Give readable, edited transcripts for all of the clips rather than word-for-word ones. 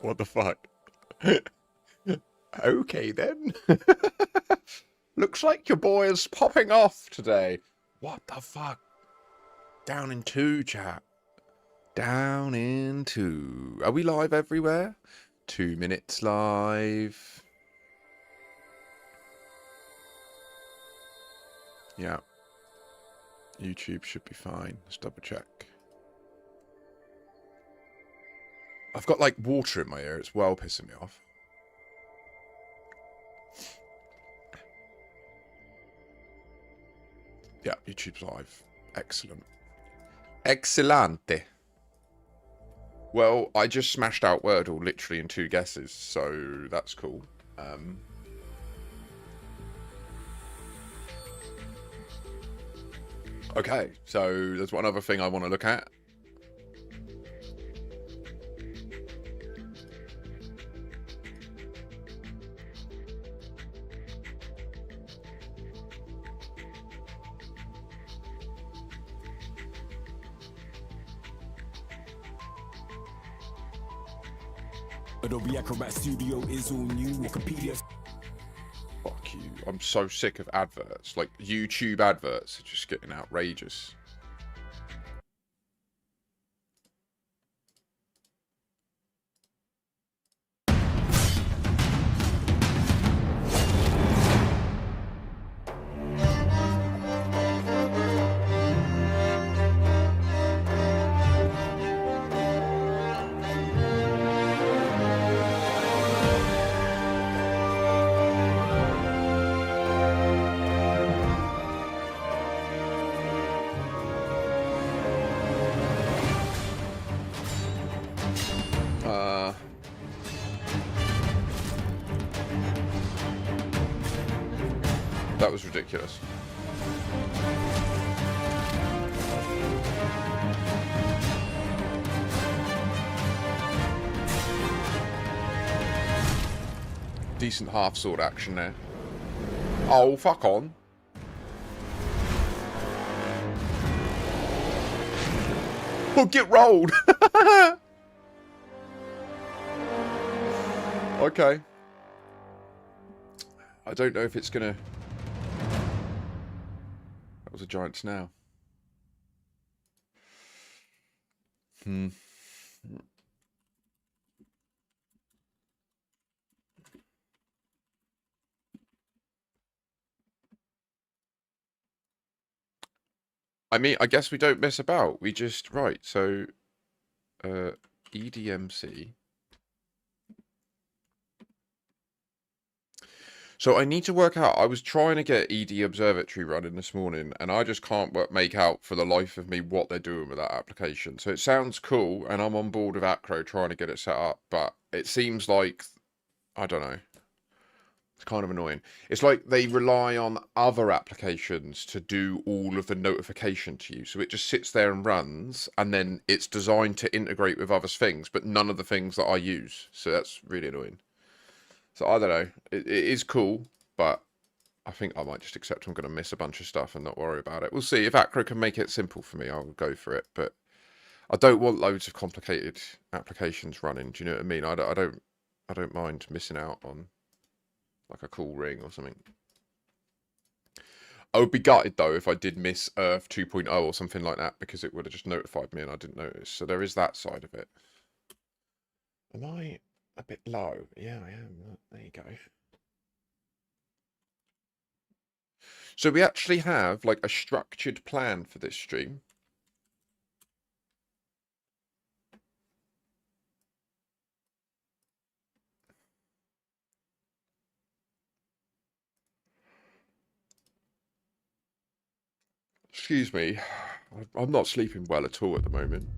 What the fuck? Okay then. Looks like your boy is popping off today. What the fuck? Down in two, chat. Down in two. Are we live everywhere? 2 minutes live. Yeah. YouTube should be fine. Let's double check. I've got like water in my ear. It's well pissing me off. Yeah, YouTube's live. Excellent. Excellente. Well, I just smashed out Wordle literally in 2 guesses, so that's cool. Okay, so there's one other thing I want to look at. Adobe Acrobat Studio is all new. Wikipedia. Fuck you. I'm so sick of adverts. Like, YouTube adverts are just getting outrageous. That was ridiculous. Decent half sword action there. Oh, fuck on. Oh, get rolled. Okay. I don't know if it's gonna... That was a giant snail. I mean, I guess we don't mess about. We just... Right, so... EDMC... So I need to work out, I was trying to get ED Observatory running this morning, and I just can't make out for the life of me what they're doing with that application. So it sounds cool, and I'm on board with Acro trying to get it set up, but it seems like, I don't know, it's kind of annoying. It's like they rely on other applications to do all of the notification to you. So it just sits there and runs, and then it's designed to integrate with other things, but none of the things that I use. So that's really annoying. So I don't know. It is cool, but I think I might just accept I'm going to miss a bunch of stuff and not worry about it. We'll see. If Acro can make it simple for me, I'll go for it. But I don't want loads of complicated applications running. Do you know what I mean? I don't mind missing out on like a cool ring or something. I would be gutted though if I did miss Earth 2.0 or something like that, because it would have just notified me and I didn't notice. So there is that side of it. Am I a bit low? Yeah, I am. There you go. So we actually have like a structured plan for this stream. Excuse me. I'm not sleeping well at all at the moment.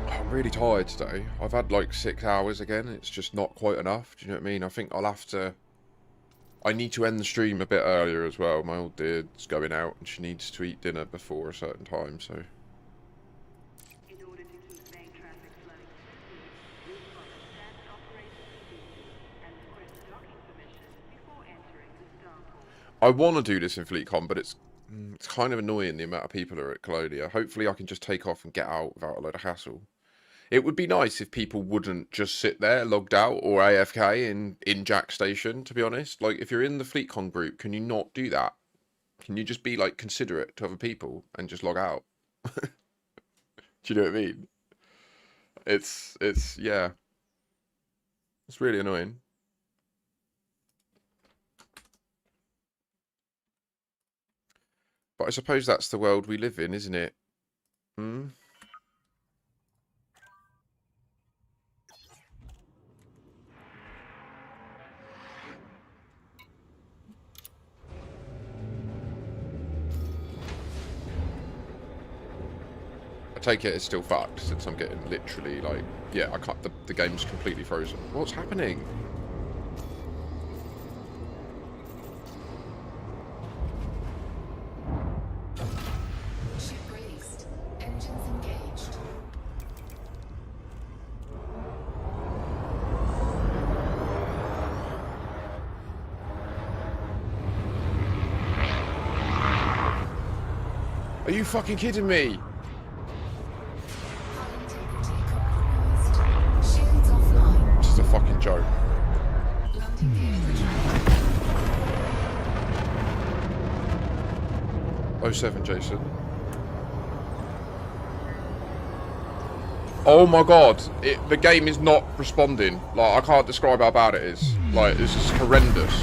I'm really tired today. I've had like 6 hours again. It's just not quite enough. Do you know what I mean? I think I'll have to... I need to end the stream a bit earlier as well. My old dear's going out and she needs to eat dinner before a certain time, so... I want to do this in FleetCom, but it's kind of annoying the amount of people that are at Colonia. Hopefully I can just take off and get out without a load of hassle. It would be nice if people wouldn't just sit there logged out or AFK in Jack Station, to be honest. Like, if you're in the FleetCon group, can you not do that? Can you just be, like, considerate to other people and just log out? Do you know what I mean? Yeah. It's really annoying. But I suppose that's the world we live in, isn't it? Hmm? I take it it's still fucked since I'm getting literally, like... Yeah, I can't... The game's completely frozen. What's happening? Ship released. Engines engaged. Are you fucking kidding me? High integrity compromised. Shields offline. This is a fucking joke. Landing gear retracted. 07, Jason. Oh my god, the game is not responding. Like, I can't describe how bad it is. Like, this is horrendous.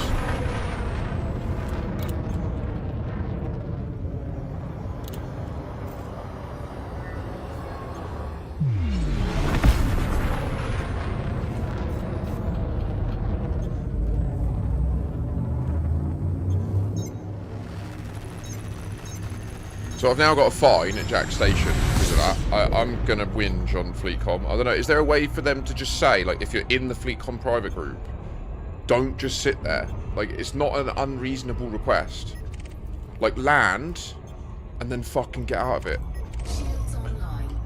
So I've now got a fine at Jack Station because of that. I'm going to whinge on FleetCom. I don't know, is there a way for them to just say, like, if you're in the FleetCom private group, don't just sit there? Like, it's not an unreasonable request. Like, land, and then fucking get out of it. Shields online.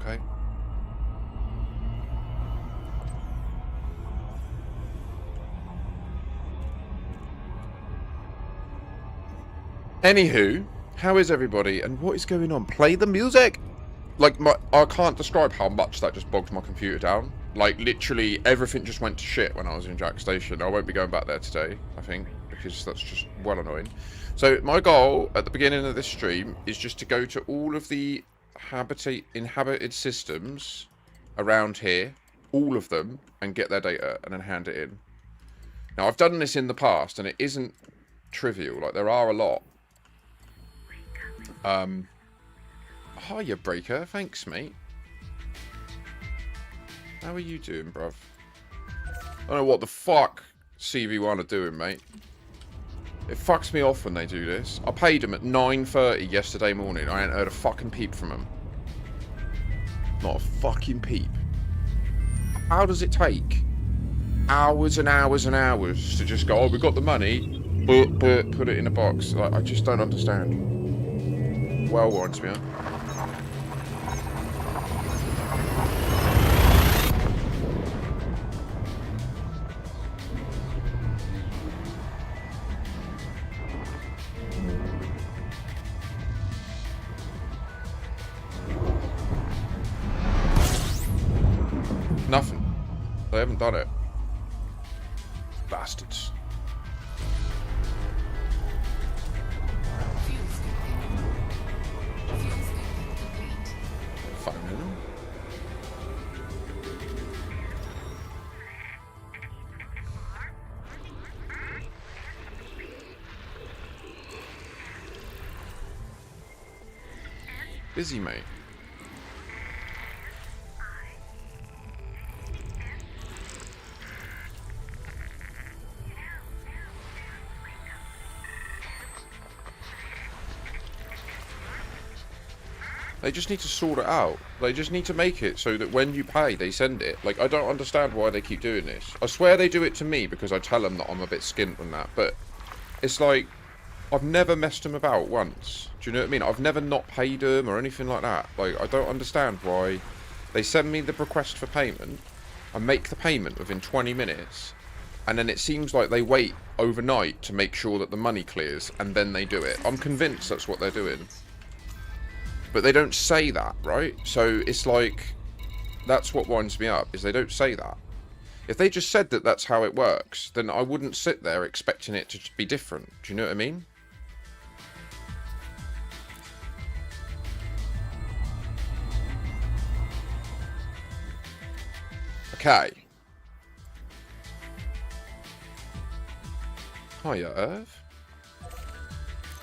Okay. Anywho, how is everybody and what is going on? Play the music! Like, I can't describe how much that just bogged my computer down. Like, literally everything just went to shit when I was in Jack Station. I won't be going back there today, I think, because that's just well annoying. So my goal at the beginning of this stream is just to go to all of the inhabited systems around here, all of them, and get their data and then hand it in. Now, I've done this in the past and it isn't trivial. Like, there are a lot. Hiya, Breaker. Thanks, mate. How are you doing, bruv? I don't know what the fuck CV1 are doing, mate. It fucks me off when they do this. I paid them at 9:30 yesterday morning. I ain't heard a fucking peep from them. Not a fucking peep. How does it take hours and hours and hours to just go, oh, we got the money, but put it in a box? Like, I just don't understand. Well, winds me up. Nothing. They haven't done it. Bastards. Fuel scooping. Fuel scooping complete. Phoning them. Busy, mate. They just need to sort it out. They just need to make it so that when you pay, they send it. Like, I don't understand why they keep doing this. I swear they do it to me because I tell them that I'm a bit skint on that. But it's like, I've never messed them about once. Do you know what I mean? I've never not paid them or anything like that. Like, I don't understand why they send me the request for payment. I make the payment within 20 minutes. And then it seems like they wait overnight to make sure that the money clears. And then they do it. I'm convinced that's what they're doing. But they don't say that, right? So it's like, that's what winds me up, is they don't say that. If they just said that that's how it works, then I wouldn't sit there expecting it to be different. Do you know what I mean? Okay. Hiya, Irv.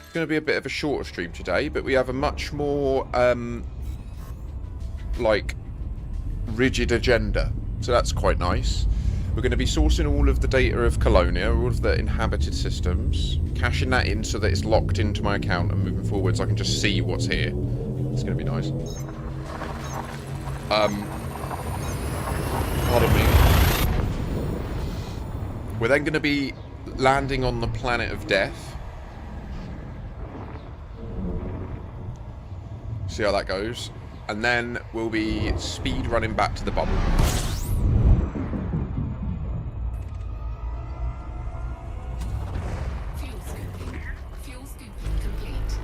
It's going to be a bit of a shorter stream today, but we have a much more, like, rigid agenda. So that's quite nice. We're going to be sourcing all of the data of Colonia, all of the inhabited systems, cashing that in so that it's locked into my account, and moving forwards I can just see what's here. It's going to be nice. Pardon me. We're then going to be landing on the planet of death. See how that goes. And then we'll be speed running back to the bubble. Fuel scooping. Fuel scooping complete.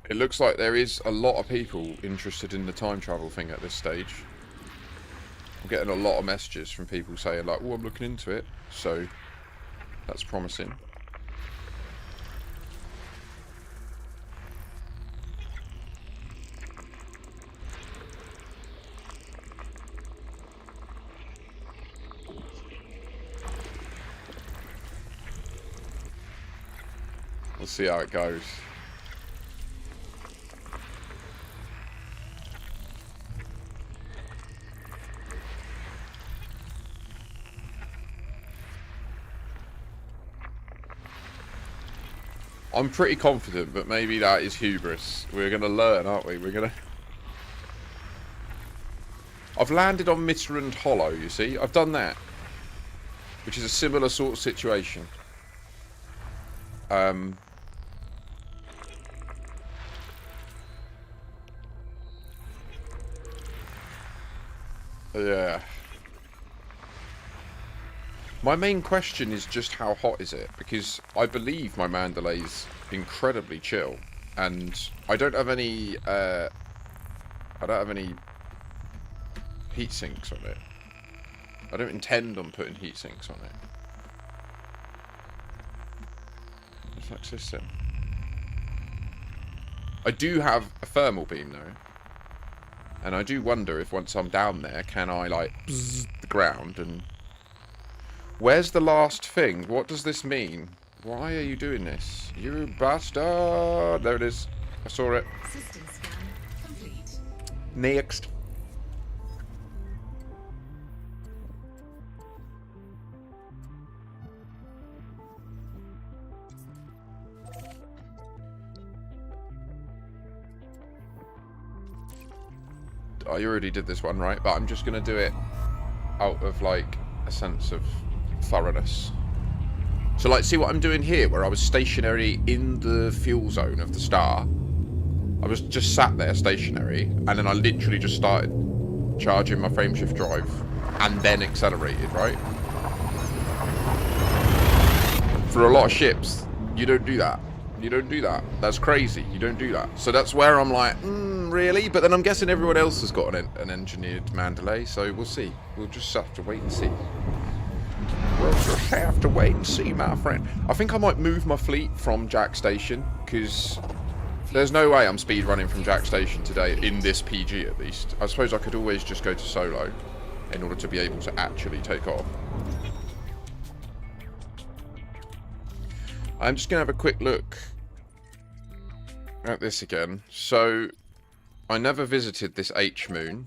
It looks like there is a lot of people interested in the time travel thing at this stage. I'm getting a lot of messages from people saying like, oh, I'm looking into it. So, that's promising. We'll see how it goes. I'm pretty confident, but maybe that is hubris. We're going to learn, aren't we? We're going to... I've landed on Mitterrand Hollow, you see. I've done that. Which is a similar sort of situation. Yeah. My main question is just how hot is it? Because I believe my Mandalay's incredibly chill, and I don't have any heat sinks on it. I don't intend on putting heat sinks on it. Reflex system. I do have a thermal beam though, and I do wonder if once I'm down there, can I like bzz the ground and. Where's the last thing? What does this mean? Why are you doing this? You bastard! There it is. I saw it. System scan complete. Next. Oh, you already did this one, right? But I'm just going to do it out of, like, a sense of thoroughness. So, like, see what I'm doing here, where I was stationary in the fuel zone of the star? I was just sat there stationary, and then I literally just started charging my frameshift drive, and then accelerated, right? For a lot of ships, you don't do that. You don't do that. That's crazy. You don't do that. So that's where I'm like, really? But then I'm guessing everyone else has got an engineered Mandalay, so we'll see. We'll just have to wait and see. We'll just have to wait and see, my friend. I think I might move my fleet from Jack Station, because there's no way I'm speed running from Jack Station today, in this PG at least. I suppose I could always just go to solo in order to be able to actually take off. I'm just going to have a quick look at this again. So, I never visited this H moon.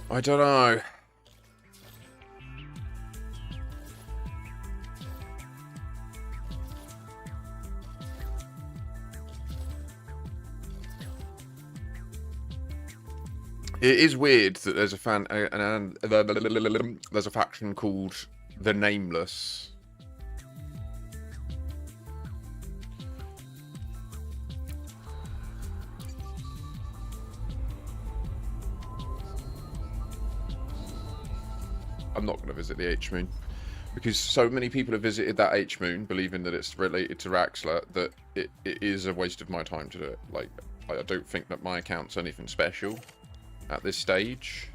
I don't know. It is weird that there's a there's a faction called the Nameless. I'm not going to visit the H moon because so many people have visited that H moon, believing that it's related to Raxler, that it is a waste of my time to do it. Like, I don't think that my account's anything special at this stage.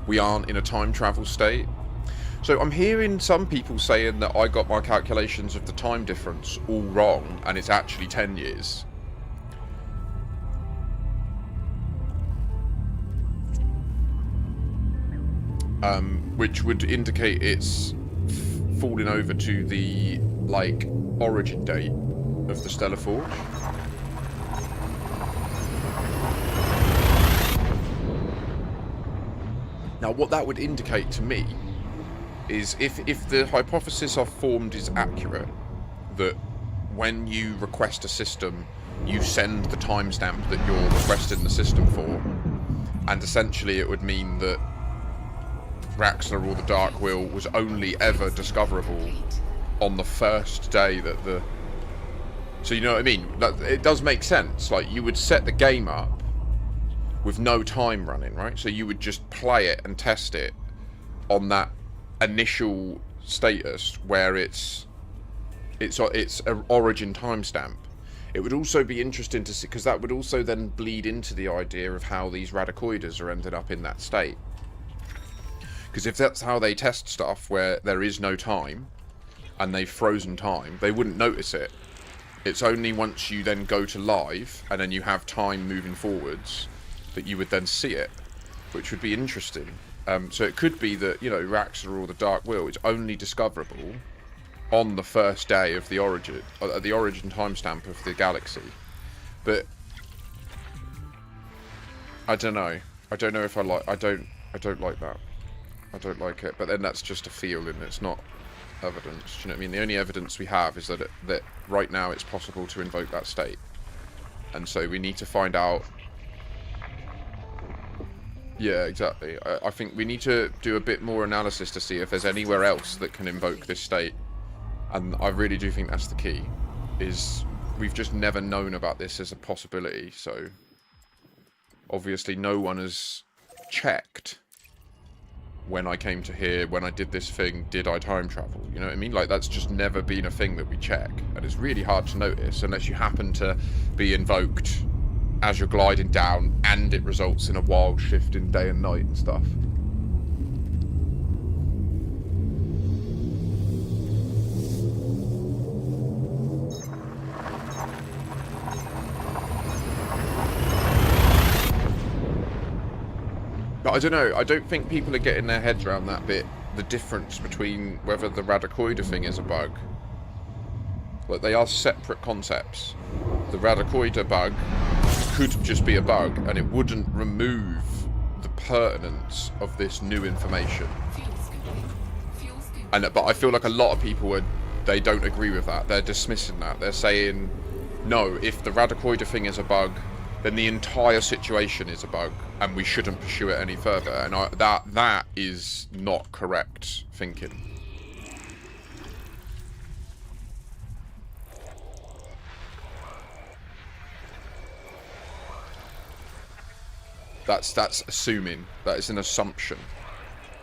We aren't in a time travel state. So I'm hearing some people saying that I got my calculations of the time difference all wrong and it's actually 10 years. Which would indicate it's falling over to the, like, origin date of the Stellar Forge. Now, what that would indicate to me is if the hypothesis I've formed is accurate, that when you request a system, you send the timestamp that you're requesting the system for, and essentially it would mean that Raxler or the Dark Will was only ever discoverable on the first day that the... So you know what I mean? It does make sense. Like, you would set the game up with no time running, right? So you would just play it and test it on that initial status where it's an origin timestamp. It would also be interesting to see, because that would also then bleed into the idea of how these radicoides are ended up in that state. Because if that's how they test stuff, where there is no time, and they've frozen time, they wouldn't notice it. It's only once you then go to live, and then you have time moving forwards, that you would then see it, which would be interesting. So it could be that, you know, Raxler or the Dark Will is only discoverable on the first day of the origin timestamp of the galaxy. But I don't know. I don't know if I like. I don't like that. I don't like it. But then that's just a feeling. It's not evidence. Do you know what I mean? The only evidence we have is that that right now it's possible to invoke that state, and so we need to find out. Yeah, exactly. I think we need to do a bit more analysis to see if there's anywhere else that can invoke this state. And I really do think that's the key. Is we've just never known about this as a possibility. So obviously no one has checked when I came to here, when I did this thing, did I time travel? You know what I mean? Like, that's just never been a thing that we check. And it's really hard to notice unless you happen to be invoked as you're gliding down and it results in a wild shift in day and night and stuff. But I don't know, I don't think people are getting their heads around that bit, the difference between whether the radicoider thing is a bug. Like, they are separate concepts. The radicoider bug could just be a bug, and it wouldn't remove the pertinence of this new information. But I feel like a lot of people they don't agree with that. They're dismissing that. They're saying, no, if the radicoider thing is a bug, then the entire situation is a bug, and we shouldn't pursue it any further. And that is not correct thinking. That's assuming. That is an assumption.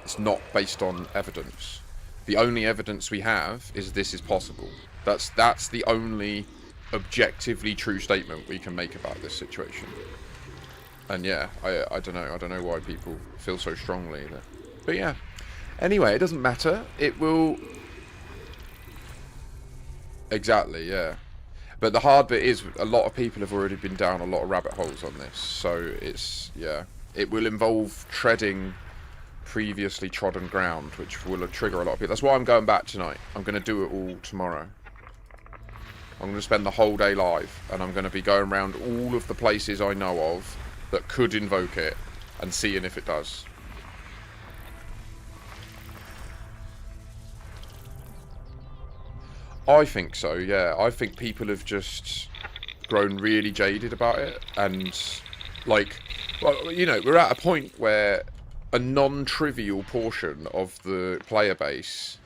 It's not based on evidence. The only evidence we have is this is possible. That's the only objectively true statement we can make about this situation. And yeah, I don't know. I don't know why people feel so strongly that. But yeah. Anyway, it doesn't matter. It will. Exactly. Yeah. But the hard bit is a lot of people have already been down a lot of rabbit holes on this. So it's, yeah, it will involve treading previously trodden ground, which will trigger a lot of people. That's why I'm going back tonight. I'm going to do it all tomorrow. I'm going to spend the whole day live, and I'm going to be going around all of the places I know of that could invoke it, and seeing if it does. I think so, yeah. I think people have just grown really jaded about it, and, like, well, you know, we're at a point where a non-trivial portion of the player base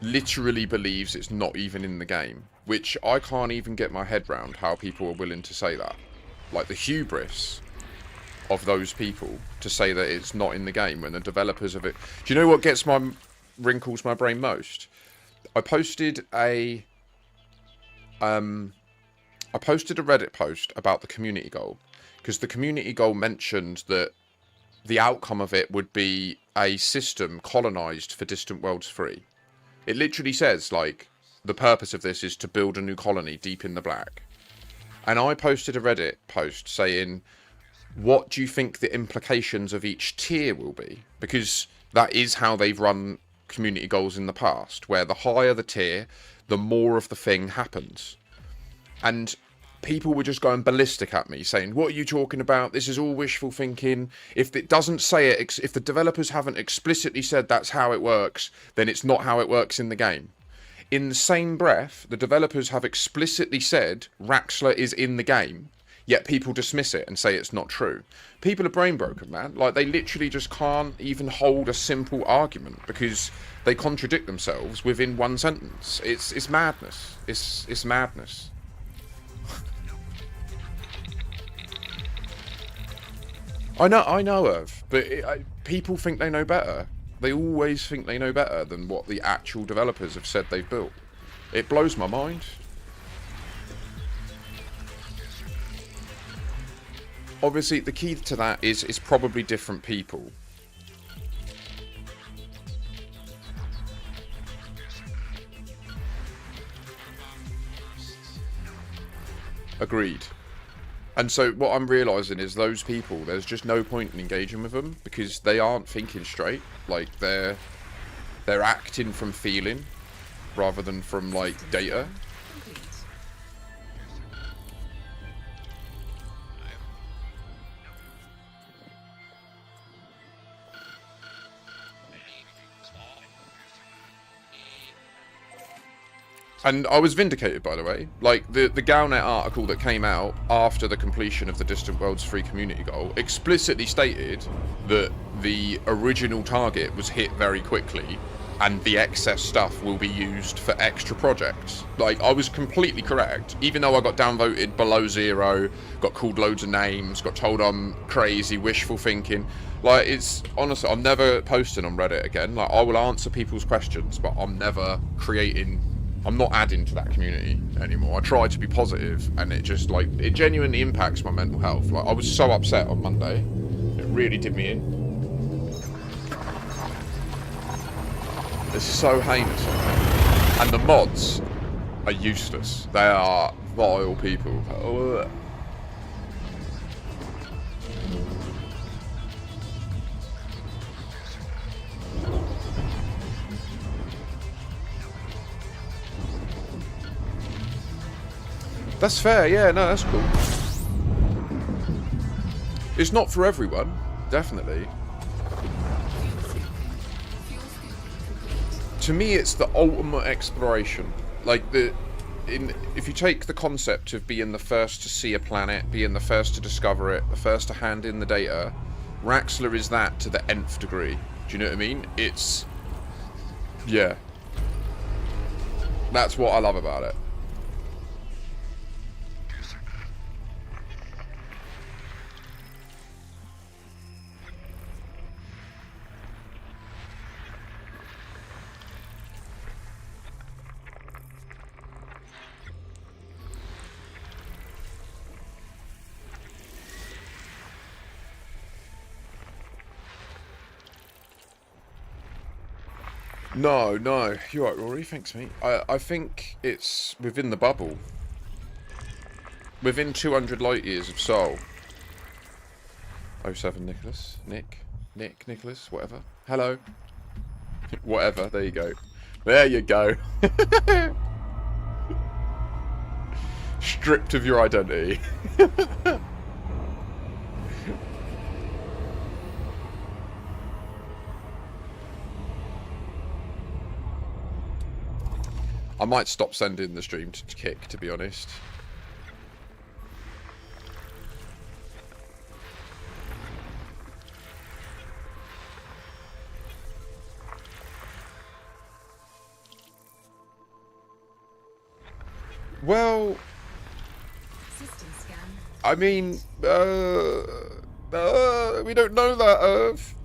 literally believes it's not even in the game, which I can't even get my head round how people are willing to say that. Like, the hubris of those people to say that it's not in the game when the developers of it... Do you know what wrinkles my brain most? I posted a Reddit post about the community goal, because the community goal mentioned that the outcome of it would be a system colonized for Distant Worlds 3. It literally says, like, the purpose of this is to build a new colony deep in the black. And I posted a Reddit post saying, what do you think the implications of each tier will be? Because that is how they've run community goals in the past, where the higher the tier, the more of the thing happens. And people were just going ballistic at me, saying, what are you talking about? This is all wishful thinking. If it doesn't say it, if the developers haven't explicitly said that's how it works, then it's not how it works in the game. In the same breath, the developers have explicitly said Raxler is in the game, yet people dismiss it and say it's not true. People are brain broken, man. Like, they literally just can't even hold a simple argument because they contradict themselves within one sentence. It's madness. It's madness. I know, Irv, but people think they know better. They always think they know better than what the actual developers have said they've built. It blows my mind. Obviously, the key to that is probably different people. Agreed. And so what I'm realising is those people, there's just no point in engaging with them because they aren't thinking straight. Like, they're acting from feeling rather than from, like, data. And I was vindicated, by the way. Like, the Galnet article that came out after the completion of the Distant Worlds 3 community goal explicitly stated that the original target was hit very quickly and the excess stuff will be used for extra projects. Like, I was completely correct, even though I got downvoted below 0, got called loads of names, got told I'm crazy, wishful thinking. Like, it's, honestly, I'm never posting on Reddit again. Like, I will answer people's questions, but I'm never I'm not adding to that community anymore. I try to be positive, and it just, like, it genuinely impacts my mental health. Like, I was so upset on Monday. It really did me in. It's so heinous. And the mods are useless. They are vile people. Ugh. That's fair, yeah, no, that's cool. It's not for everyone, definitely. To me, it's the ultimate exploration. Like, if you take the concept of being the first to see a planet, being the first to discover it, the first to hand in the data, Raxler is that to the nth degree. Do you know what I mean? It's... yeah. That's what I love about it. No, you're right, Rory, thanks mate. I think it's within the bubble. Within 200 light years of Sol. 07 Nicholas. Nick, Nicholas, whatever. Hello. Whatever, there you go. There you go. Stripped of your identity. I might stop sending the stream to Kick, to be honest. Well, System scan. I mean, we don't know that, Irv.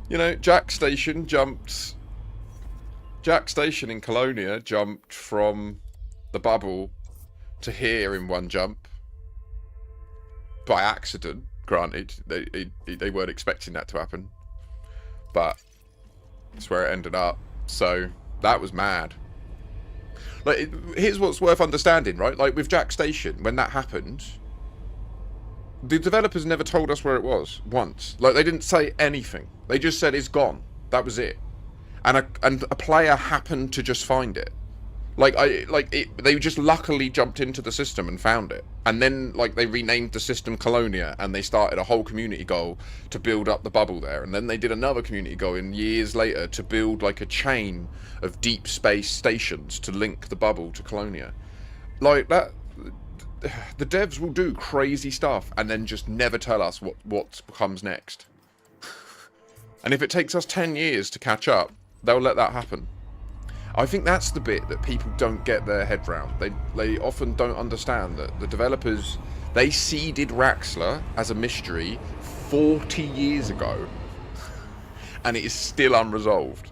You know, Jack Station in Colonia jumped from the bubble to here in one jump. By accident, granted. They weren't expecting that to happen. But that's where it ended up. So, that was mad. Like, here's what's worth understanding, right? Like, with Jack Station, when that happened, the developers never told us where it was, once. Like, they didn't say anything. They just said, it's gone. That was it. And a player happened to just find it. They just luckily jumped into the system and found it. And then, like, they renamed the system Colonia, and they started a whole community goal to build up the bubble there. And then they did another community goal years later to build, like, a chain of deep space stations to link the bubble to Colonia. Like, that... The devs will do crazy stuff and then just never tell us what comes next. And if it takes us 10 years to catch up, they'll let that happen. I think that's the bit that people don't get their head round. They often don't understand that the developers, they seeded Raxler as a mystery 40 years ago. And it is still unresolved.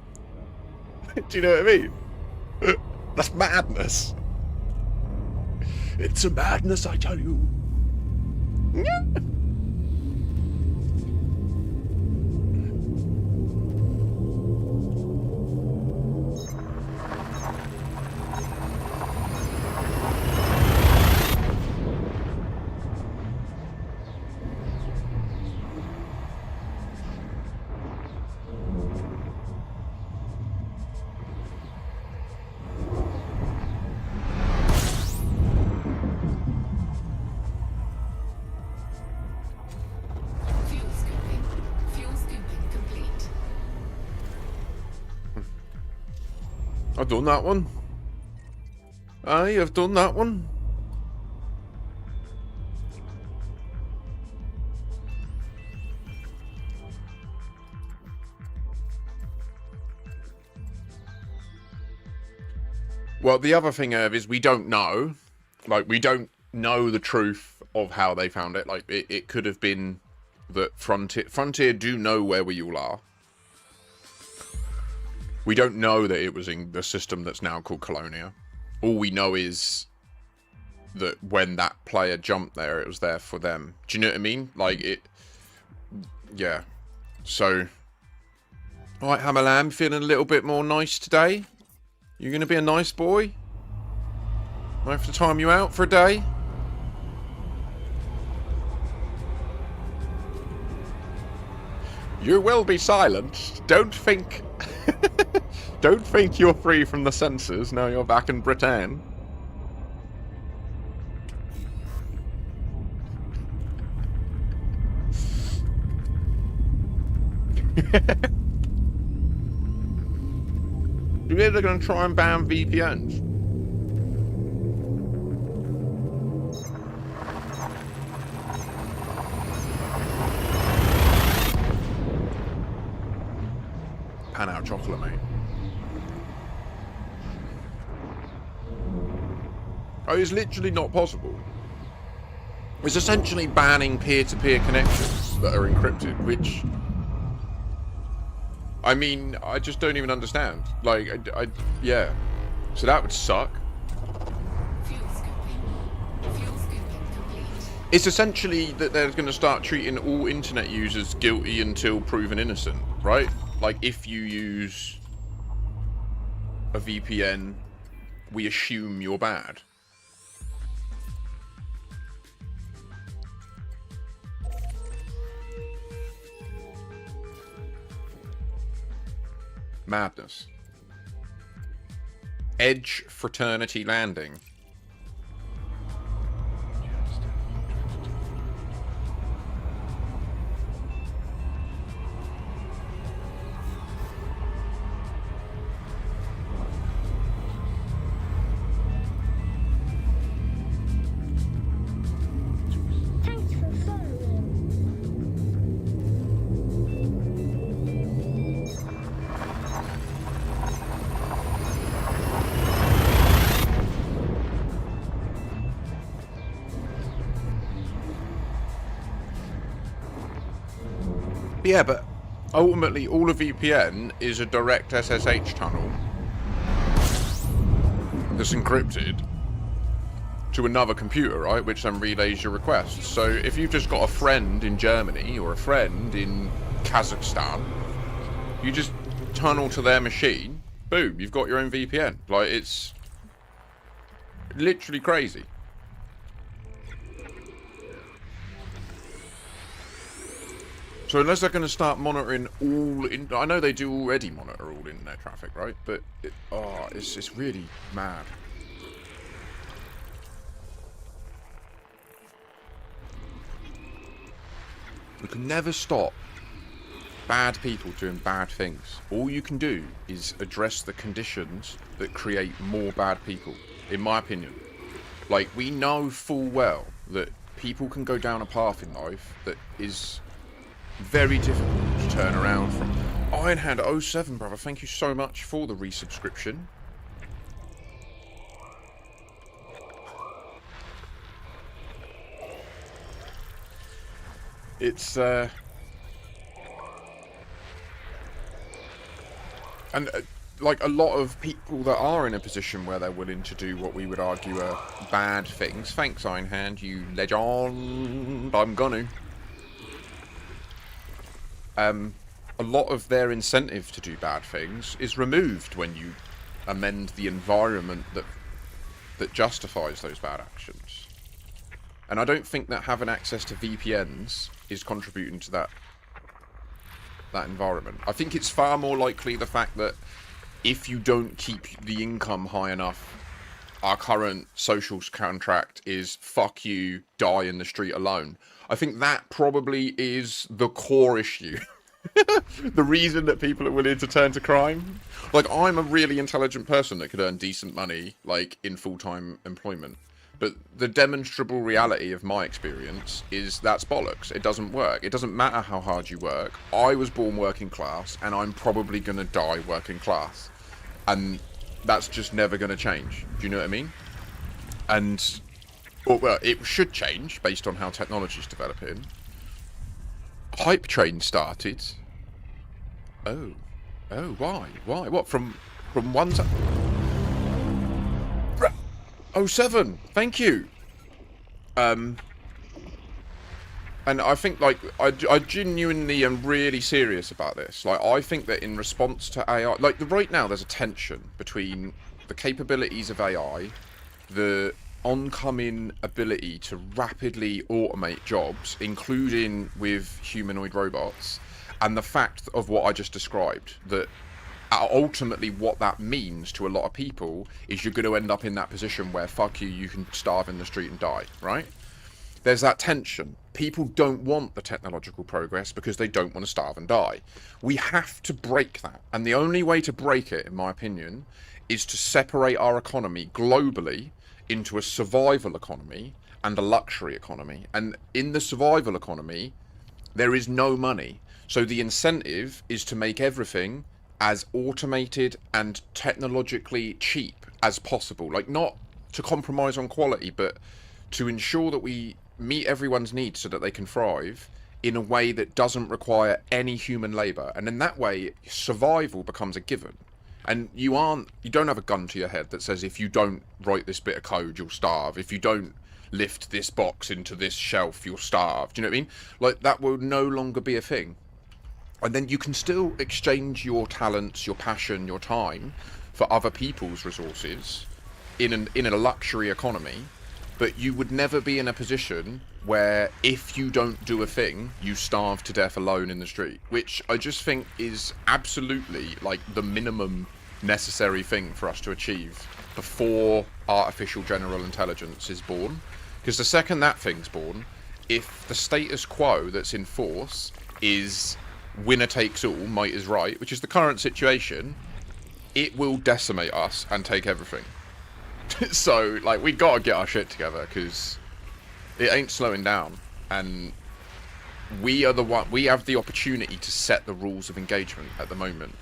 Do you know what I mean? That's madness. It's a madness, I tell you. Yeah. I've done that one. Aye, I've done that one. Well, the other thing, Irv, is we don't know. Like, we don't know the truth of how they found it. Like, it could have been that Frontier do know where we all are. We don't know that it was in the system that's now called Colonia. All we know is that when that player jumped there, it was there for them. Do you know what I mean? Like, it... Yeah. So... Alright, Hammerlam, feeling a little bit more nice today? You gonna be a nice boy? I have to time you out for a day? You will be silenced. Don't think... Don't think you're free from the censors now you're back in Britain. You're either going to try and ban VPNs. Pan out chocolate, mate. Oh, it's literally not possible. It's essentially banning peer-to-peer connections that are encrypted, which... I mean, I just don't even understand. Like, yeah. So that would suck. Fuel scooping complete. It's essentially that they're going to start treating all internet users guilty until proven innocent, right? Like, if you use a VPN, we assume you're bad. Madness. Edge Fraternity Landing. Thanks for following. Yeah, but ultimately all a VPN is a direct SSH tunnel that's encrypted to another computer, right? Which then relays your requests. So if you've just got a friend in Germany or a friend in Kazakhstan, you just tunnel to their machine, boom, you've got your own VPN. Like, it's literally crazy. So unless they're going to start monitoring all... I know they do already monitor all internet traffic, right? But, it's really mad. You can never stop bad people doing bad things. All you can do is address the conditions that create more bad people, in my opinion. Like, we know full well that people can go down a path in life that is very difficult to turn around from. Ironhand07, brother, thank you so much for the resubscription. It's, and, like, a lot of people that are in a position where they're willing to do what we would argue are bad things. Thanks, Ironhand, you legend. I'm gonna. A lot of their incentive to do bad things is removed when you amend the environment that justifies those bad actions. And I don't think that having access to VPNs is contributing to that environment. I think it's far more likely the fact that if you don't keep the income high enough, our current social contract is fuck you, die in the street alone. I think that probably is the core issue. The reason that people are willing to turn to crime. Like, I'm a really intelligent person that could earn decent money, like, in full-time employment. But the demonstrable reality of my experience is that's bollocks. It doesn't work. It doesn't matter how hard you work. I was born working class, and I'm probably going to die working class. And that's just never going to change. Do you know what I mean? And, well, it should change based on how technology's developing. Hype train started. Oh, why? What, from one side? 07, thank you. And I think, like, I genuinely am really serious about this. Like, I think that in response to AI, like, right now there's a tension between the capabilities of AI, the oncoming ability to rapidly automate jobs, including with humanoid robots, and the fact of what I just described, that ultimately what that means to a lot of people is you're going to end up in that position where, fuck you, you can starve in the street and die, right? There's that tension. People don't want the technological progress because they don't want to starve and die. We have to break that. And the only way to break it, in my opinion, is to separate our economy globally into a survival economy and a luxury economy. And in the survival economy, there is no money. So the incentive is to make everything as automated and technologically cheap as possible. Like, not to compromise on quality, but to ensure that we meet everyone's needs so that they can thrive in a way that doesn't require any human labor. And in that way, survival becomes a given. And you don't have a gun to your head that says, if you don't write this bit of code, you'll starve. If you don't lift this box into this shelf, you'll starve. Do you know what I mean? Like, that will no longer be a thing. And then you can still exchange your talents, your passion, your time for other people's resources in a luxury economy, but you would never be in a position where if you don't do a thing, you starve to death alone in the street, which I just think is absolutely like the minimum necessary thing for us to achieve before artificial general intelligence is born. Because the second that thing's born, if the status quo that's in force is winner takes all, might is right, which is the current situation, it will decimate us and take everything. So, like, we gotta get our shit together, because it ain't slowing down, and we are the one. We have the opportunity to set the rules of engagement at the moment.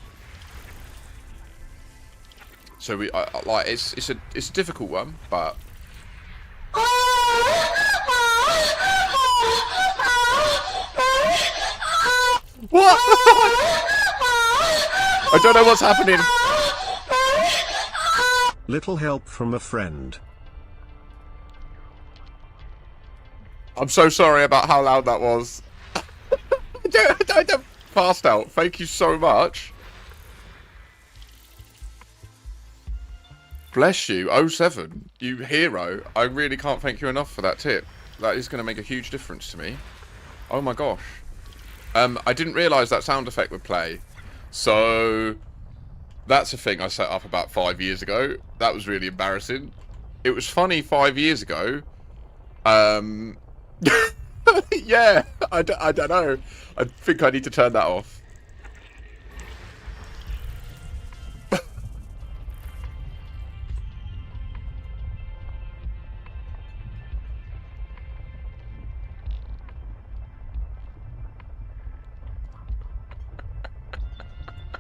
So we like it's a difficult one, but what? I don't know what's happening. Little help from a friend. I'm so sorry about how loud that was. I don't passed out. Thank you so much. Bless you, 07, you hero. I really can't thank you enough for that tip. That is going to make a huge difference to me. Oh my gosh. I didn't realise that sound effect would play. So, that's a thing I set up about 5 years ago. That was really embarrassing. It was funny 5 years ago. Yeah, I don't know. I think I need to turn that off.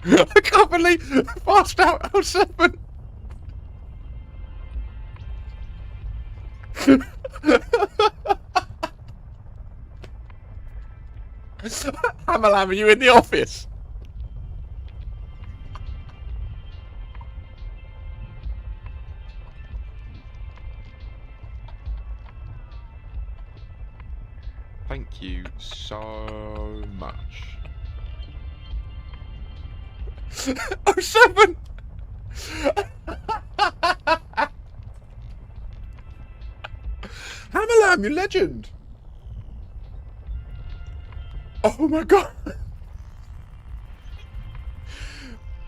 I can't believe fast out 07. Hamalam, are you in the office? Thank you so much. 07! Hamalam, you legend! Oh my god!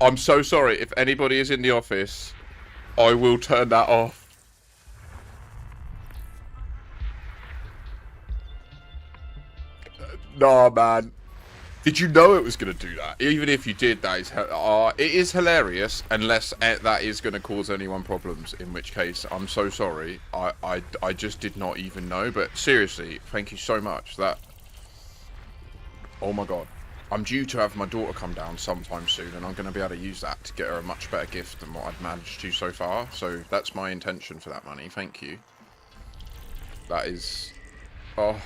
I'm so sorry. If anybody is in the office, I will turn that off. Nah, man. Did you know it was going to do that? Even if you did, that is it is hilarious, unless that is going to cause anyone problems, in which case, I'm so sorry. I just did not even know, but seriously, thank you so much. That... Oh my god. I'm due to have my daughter come down sometime soon, and I'm going to be able to use that to get her a much better gift than what I've managed to so far. So that's my intention for that money. Thank you. That is... Oh...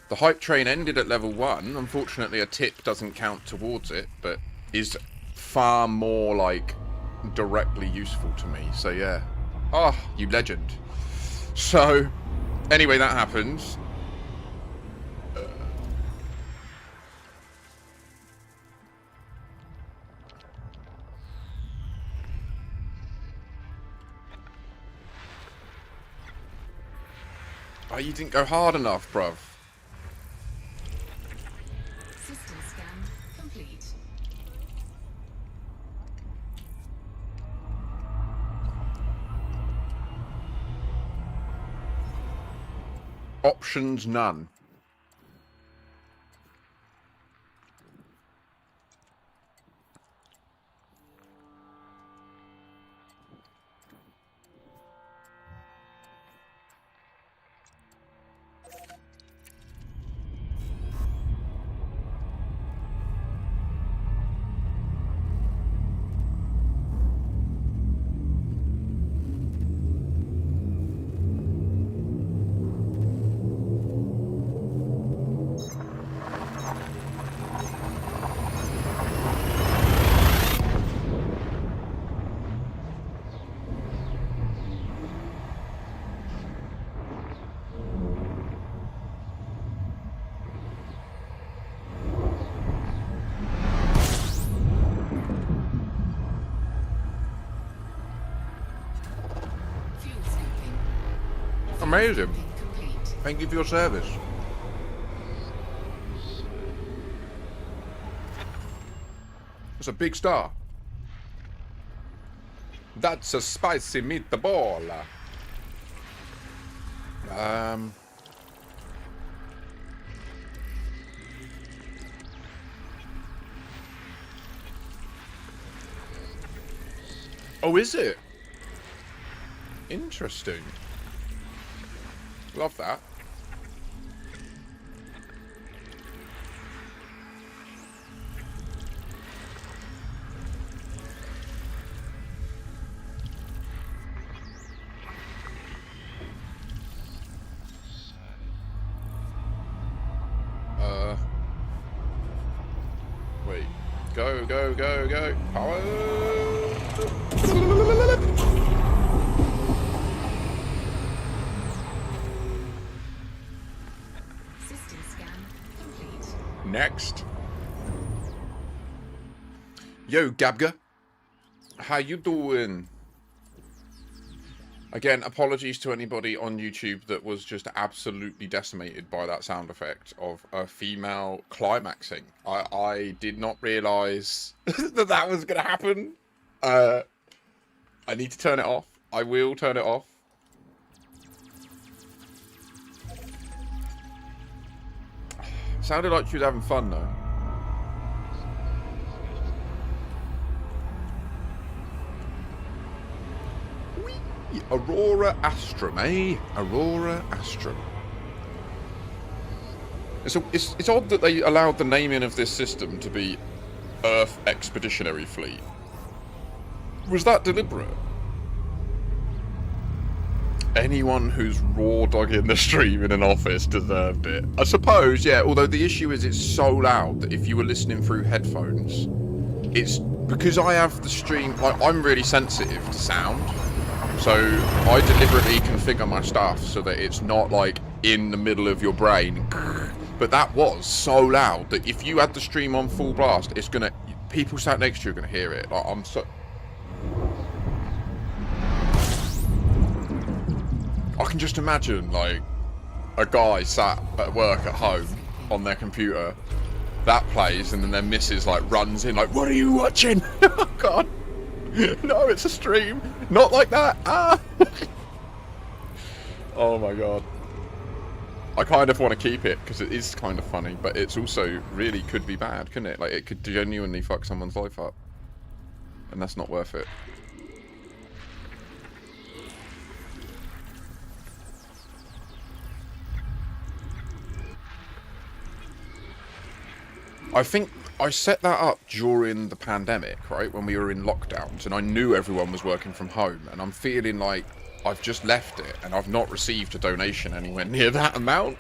The hype train ended at level 1. Unfortunately, a tip doesn't count towards it, but is far more, like, directly useful to me. So, yeah. Oh, you legend. So, anyway, that happens. Oh, you didn't go hard enough, bruv. System scan complete. Options none. Fuel scoping. Amazing. Thank you for your service. That's a big star. That's a spicy meatball. Oh, is it? Interesting. Love that. Wait. Go, go, go, go. Power. System scan complete. Next. Yo, Gabga. How you doing? Again, apologies to anybody on YouTube that was just absolutely decimated by that sound effect of a female climaxing. I did not realise that was going to happen. I need to turn it off. I will turn it off. Sounded like she was having fun, though. Aurora Astrum, eh? Aurora Astrum. It's odd that they allowed the naming of this system to be Earth Expeditionary Fleet. Was that deliberate? Anyone who's raw dogging the stream in an office deserved it. I suppose, yeah, although the issue is it's so loud that if you were listening through headphones, it's because I have the stream, like, I'm really sensitive to sound. So I deliberately configure my stuff so that it's not like in the middle of your brain. But that was so loud that if you had the stream on full blast, it's gonna, people sat next to you are gonna hear it. Like, I'm so, I can just imagine like a guy sat at work at home on their computer, that plays, and then their missus like runs in like, "What are you watching?" Oh God. No, it's a stream. Not like that. Ah. Oh my God. I kind of want to keep it because it is kind of funny, but it's also really could be bad, couldn't it? Like, it could genuinely fuck someone's life up. And that's not worth it. I think I set that up during the pandemic, right? When we were in lockdowns and I knew everyone was working from home, and I'm feeling like I've just left it and I've not received a donation anywhere near that amount.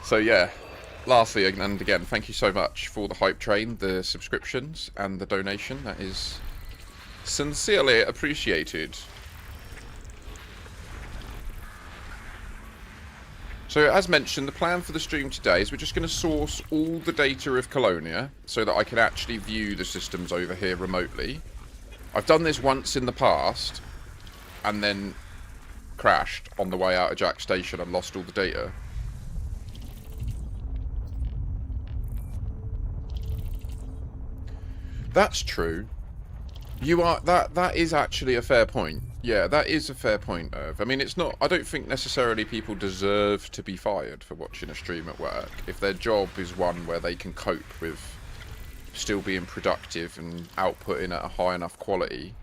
So yeah, lastly and again, thank you so much for the hype train, the subscriptions and the donation. That is sincerely appreciated. So, as mentioned, the plan for the stream today is we're just going to source all the data of Colonia so that I can actually view the systems over here remotely. I've done this once in the past and then crashed on the way out of Jack Station and lost all the data. That's true. You are that is actually a fair point. Yeah, that is a fair point, Irv. I mean, it's not, I don't think necessarily people deserve to be fired for watching a stream at work if their job is one where they can cope with still being productive and outputting at a high enough quality,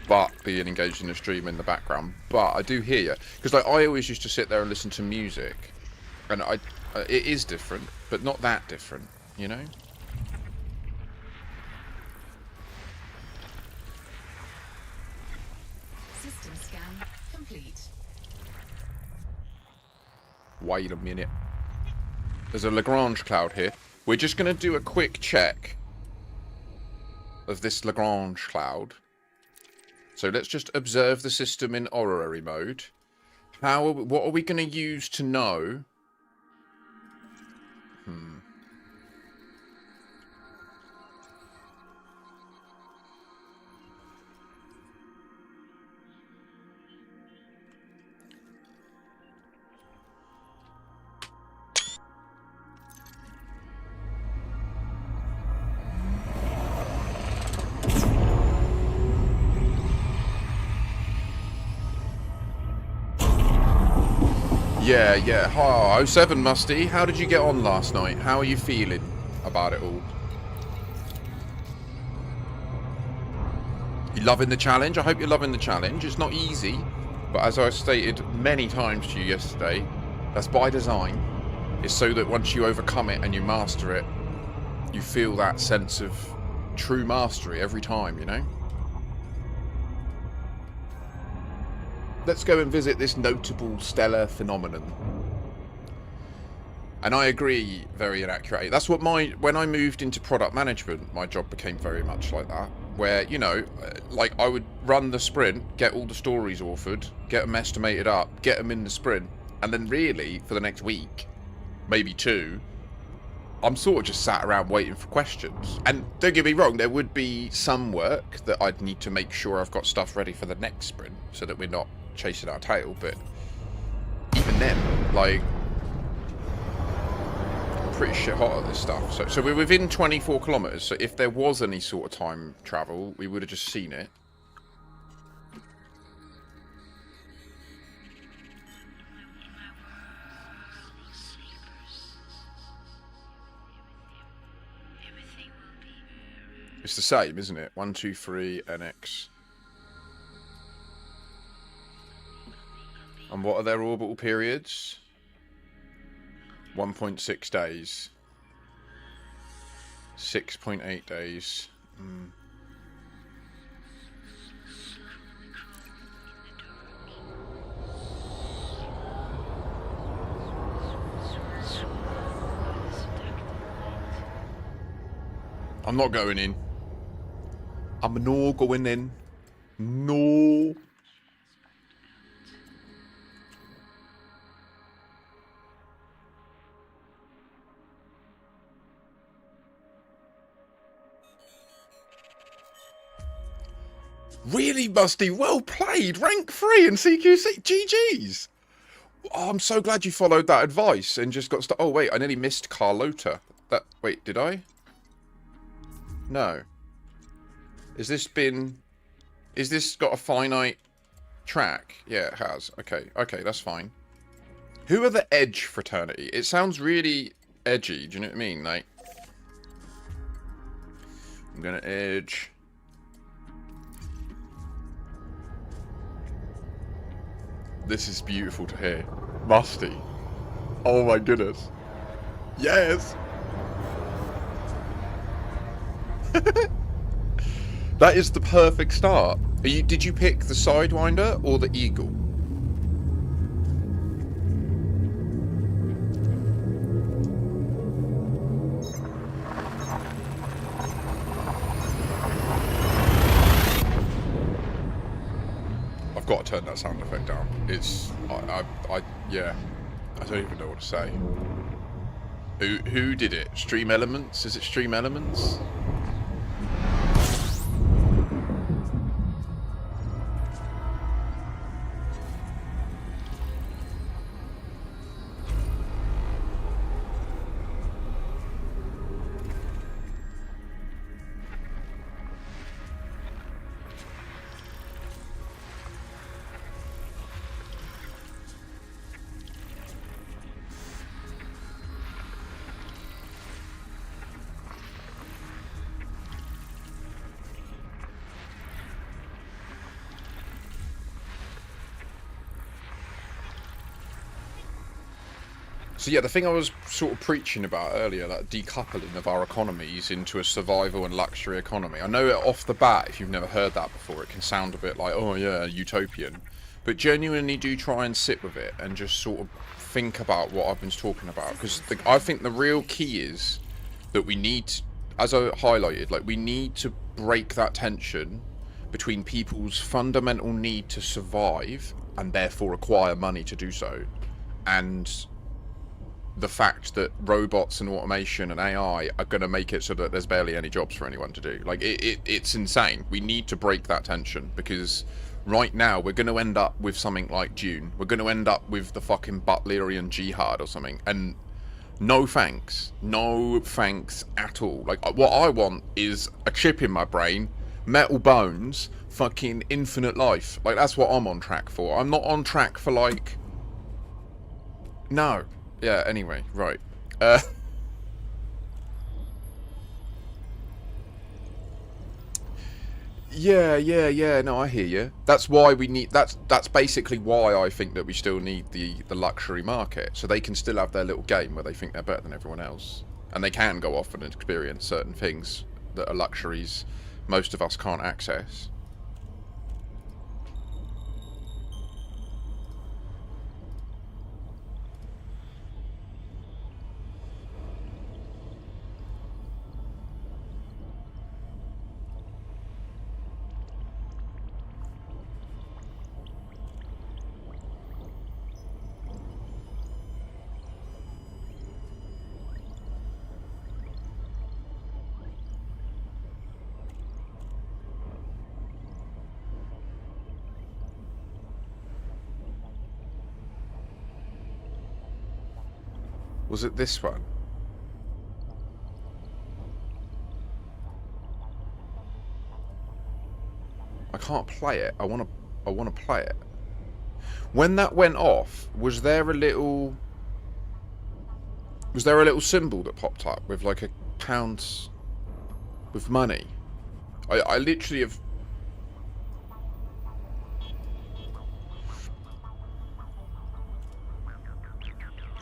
but being engaged in a stream in the background. But I do hear you, because like I always used to sit there and listen to music, and it is different, but not that different, you know. System scan complete. Wait a minute. There's a Lagrange cloud here. We're just going to do a quick check of this Lagrange cloud. So let's just observe the system in horary mode. What are we going to use to know? Yeah, yeah. Oh, 07 Musty, how did you get on last night? How are you feeling about it all? You loving the challenge? I hope you're loving the challenge. It's not easy, but as I stated many times to you yesterday, that's by design. It's so that once you overcome it and you master it, you feel that sense of true mastery every time, you know? Let's go and visit this notable stellar phenomenon. And I agree, very inaccurate. That's what when I moved into product management, my job became very much like that. Where, you know, like I would run the sprint, get all the stories authored, get them estimated up, get them in the sprint, and then really, for the next week, maybe 2, I'm sort of just sat around waiting for questions. And don't get me wrong, there would be some work that I'd need to make sure I've got stuff ready for the next sprint, so that we're not chasing our tail, but even then, like, I'm pretty shit hot at this stuff. So we're within 24 kilometers, so if there was any sort of time travel, we would have just seen it. It's the same, isn't it? 1, 2, 3, NX. And what are their orbital periods? 1.6 days. 6.8 days. I'm not going in. I'm not going in. No. Really, Musty? Well played. Rank 3 in CQC. GG's. Oh, I'm so glad you followed that advice and just got... Oh, wait. I nearly missed Carlota. Wait, did I? No. Is this got a finite track? Yeah, it has. Okay, that's fine. Who are the Edge fraternity? It sounds really edgy. Do you know what I mean? Like, I'm gonna edge. This is beautiful to hear. Musty. Oh my goodness. Yes. That is the perfect start. Did you pick the Sidewinder or the Eagle? I've got to turn that sound effect down. It's yeah. I don't even know what to say. Who did it? Stream Elements? Is it Stream Elements? So yeah, the thing I was sort of preaching about earlier, that decoupling of our economies into a survival and luxury economy. I know off the bat, if you've never heard that before, it can sound a bit like, oh yeah, utopian. But genuinely do try and sit with it and just sort of think about what I've been talking about. Because I think the real key is that we need, as I highlighted, like we need to break that tension between people's fundamental need to survive and therefore acquire money to do so, and the fact that robots and automation and AI are going to make it so that there's barely any jobs for anyone to do. Like, it's insane. We need to break that tension, because right now we're going to end up with something like Dune. We're going to end up with the fucking Butlerian Jihad or something. And no thanks. No thanks at all. Like, what I want is a chip in my brain, metal bones, fucking infinite life. Like, that's what I'm on track for. I'm not on track for, like, No. Yeah, anyway, right. Yeah, no, I hear you. That's why we need, that's basically why I think that we still need the luxury market, so they can still have their little game where they think they're better than everyone else. And they can go off and experience certain things that are luxuries most of us can't access. Was it this one? I can't play it. I want to play it. When that went off, was there a little symbol that popped up with like a pound with money? I literally have.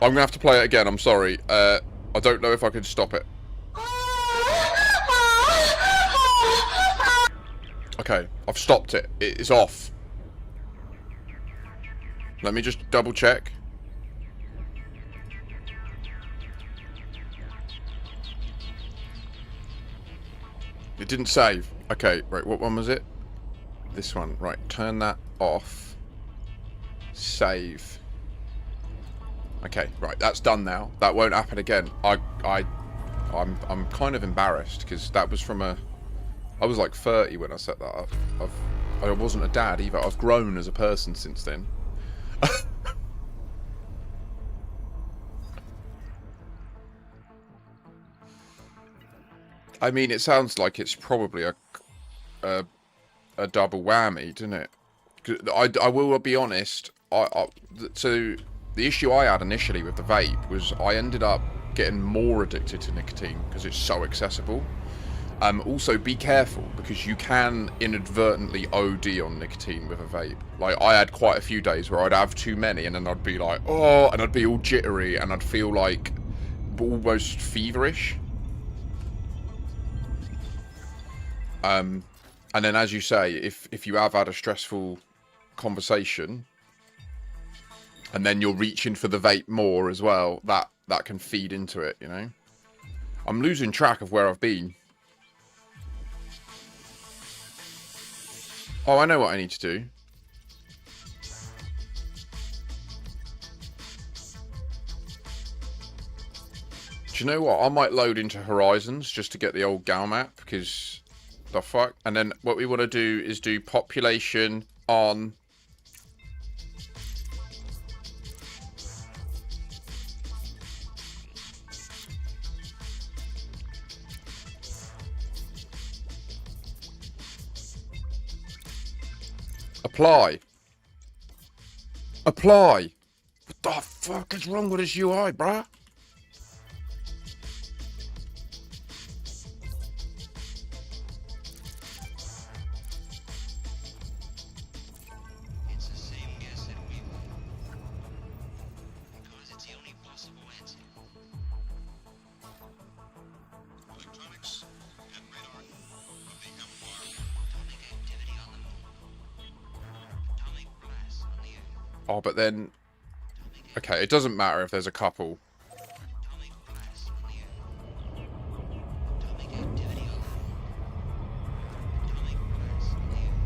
I'm gonna have to play it again. I'm sorry. I don't know if I can stop it. Okay, I've stopped it. It is off. Let me just double check. It didn't save. Okay, right, what one was it? This one. Right, turn that off. Save. Okay, right, that's done now. That won't happen again. I'm kind of embarrassed because that was from a. I was like 30 when I set that up. I wasn't a dad either. I've grown as a person since then. I mean, it sounds like it's probably a double whammy, doesn't it? I will be honest. So the issue I had initially with the vape was I ended up getting more addicted to nicotine because it's so accessible. Also, be careful because you can inadvertently OD on nicotine with a vape. Like, I had quite a few days where I'd have too many and then I'd be like, oh, and I'd be all jittery and I'd feel like almost feverish. And then, as you say, if you have had a stressful conversation and then you're reaching for the vape more as well, that can feed into it, you know? I'm losing track of where I've been. Oh, I know what I need to do. Do you know what? I might load into Horizons just to get the old Gal map, because the fuck? And then what we want to do is do population on... Apply. Apply. What the fuck is wrong with this UI, bruh? It's the same guess that we will. Because it's the only possible answer. Electronics and radar of the Empire. Atomic activity on the moon. Atomic blast on the Earth. Oh, but then... Okay, it doesn't matter if there's a couple. Atomic blast on the Earth. Atomic activity on the moon. Atomic blast on the Earth.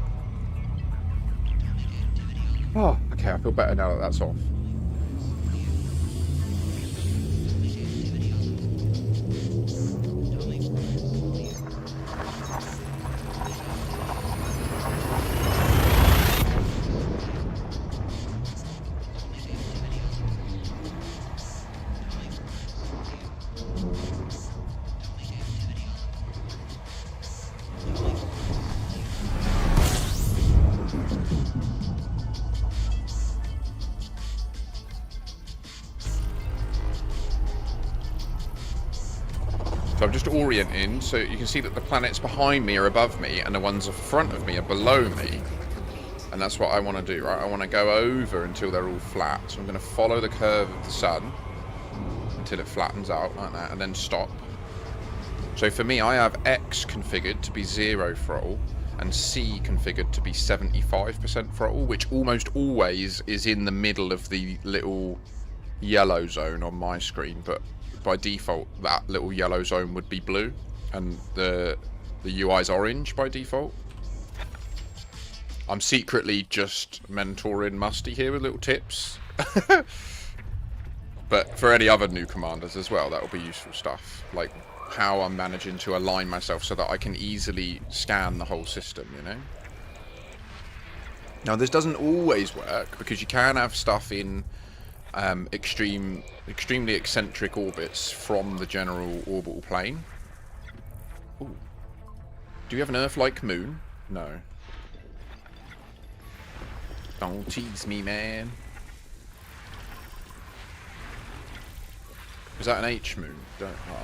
Atomic activity on the moon. Oh, okay, I feel better now that that's off. I'm just orienting so you can see that the planets behind me are above me and the ones in front of me are below me. And that's what I want to do, right? I want to go over until they're all flat. So I'm going to follow the curve of the sun until it flattens out like that and then stop. So for me, I have X configured to be 0 throttle and C configured to be 75% throttle, which almost always is in the middle of the little yellow zone on my screen, but by default that little yellow zone would be blue and the UI is orange by default. I'm secretly just mentoring Musty here with little tips. But for any other new commanders as well, that will be useful stuff. Like how I'm managing to align myself so that I can easily scan the whole system, you know? Now this doesn't always work because you can have stuff in extremely eccentric orbits from the general orbital plane. Ooh. Do you have an Earth-like moon? No. Don't tease me, man. Is that an H moon?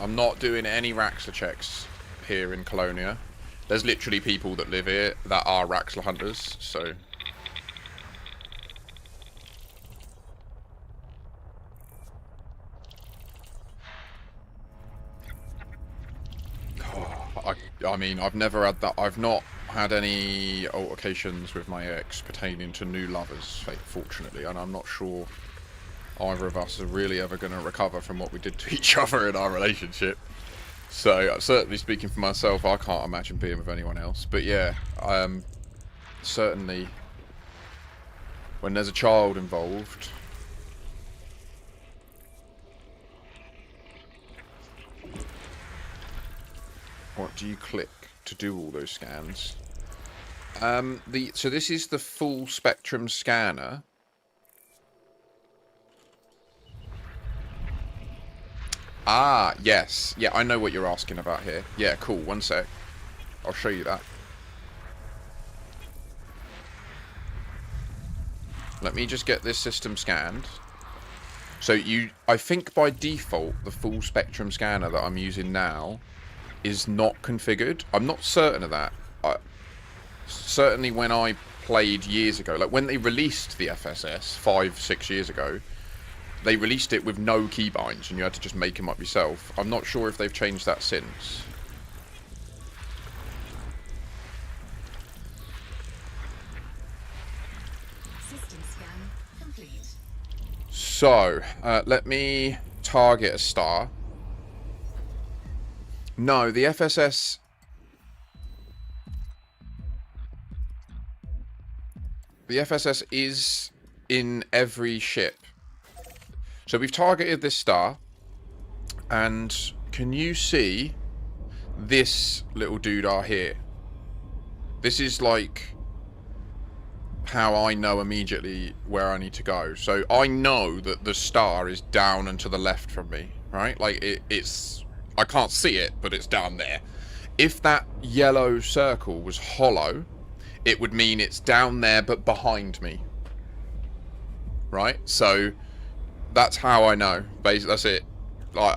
I'm not doing any Raxler checks here in Colonia. There's literally people that live here that are Raxler hunters, so... I mean, I've never had that. I've not had any altercations with my ex pertaining to new lovers, fortunately, and I'm not sure either of us are really ever going to recover from what we did to each other in our relationship. So, certainly speaking for myself, I can't imagine being with anyone else. But yeah, certainly when there's a child involved... What do you click to do all those scans? So this is the full spectrum scanner. Ah, yes. Yeah, I know what you're asking about here. Yeah, cool. One sec. I'll show you that. Let me just get this system scanned. So I think by default, the full spectrum scanner that I'm using now is not configured. I'm not certain of that. Certainly when I played years ago, like when they released the FSS 5-6 years ago, they released it with no keybinds and you had to just make them up yourself. I'm not sure if they've changed that since. System scan complete. So, let me target a star. No, the FSS... The FSS is in every ship. So we've targeted this star. And can you see this little doodah here? This is like how I know immediately where I need to go. So I know that the star is down and to the left from me, right? Like it's... I can't see it, but it's down there. If that yellow circle was hollow, it would mean it's down there but behind me. Right? So that's how I know. Basically, that's it. Like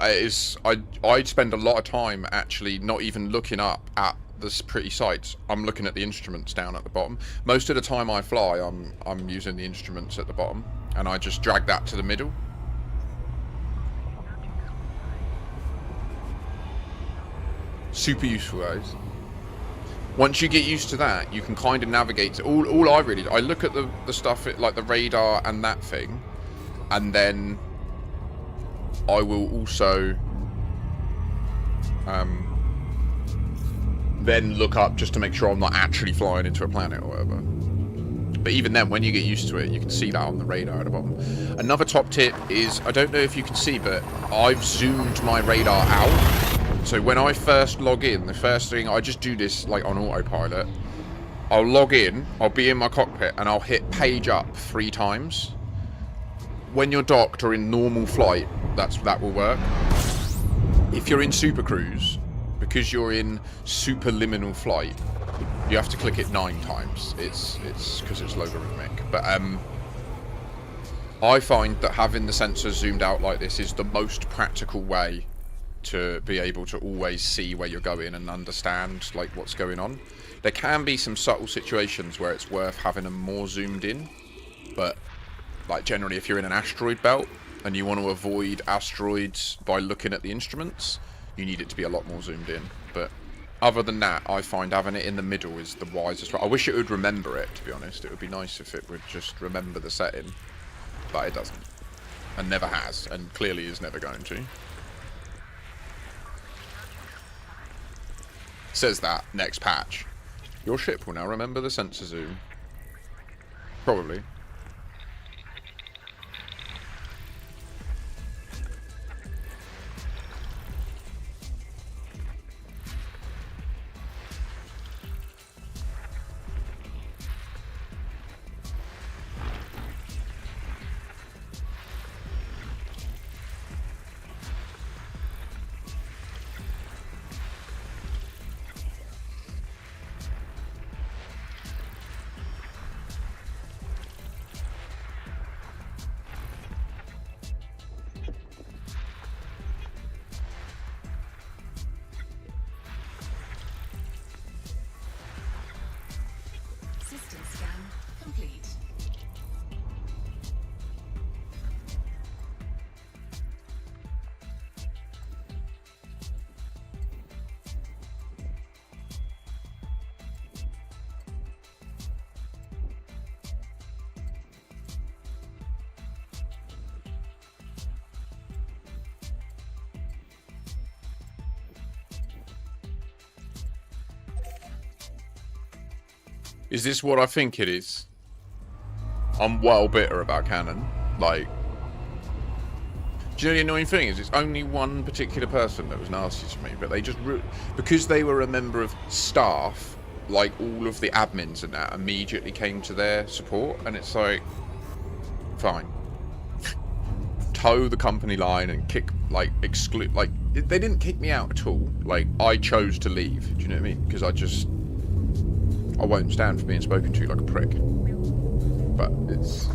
I'd spend a lot of time actually not even looking up at the pretty sights. I'm looking at the instruments down at the bottom. Most of the time I fly, I'm using the instruments at the bottom, and I just drag that to the middle. Super useful, guys. Once you get used to that, you can kind of navigate. All I look at the stuff like the radar and that thing, and then I will also then look up just to make sure I'm not actually flying into a planet or whatever. But even then, when you get used to it, you can see that on the radar at the bottom. Another top tip is, I don't know if you can see, but I've zoomed my radar out. So when I first log in, the first thing, I just do this like on autopilot. I'll log in, I'll be in my cockpit, and I'll hit page up 3 times. When you're docked or in normal flight, that will work. If you're in Super Cruise, because you're in superliminal flight, you have to click it 9 times. It's because it's logarithmic. But I find that having the sensors zoomed out like this is the most practical way to be able to always see where you're going and understand like what's going on. There can be some subtle situations where it's worth having them more zoomed in, but like generally if you're in an asteroid belt and you want to avoid asteroids by looking at the instruments, you need it to be a lot more zoomed in. But other than that, I find having it in the middle is the wisest. I wish it would remember it, to be honest. It would be nice if it would just remember the setting, but it doesn't, and never has, and clearly is never going to. Says that next patch, your ship will now remember the sensor zoom. Probably. System scan complete. Is this what I think it is? I'm well bitter about Canon. Like, do you know the annoying thing is it's only one particular person that was nasty to me, but they just because they were a member of staff, like all of the admins and that immediately came to their support, and it's like, fine, toe the company line and kick, like exclude, like they didn't kick me out at all. Like I chose to leave. Do you know what I mean? Because I won't stand for being spoken to like a prick. But it's...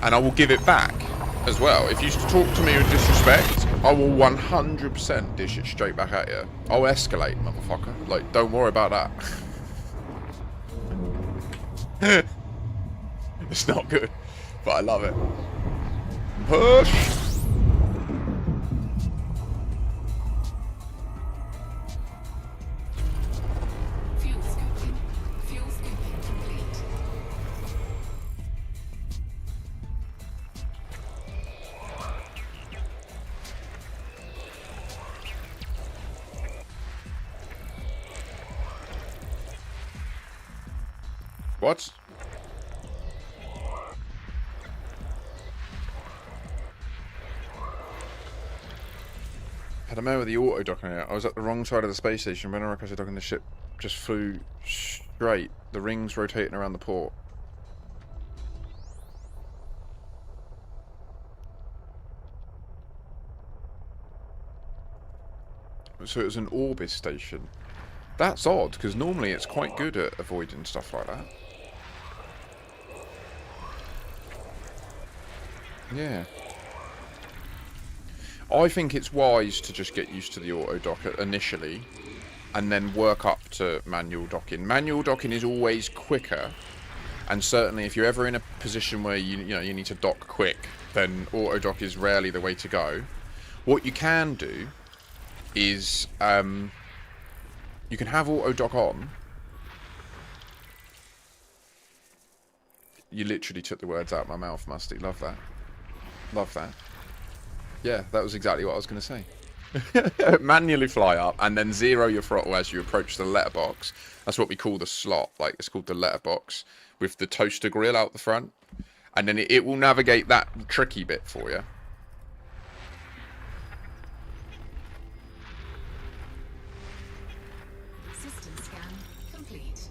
And I will give it back as well. If you talk to me with disrespect, I will 100% dish it straight back at you. I'll escalate, motherfucker. Like, don't worry about that. It's not good, but I love it. Push! What? Had a moment with the auto docking out. I was at the wrong side of the space station. When I requested docking, the ship just flew straight. The rings rotating around the port. So it was an Orbis station. That's odd, because normally it's quite good at avoiding stuff like that. Yeah. I think it's wise to just get used to the auto dock initially, and then work up to manual docking. Manual docking is always quicker, and certainly if you're ever in a position where you need to dock quick, then auto dock is rarely the way to go. What you can do is you can have auto dock on. You literally took the words out of my mouth, Musty. Love that. Love that. Yeah, that was exactly what I was going to say. Manually fly up and then zero your throttle as you approach the letterbox. That's what we call the slot. Like, it's called the letterbox with the toaster grill out the front. And then it will navigate that tricky bit for you. System scan complete.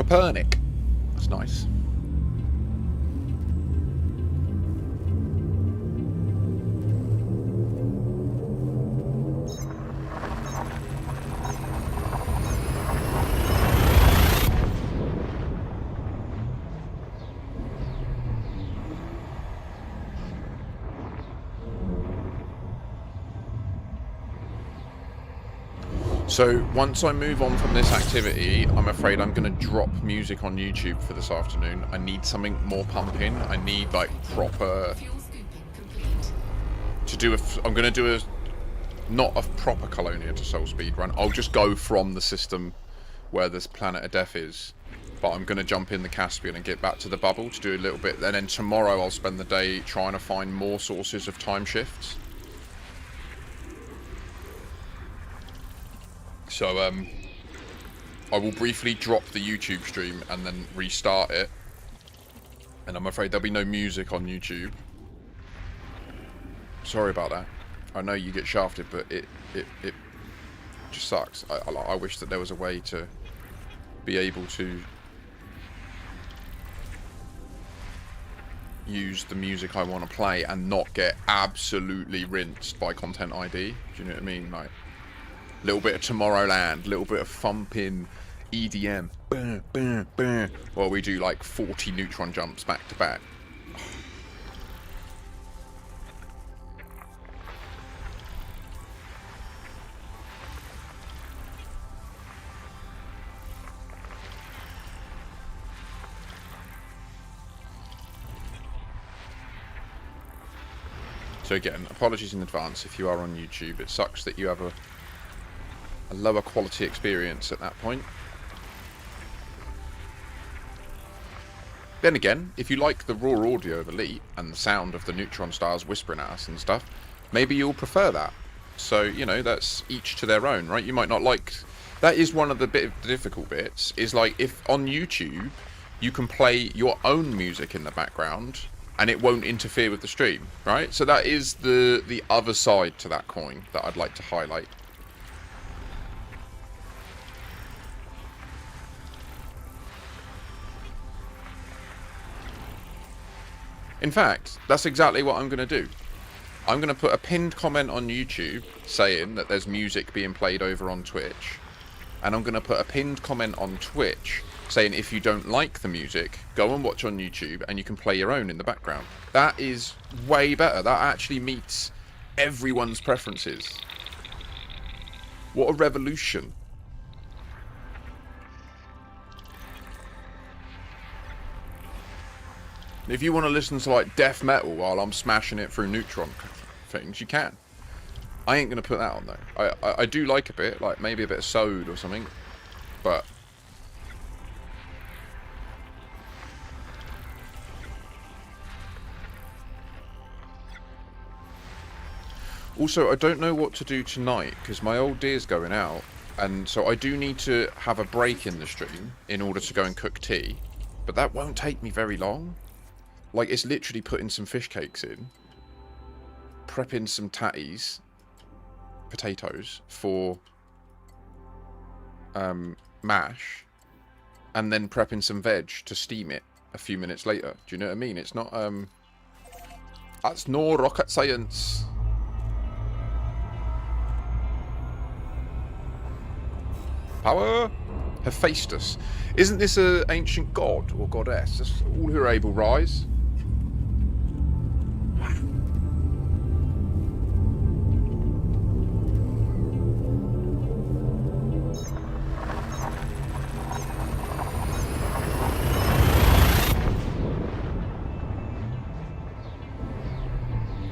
Copernic. That's nice. So once I move on from this activity, I'm afraid I'm going to drop music on YouTube for this afternoon. I need something more pumping. I need like proper Fuel scooping complete. to do a. I'm going to do a not a proper Colonia to Soul speed run. I'll just go from the system where this Planet of Death is, but I'm going to jump in the Caspian and get back to the bubble to do a little bit. And then tomorrow I'll spend the day trying to find more sources of time shifts. So, I will briefly drop the YouTube stream and then restart it. And I'm afraid there'll be no music on YouTube. Sorry about that. I know you get shafted, but it just sucks. I wish that there was a way to be able to use the music I want to play and not get absolutely rinsed by Content ID. Do you know what I mean? Like, little bit of Tomorrowland, little bit of thumping EDM. Bah, bah, bah. While we do like 40 neutron jumps back to back. So again, apologies in advance if you are on YouTube. It sucks that you have a lower quality experience at that point. Then again, if you like the raw audio of Elite and the sound of the neutron stars whispering at us and stuff, maybe you'll prefer that. So, you know, that's each to their own, right? You might not like... That is one of the difficult bits, is like if on YouTube you can play your own music in the background and it won't interfere with the stream, right? So that is the other side to that coin that I'd like to highlight. In fact, that's exactly what I'm going to do. I'm going to put a pinned comment on YouTube saying that there's music being played over on Twitch. And I'm going to put a pinned comment on Twitch saying if you don't like the music, go and watch on YouTube and you can play your own in the background. That is way better. That actually meets everyone's preferences. What a revolution. If you want to listen to like death metal while I'm smashing it through neutron things, you can. I ain't going to put that on though. I do like a bit, like maybe a bit of Sode or something, but also I don't know what to do tonight because my old deer's going out, and so I do need to have a break in the stream in order to go and cook tea, but that won't take me very long. Like, it's literally putting some fish cakes in, prepping some tatties, potatoes, for mash, and then prepping some veg to steam it a few minutes later. Do you know what I mean? It's not, that's no rocket science. Power! Hephaestus. Isn't this an ancient god or goddess? Just all who are able rise.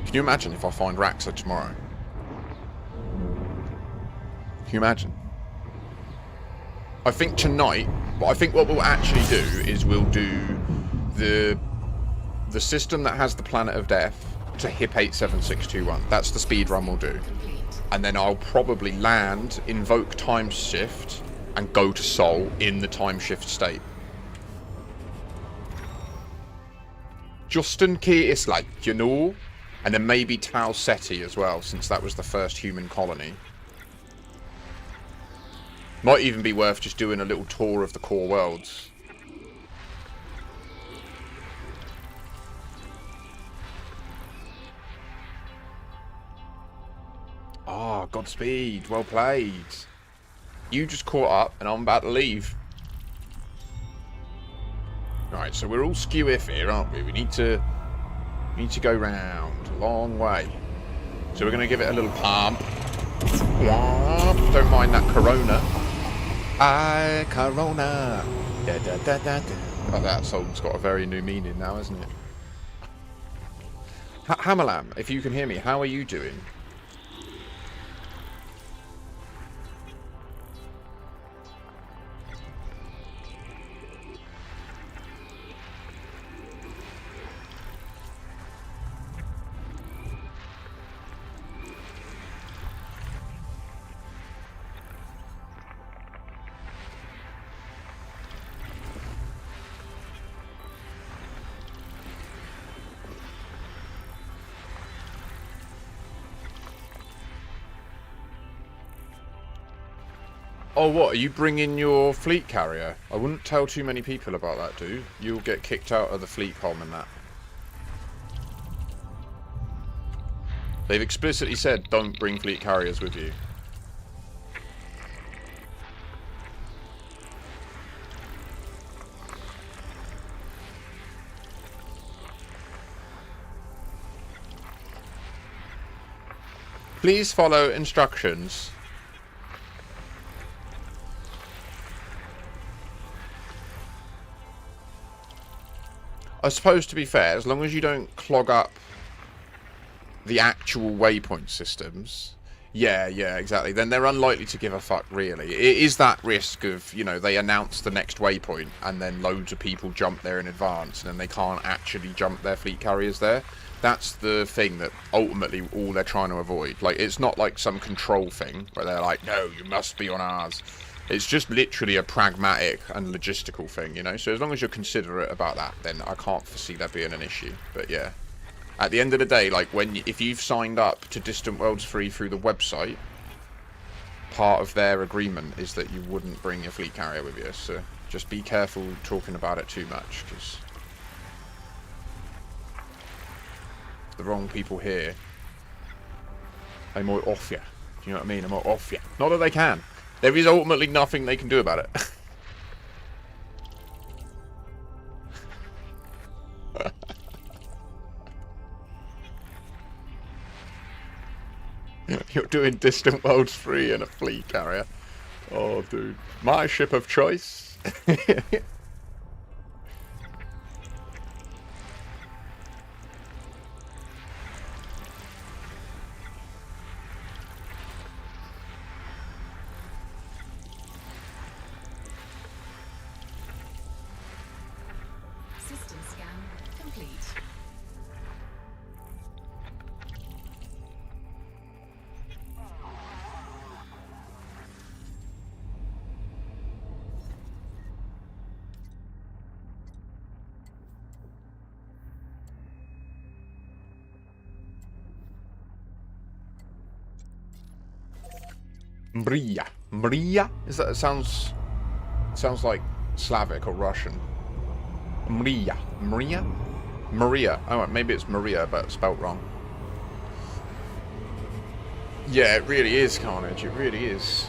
Can you imagine if I find Raxa tomorrow? Can you imagine? I think tonight, but I think what we'll actually do is we'll do the system that has the Planet of Death to HIP 87621. That's the speed run we'll do. And then I'll probably land, invoke time shift, and go to Sol in the time shift state. Just in case, like, you know? And then maybe Tau Ceti as well, since that was the first human colony. Might even be worth just doing a little tour of the core worlds. Godspeed. Well played. You just caught up, and I'm about to leave. Right, so we're all skew if here, aren't we? We need to go round a long way. So we're going to give it a little palm. Don't mind that Corona. Aye, Corona. Da, da, da, da, da. Oh, that song's got a very new meaning now, hasn't it? Hamalam, if you can hear me, how are you doing? Oh, what? Are you bringing your fleet carrier? I wouldn't tell too many people about that, dude. You'll get kicked out of the fleet comm and that. They've explicitly said don't bring fleet carriers with you. Please follow instructions. I suppose, to be fair, as long as you don't clog up the actual waypoint systems, yeah, exactly, then they're unlikely to give a fuck, really. It is that risk of, you know, they announce the next waypoint and then loads of people jump there in advance and then they can't actually jump their fleet carriers there. That's the thing that ultimately all they're trying to avoid. Like, it's not like some control thing where they're like, no, you must be on ours. It's just literally a pragmatic and logistical thing, you know? So as long as you're considerate about that, then I can't foresee there being an issue. But yeah. At the end of the day, like, if you've signed up to Distant Worlds Free through the website, part of their agreement is that you wouldn't bring your fleet carrier with you. So just be careful talking about it too much, because the wrong people here, they might off you. Do you know what I mean? They might off you. Not that they can. There is ultimately nothing they can do about it. You're doing Distant Worlds Free in a fleet carrier. Oh, dude. My ship of choice. System scan complete. Mria? Is that sounds like Slavic or Russian? Maria. Oh, maybe it's Maria, but spelt wrong. Yeah, it really is, Carnage. It really is.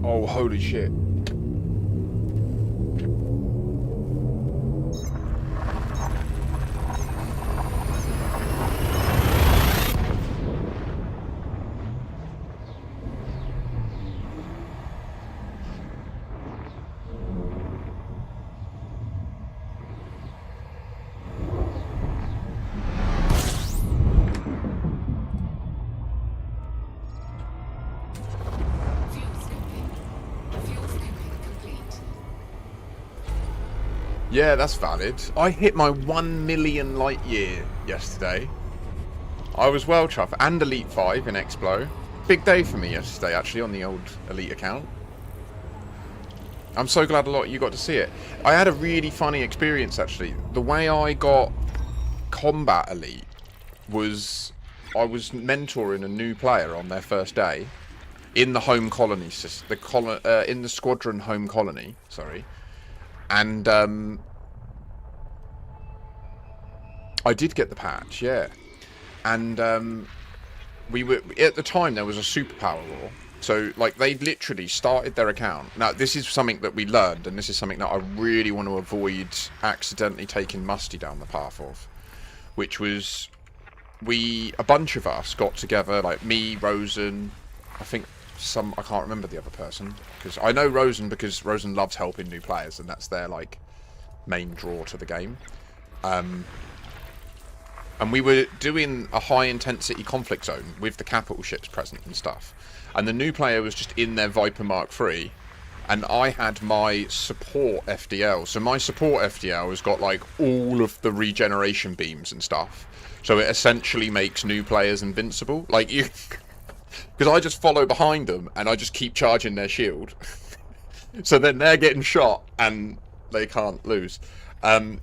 Oh, holy shit. Yeah, that's valid. I hit my 1 million light year yesterday. I was well chuffed. And Elite 5 in Explo. Big day for me yesterday, actually, on the old Elite account. I'm so glad a lot of you got to see it. I had a really funny experience, actually. The way I got Combat Elite was I was mentoring a new player on their first day in the home colony system, in the squadron home colony, sorry. And I did get the patch, yeah. And we were at the time there was a superpower war. So like they literally started their account. Now this is something that we learned, and this is something that I really want to avoid accidentally taking Musty down the path of, which was a bunch of us got together, like me, Rosen, I think I can't remember the other person, because I know Rosen because Rosen loves helping new players, and that's their like main draw to the game. And we were doing a high intensity conflict zone with the capital ships present and stuff. And the new player was just in their Viper Mark III, and I had my support FDL. So my support FDL has got like all of the regeneration beams and stuff. So it essentially makes new players invincible. Like you, because I just follow behind them and I just keep charging their shield. So then they're getting shot and they can't lose. And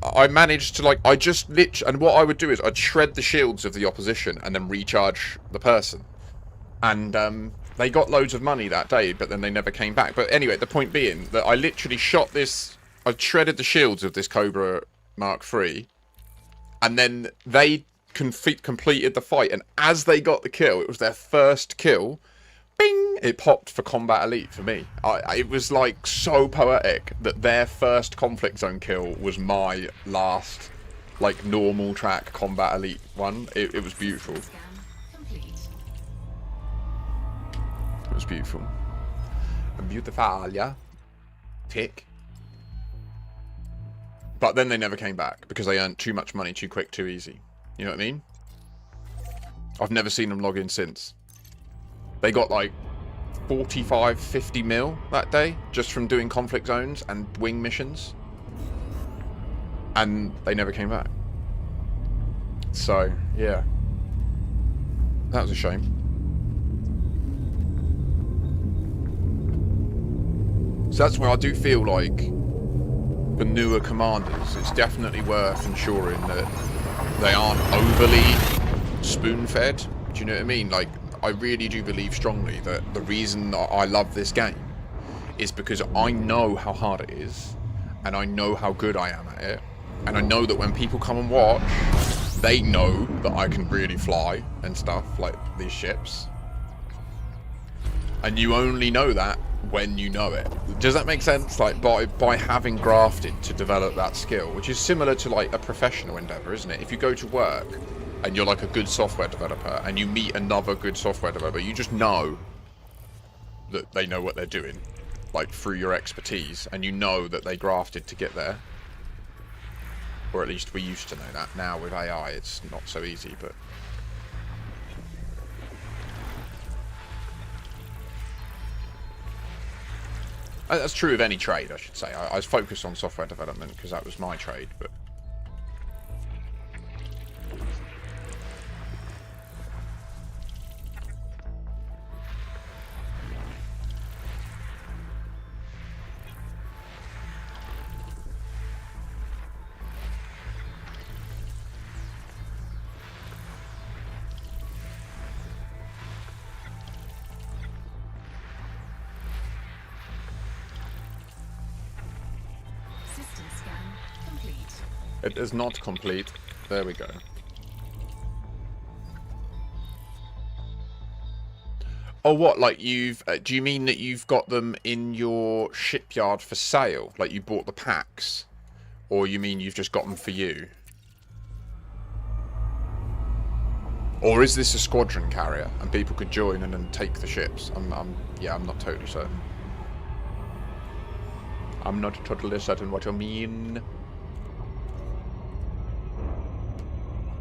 I managed to like, and what I would do is I'd shred the shields of the opposition and then recharge the person. And they got loads of money that day, but then they never came back. But anyway, the point being that I literally I shredded the shields of this Cobra Mark III, and then they completed the fight. And as they got the kill, it was their first kill. Bing! It popped for Combat Elite for me. It was like so poetic that their first conflict zone kill was my last, like normal track Combat Elite one. It was beautiful. Scan complete. It was beautiful. Beautiful, yeah. Tick. But then they never came back because they earned too much money too quick, too easy. You know what I mean? I've never seen them log in since. They got like 45, 50 mil that day just from doing conflict zones and wing missions. And they never came back. So, yeah. That was a shame. So that's where I do feel like the newer commanders, it's definitely worth ensuring that they aren't overly spoon-fed. Do you know what I mean? Like, I really do believe strongly that the reason that I love this game is because I know how hard it is, and I know how good I am at it, and I know that when people come and watch, they know that I can really fly and stuff, like these ships. And you only know that when you know it. Does that make sense? Like, by having grafted to develop that skill, which is similar to like a professional endeavor, isn't it? If you go to work and you're like a good software developer and you meet another good software developer, you just know that they know what they're doing, like through your expertise, and you know that they grafted to get there. Or at least we used to know that. Now with AI it's not so easy, but that's true of any trade, I should say. I was focused on software development because that was my trade, but System scan complete. it is not complete. There we go. Oh, what? Like you've... do you mean that you've got them in your shipyard for sale? Like you bought the packs? Or you mean you've just got them for you? Or is this a squadron carrier and people could join and then take the ships? Yeah, I'm not totally certain. I'm not totally certain what you mean.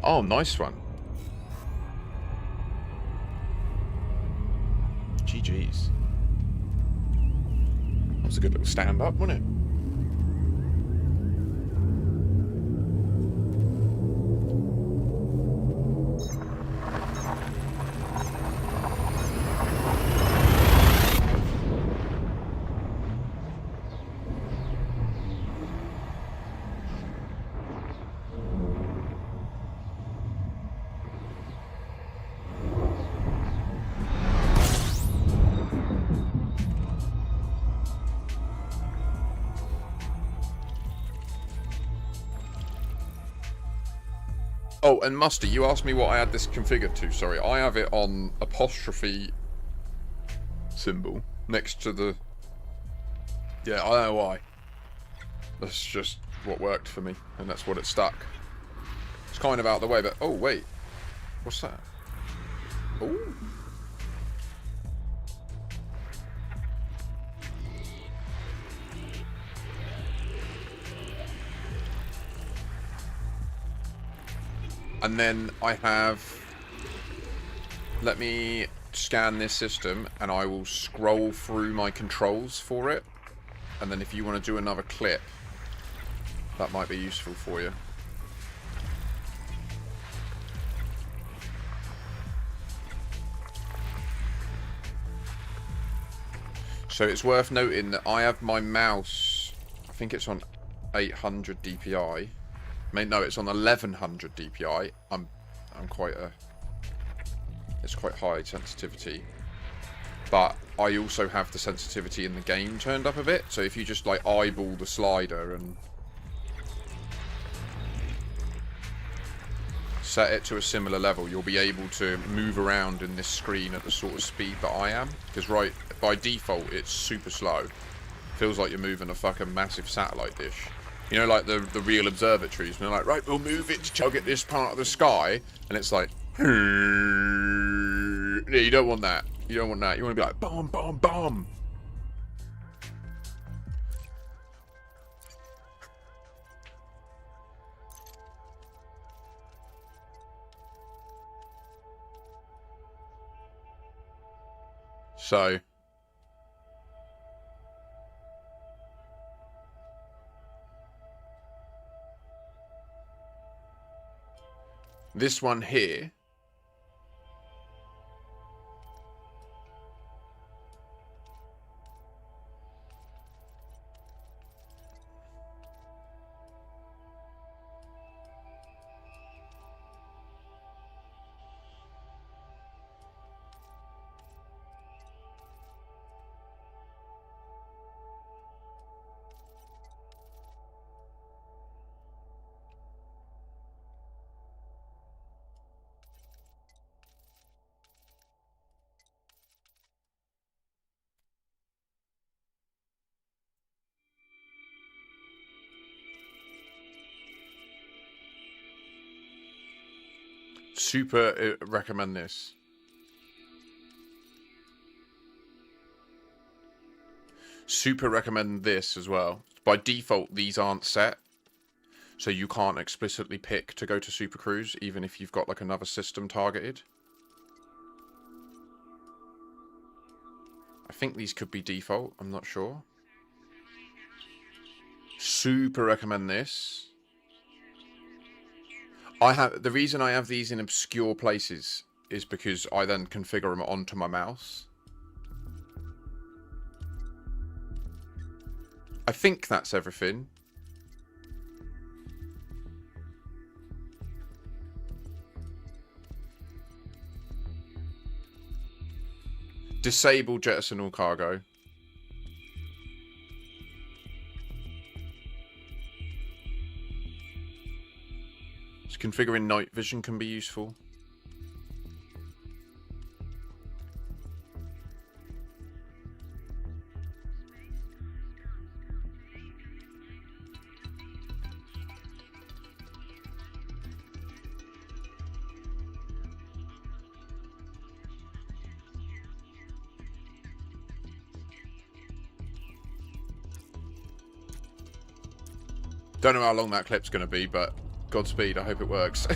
Oh, nice one. GG's. That was a good little stand-up, wasn't it? Oh, and Musty, you asked me what I had this configured to. Sorry, I have it on apostrophe symbol next to the... Yeah, I don't know why. That's just what worked for me, and that's what it stuck. It's kind of out of the way, but... Oh, wait. What's that? Oh. And then I have... Let me scan this system, and I will scroll through my controls for it. And then if you want to do another clip, that might be useful for you. So it's worth noting that I have my mouse, I think it's on 800 DPI. No, it's on 1100 DPI. I'm quite a... It's quite high sensitivity. But I also have the sensitivity in the game turned up a bit. So if you just like eyeball the slider and set it to a similar level, you'll be able to move around in this screen at the sort of speed that I am. Because right, by default, it's super slow. Feels like you're moving a fucking massive satellite dish. You know, like the real observatories. And they're like, right, we'll move it to target this part of the sky. And it's like... Yeah, you don't want that. You don't want that. You want to be like, bomb, bomb, bomb. So... This one here super recommend this. Super recommend this as well. By default, these aren't set. So you can't explicitly pick to go to Super Cruise, even if you've got like another system targeted. I think these could be default, I'm not sure. Super recommend this. The reason I have these in obscure places is because I then configure them onto my mouse. I think that's everything. Disable jettison all cargo. Configuring night vision can be useful. Don't know how long that clip's going to be, but Godspeed, I hope it works.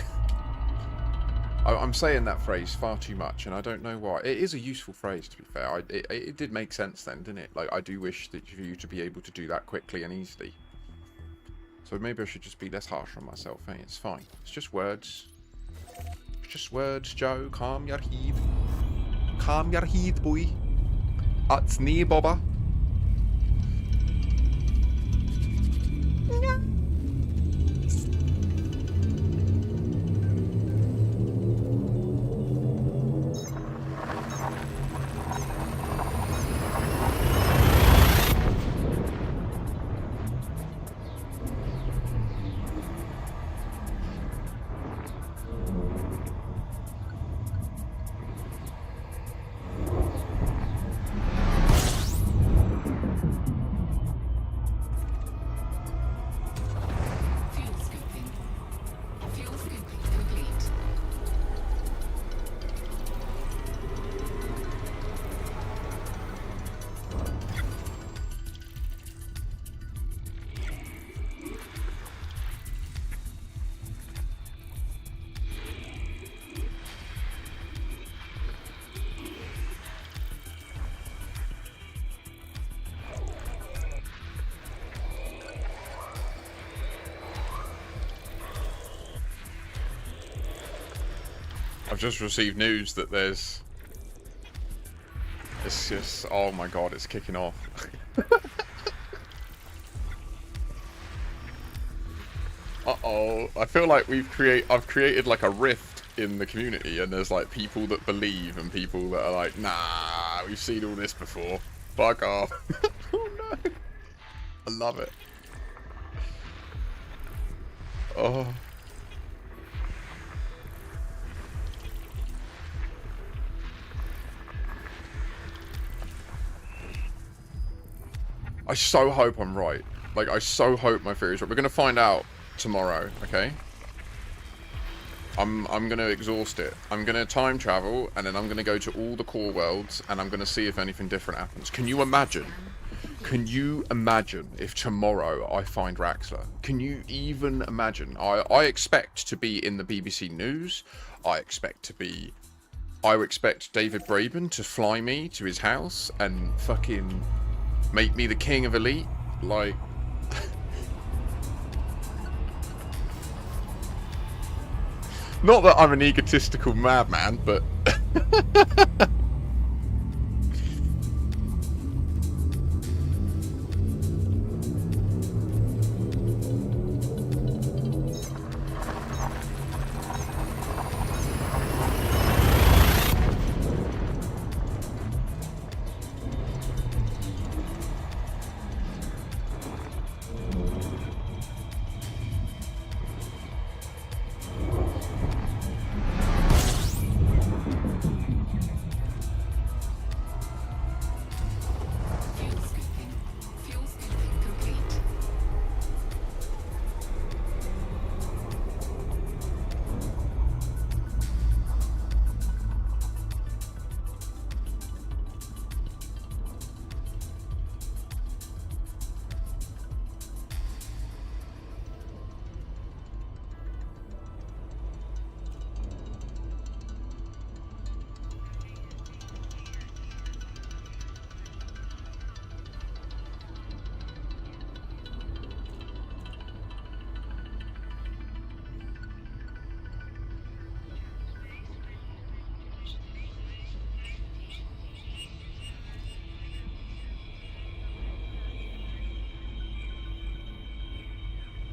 I'm saying that phrase far too much, and I don't know why. It is a useful phrase, to be fair. It did make sense then, didn't it? Like, I do wish that for you to be able to do that quickly and easily. So maybe I should just be less harsh on myself, eh? It's fine. It's just words. It's just words, Joe. Calm your head. Calm your head, boy. It's near, Bobber. I've just received news that there's... It's just... Oh my god, it's kicking off. Uh-oh. I feel like I've created like a rift in the community, and there's like people that believe and people that are like, nah, we've seen all this before. Fuck off. Oh no. I love it. Oh. I so hope I'm right. Like, I so hope my theory is right. We're gonna find out tomorrow, okay? I'm gonna exhaust it. I'm gonna time travel, and then I'm gonna go to all the core worlds, and I'm gonna see if anything different happens. Can you imagine? Can you imagine if tomorrow I find Raxler? Can you even imagine? I expect to be in the BBC News. I expect David Braben to fly me to his house and fucking make me the king of Elite. Like... Not that I'm an egotistical madman, but... Fuel scooping complete.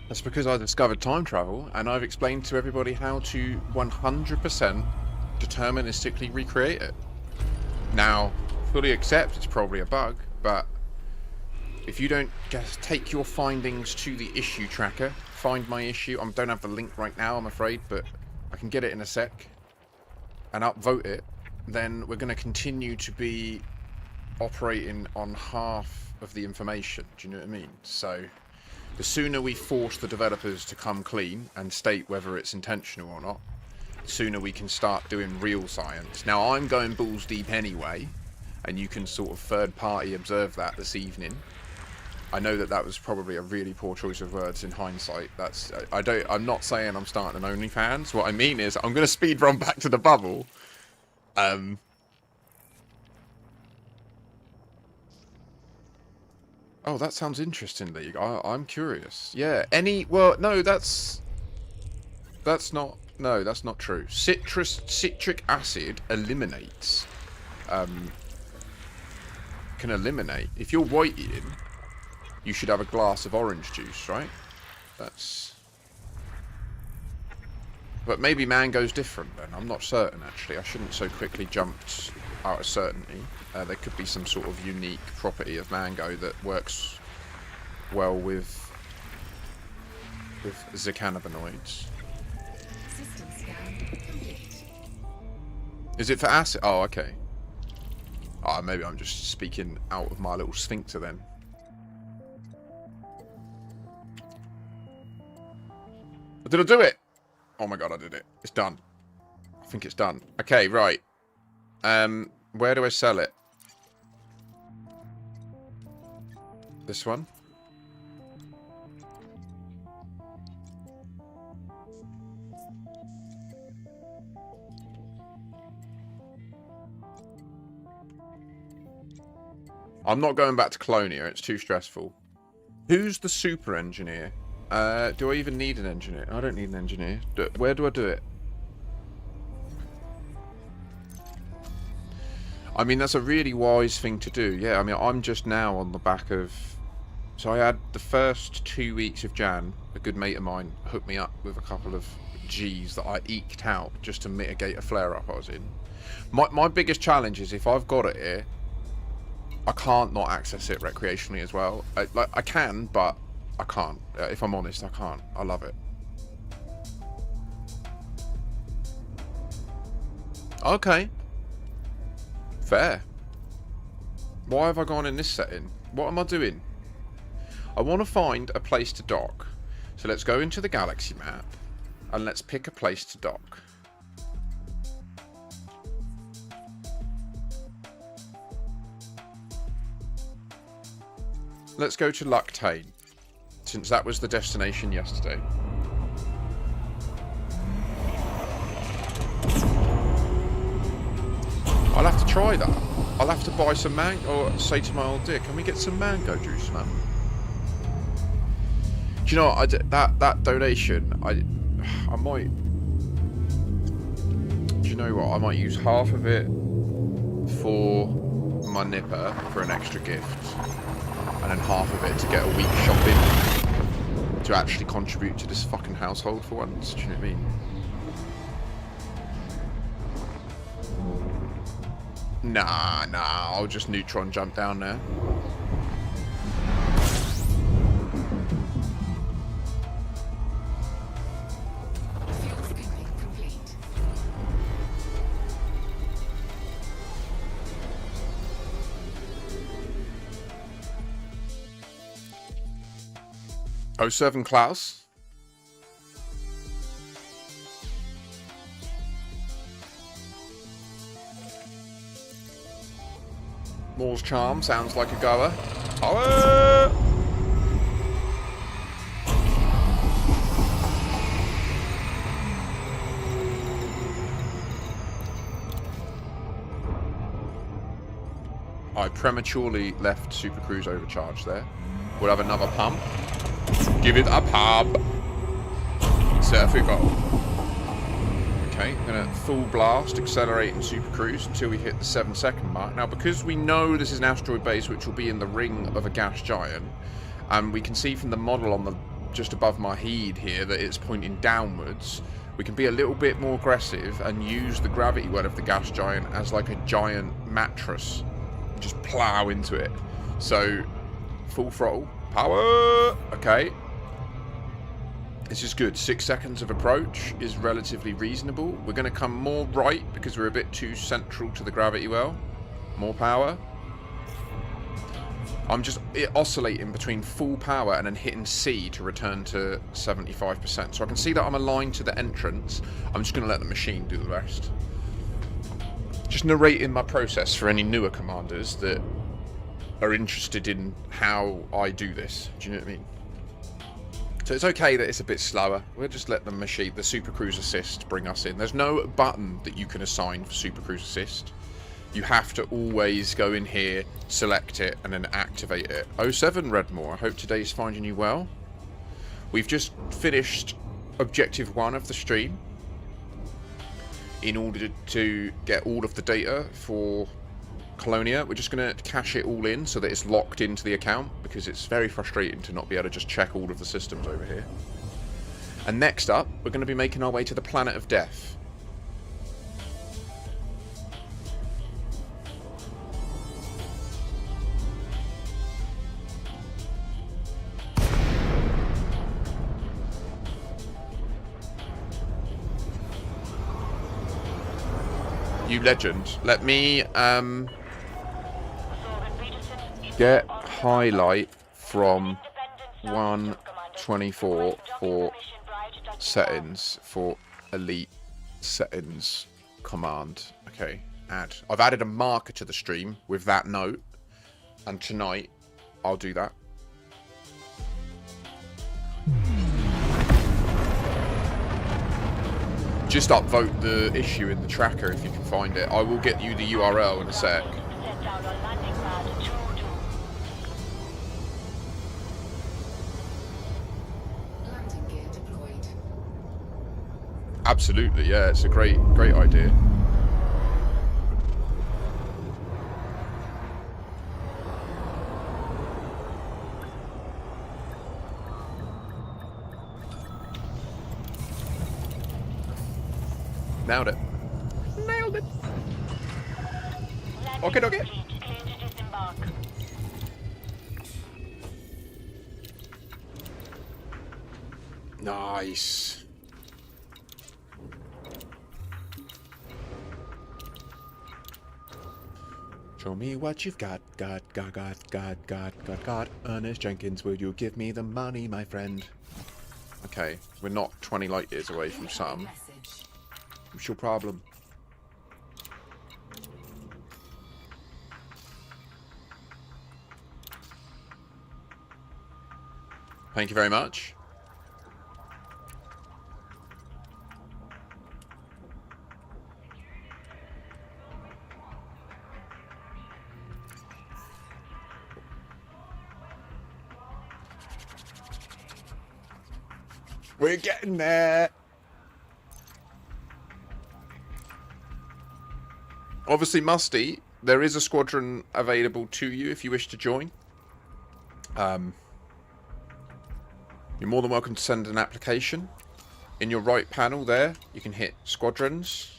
That's because I discovered time travel, and I've explained to everybody how to 100% deterministically recreate it. Now, fully accept it's probably a bug, but if you don't just take your findings to the issue tracker, find my issue. I don't have the link right now, I'm afraid, but I can get it in a sec, and upvote it, then we're going to continue to be operating on half of the information. Do you know what I mean? So... the sooner we force the developers to come clean and state whether it's intentional or not, the sooner we can start doing real science. Now, I'm going balls deep anyway, and you can sort of third-party observe that this evening. I know that that was probably a really poor choice of words in hindsight. I'm not saying I'm starting an OnlyFans. What I mean is I'm going to speed run back to the bubble. Oh, that sounds interesting, League. I'm curious. Yeah, well, no, that's not... No, that's not true. Citric acid eliminates... can eliminate... If you're white eating, you should have a glass of orange juice, right? That's... But maybe mango's different then. I'm not certain, actually. I shouldn't so quickly jump out of certainty. There could be some sort of unique property of mango that works well with the cannabinoids. System scan complete. Is it for acid? Oh, okay. Oh, maybe I'm just speaking out of my little sphincter then. Did I do it? Oh my god, I did it. It's done. I think it's done. Okay, right. Where do I sell it? This one? I'm not going back to Colonia. It's too stressful. Who's the super engineer? Do I even need an engineer? I don't need an engineer. Where do I do it? I mean, that's a really wise thing to do. Yeah, I mean, I'm just now on the back of... So I had the first 2 weeks of Jan, a good mate of mine hooked me up with a couple of Gs that I eked out just to mitigate a flare-up I was in. My biggest challenge is if I've got it here, I can't not access it recreationally as well. I can, but I can't. If I'm honest, I can't. I love it. Okay. Fair. Why have I gone in this setting? What am I doing? I want to find a place to dock. So let's go into the galaxy map and let's pick a place to dock. Let's go to Luctane, since that was the destination yesterday. I'll have to try that. I'll have to buy some or say to my old dear, can we get some mango juice, man? Do you know what, that donation, I might... Do you know what, I might use half of it for my nipper for an extra gift. And then half of it to get a week shopping to actually contribute to this fucking household for once. Do you know what I mean? Nah, I'll just neutron jump down there. Fuel scooping complete. Oh, 07 Klaus. Moore's Charm sounds like a goer. Oh! I prematurely left Super Cruise overcharged there. We'll have another pump. Give it a pump. Surf we go. Okay, gonna full blast, accelerate and Super Cruise until we hit the 7-second mark. Now, because we know this is an asteroid base which will be in the ring of a gas giant, and we can see from the model on the just above my head here that it's pointing downwards, we can be a little bit more aggressive and use the gravity well of the gas giant as like a giant mattress. Just plow into it. So, full throttle, power. Okay. This is good. 6 seconds of approach is relatively reasonable. We're going to come more right because we're a bit too central to the gravity well. More power. I'm just oscillating between full power and then hitting C to return to 75%. So I can see that I'm aligned to the entrance. I'm just going to let the machine do the rest. Just narrating my process for any newer commanders that are interested in how I do this. Do you know what I mean? So it's okay that it's a bit slower. We'll just let the machine, the Super Cruise Assist, bring us in. There's no button that you can assign for Super Cruise Assist. You have to always go in here, select it, and then activate it. 07 Redmore, I hope today's finding you well. We've just finished Objective 1 of the stream in order to get all of the data for Colonia. We're just going to cache it all in so that it's locked into the account, because it's very frustrating to not be able to just check all of the systems over here. And next up, we're going to be making our way to the Planet of Death. You legend. Let me get highlight from 124 for settings for elite settings command. Okay, add. I've added a marker to the stream with that note, and tonight I'll do that. Just upvote the issue in the tracker if you can find it. I will get you the URL in a sec. Landing gear deployed. Absolutely, yeah, it's a great idea. Nailed it. Nailed it. Okay, okay. Nice. Show me what you've got. Got. Ernest Jenkins, will you give me the money, my friend? Okay, we're not 20 light years away from some. Message. What's your problem? Thank you very much. We're getting there. Obviously, Musty, there is a squadron available to you if you wish to join. You're more than welcome to send an application. In your right panel there, you can hit squadrons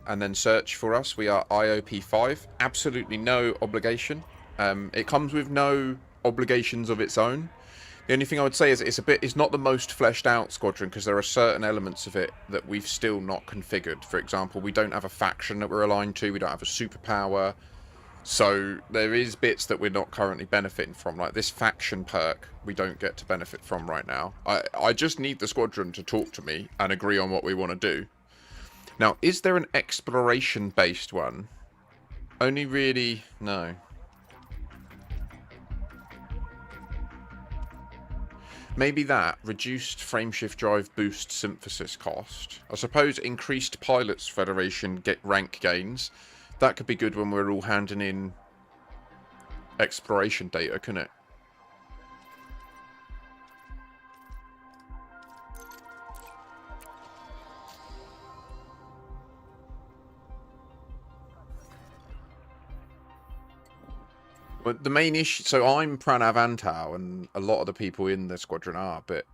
and then search for us. We are IOP5. Absolutely no obligation. It comes with no obligations of its own. The only thing I would say is it's not the most fleshed out squadron because there are certain elements of it that we've still not configured. For example, we don't have a faction that we're aligned to. We don't have a superpower. So there is bits that we're not currently benefiting from. Like this faction perk, we don't get to benefit from right now. I just need the squadron to talk to me and agree on what we want to do. Now, is there an exploration-based one? Only really... no. Maybe that. Reduced frameshift drive boost synthesis cost. I suppose increased pilots federation get rank gains. That could be good when we're all handing in exploration data, couldn't it? But the main issue, so I'm Pranav Antal, and a lot of the people in the squadron are, but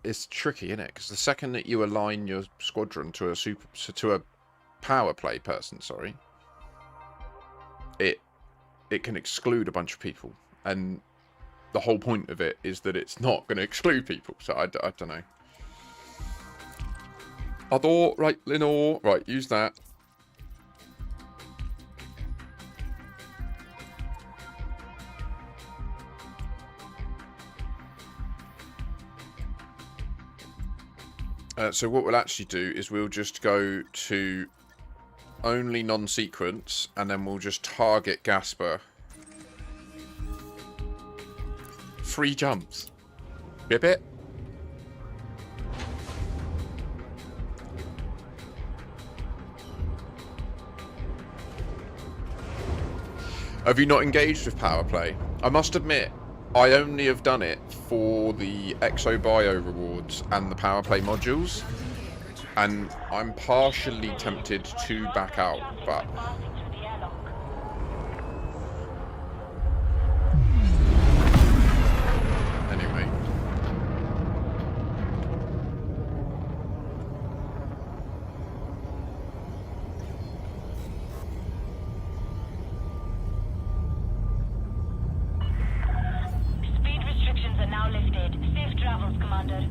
it's tricky, isn't it? Because the second that you align your squadron to a power play person, sorry, it can exclude a bunch of people, and the whole point of it is that it's not going to exclude people. So I don't know. Adore, right, Lenore, right, use that. So what we'll actually do is we'll just go to only non-sequence, and then we'll just target Gasper. 3 jumps. Bip it. Have you not engaged with power play? I must admit, I only have done it for the ExoBio rewards and the power play modules, and I'm partially tempted to back out, but... anyway. Speed restrictions are now lifted. Safe travels, Commander.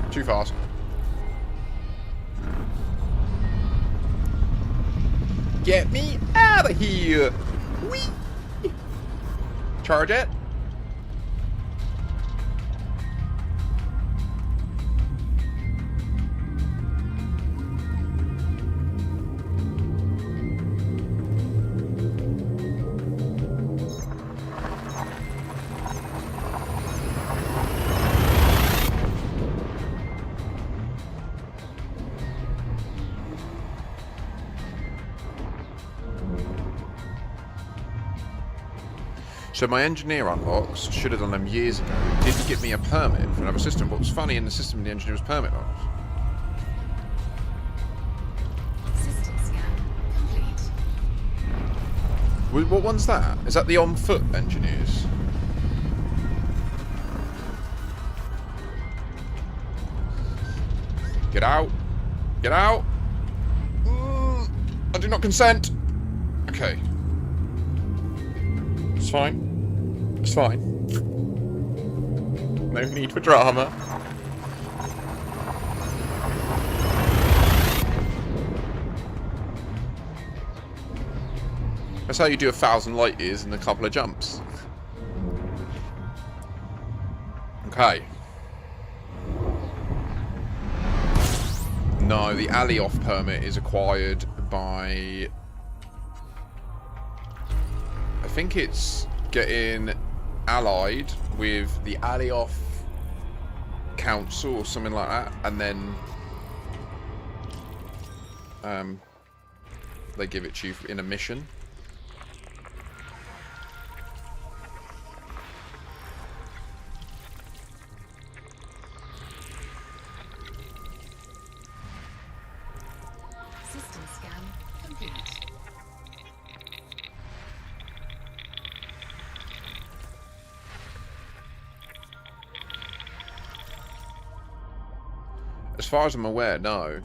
Too fast. Get me out of here! Whee! Charge it. So my engineer unlocks, should have done them years ago, didn't give me a permit for another system. What was funny in the system, the engineer was permit locked. System scan complete. What one's that? Is that the on-foot engineers? Get out. Get out. I do not consent. Okay. It's fine. It's fine. No need for drama. That's how you do 1,000 light years in a couple of jumps. Okay. No, the alley off permit is acquired by... I think it's getting allied with the alley off council or something like that, and then they give it to you in a mission. System scan complete. As far as I'm aware, no.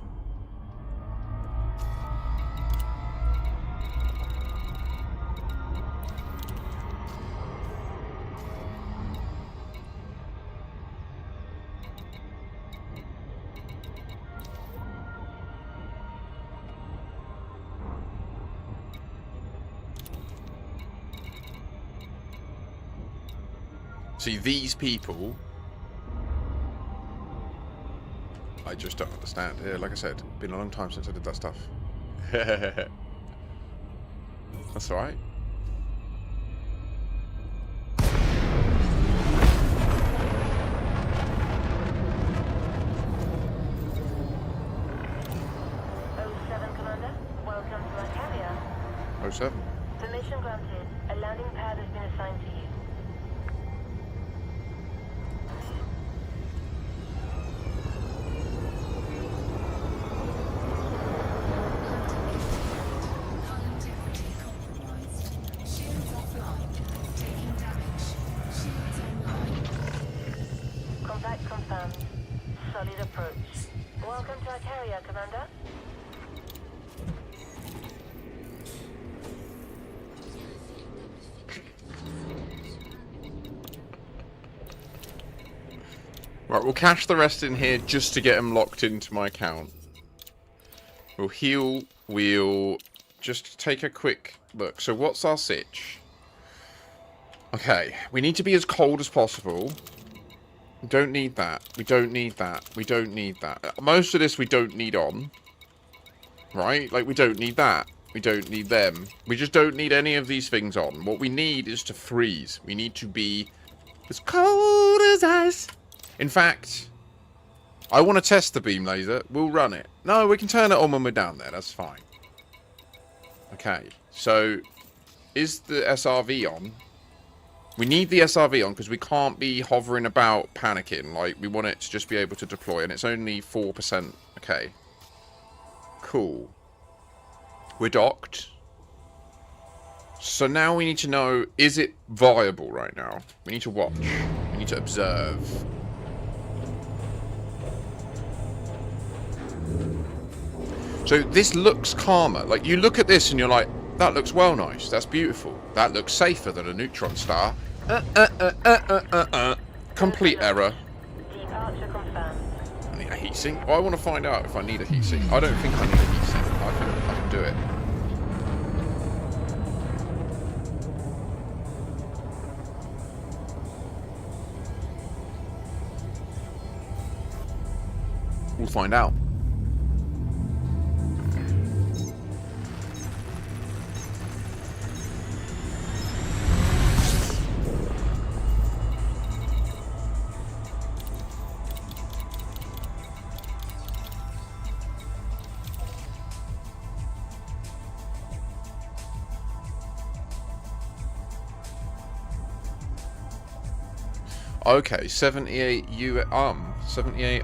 See, these people... I just don't understand. Yeah, like I said, been a long time since I did that stuff. That's alright. Commander. Welcome to Colonia. 07. Permission granted. A landing pad has been assigned to you. Hull integrity compromised. Shields offline. Taking damage. Shields online. Contact confirmed. Solid approach. Welcome to Colonia, Commander. Right, we'll cash the rest in here just to get them locked into my account. We'll heal. We'll just take a quick look. So what's our sitch? Okay, we need to be as cold as possible. We don't need that. We don't need that. We don't need that. Most of this we don't need on. Right? Like, we don't need that. We don't need them. We just don't need any of these things on. What we need is to freeze. We need to be as cold as ice. In fact, I want to test the beam laser. We'll run it. No, we can turn it on when we're down there. That's fine. Okay, so is the SRV on? We need the SRV on because we can't be hovering about panicking. Like, we want it to just be able to deploy, and it's only 4%. Okay. Cool. We're docked. So now we need to know, is it viable right now? We need to watch. We need to observe. So this looks calmer. Like, you look at this and you're like, that looks well nice. That's beautiful. That looks safer than a neutron star. Complete error. Departure confirmed. I need a heatsink. I want to find out if I need a heatsink. I don't think I need a heatsink. I think I can do it. We'll find out. Okay, 78 78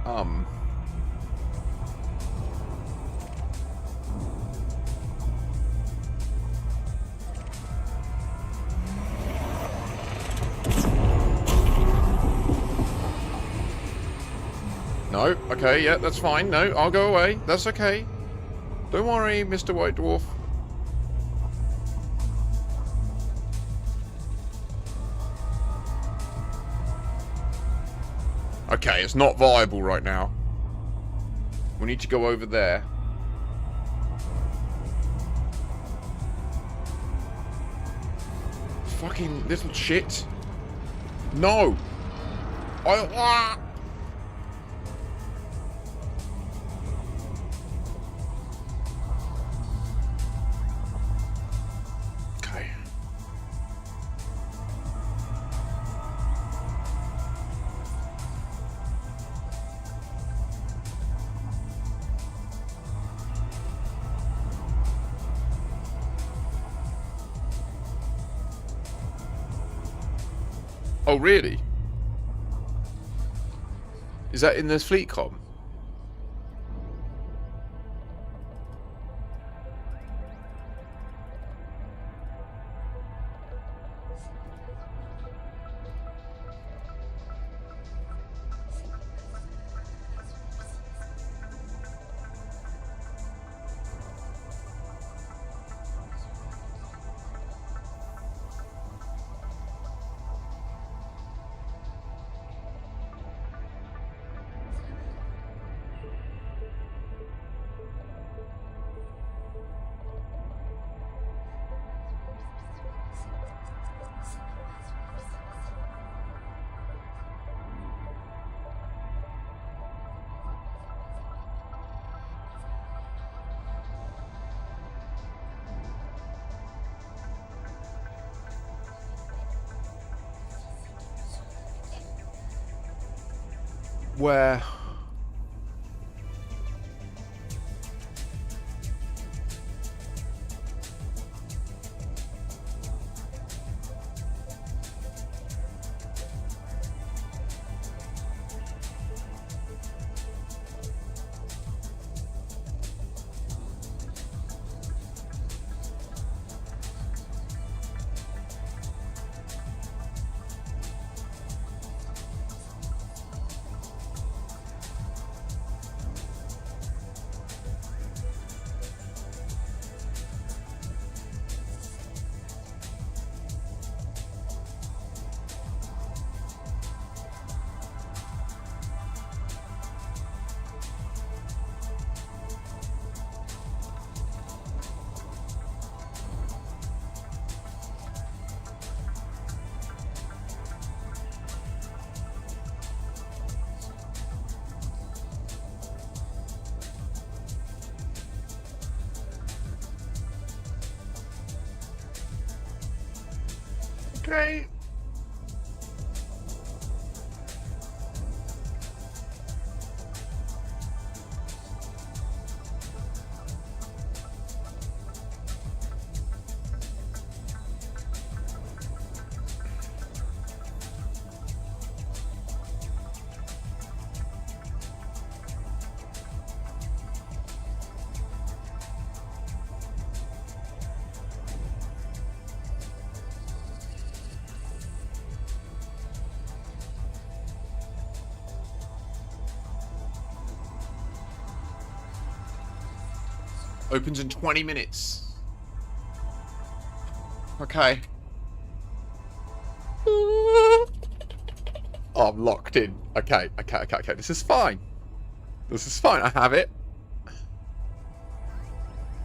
No, okay, yeah, that's fine. No, I'll go away. That's okay. Don't worry, Mr. White Dwarf. Okay, it's not viable right now. We need to go over there. Fucking little shit. No! Okay. Oh, really? Is that in the FleetComm? Where? Okay. Opens in 20 minutes. Okay. Oh, I'm locked in. Okay. This is fine. This is fine. I have it.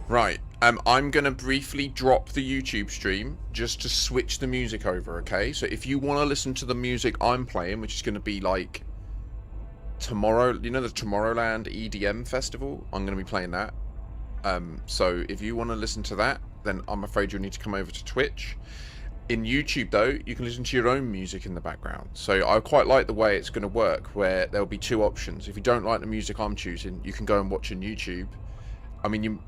Right. I'm going to briefly drop the YouTube stream just to switch the music over, okay? So if you want to listen to the music I'm playing, which is going to be like tomorrow, you know the Tomorrowland EDM festival? I'm going to be playing that. So if you want to listen to that, then I'm afraid you'll need to come over to Twitch. In YouTube, though, you can listen to your own music in the background. So I quite like the way it's going to work, where there'll be two options. If you don't like the music I'm choosing, you can go and watch on YouTube. I mean,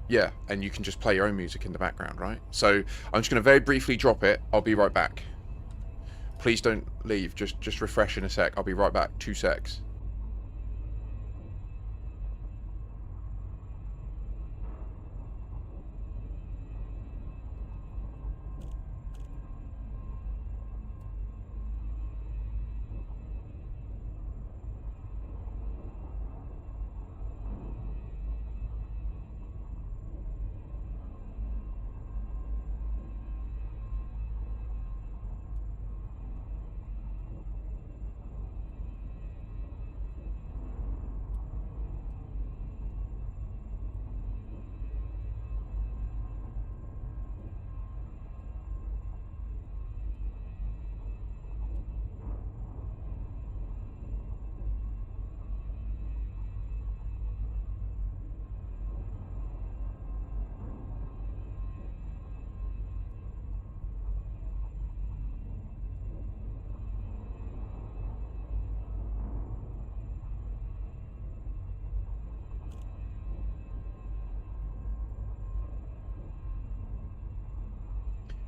and you can just play your own music in the background, right? So I'm just going to very briefly drop it. I'll be right back. Please don't leave. Just refresh in a sec. I'll be right back. 2 secs.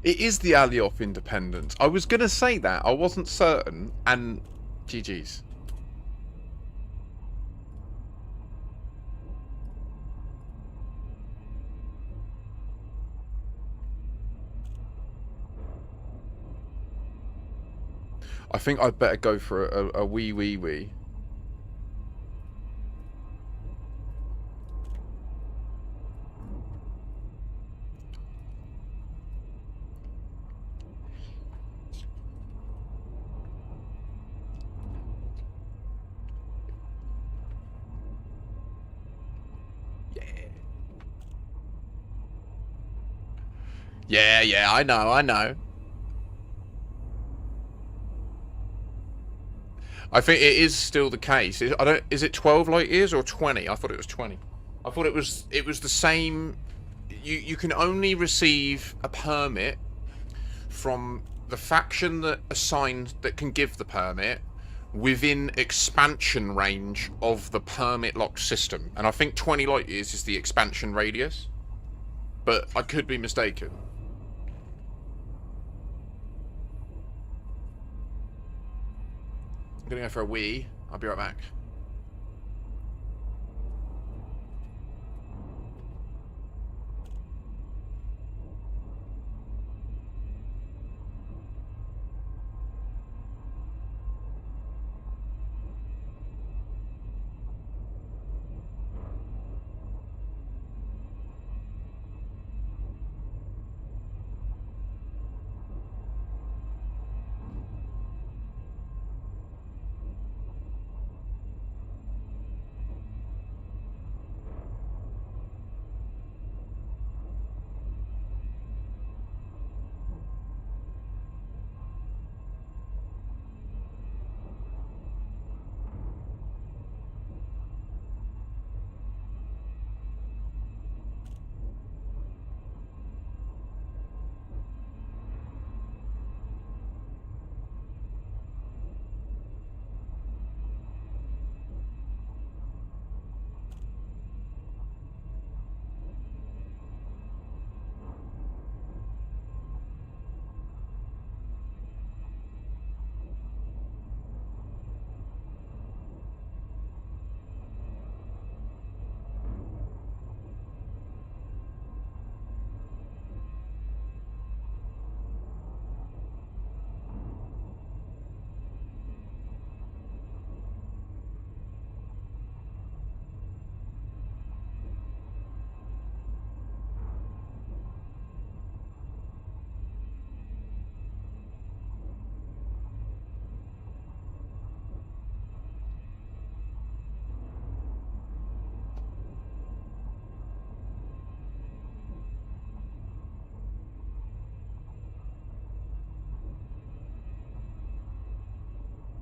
It is the Alioth Independence. I was going to say that. I wasn't certain. And GG's. I think I'd better go for a wee. Yeah, I know. I think it is still the case. Is it 12 light years or 20? I thought it was 20. I thought it was the same. You can only receive a permit from the faction that can give the permit within expansion range of the permit locked system. And I think 20 light years is the expansion radius. But I could be mistaken. I'm gonna go for a wee. I'll be right back.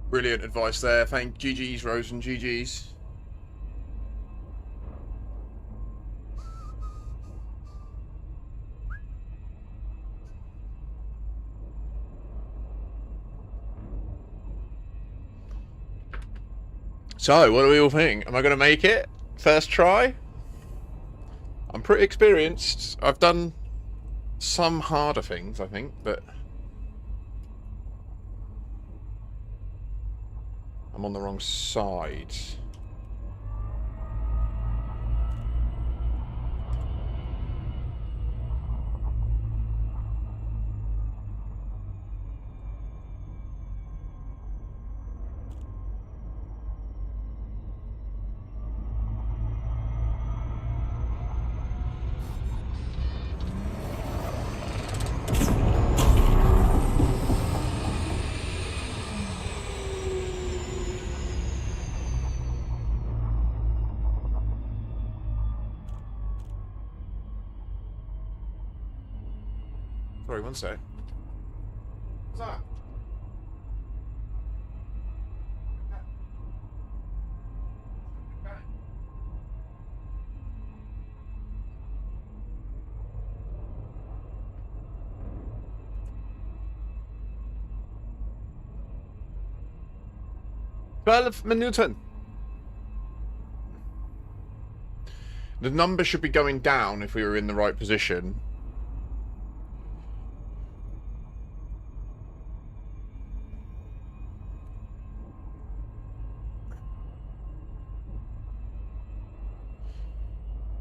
Brilliant advice there. Thank GG's, Rose, and GG's. So, what do we all think? Am I going to make it? First try? I'm pretty experienced. I've done some harder things, I think, but I'm on the wrong side. Sorry, one sec. What's that? 12 Minuten. The number should be going down if we were in the right position.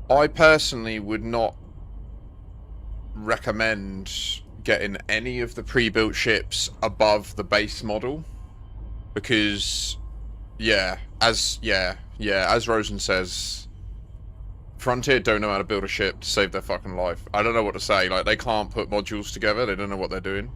I personally would not recommend getting any of the pre-built ships above the base model because as Rosen says, Frontier don't know how to build a ship to save their fucking life. I don't know what to say. Like, they can't put modules together. They don't know what they're doing.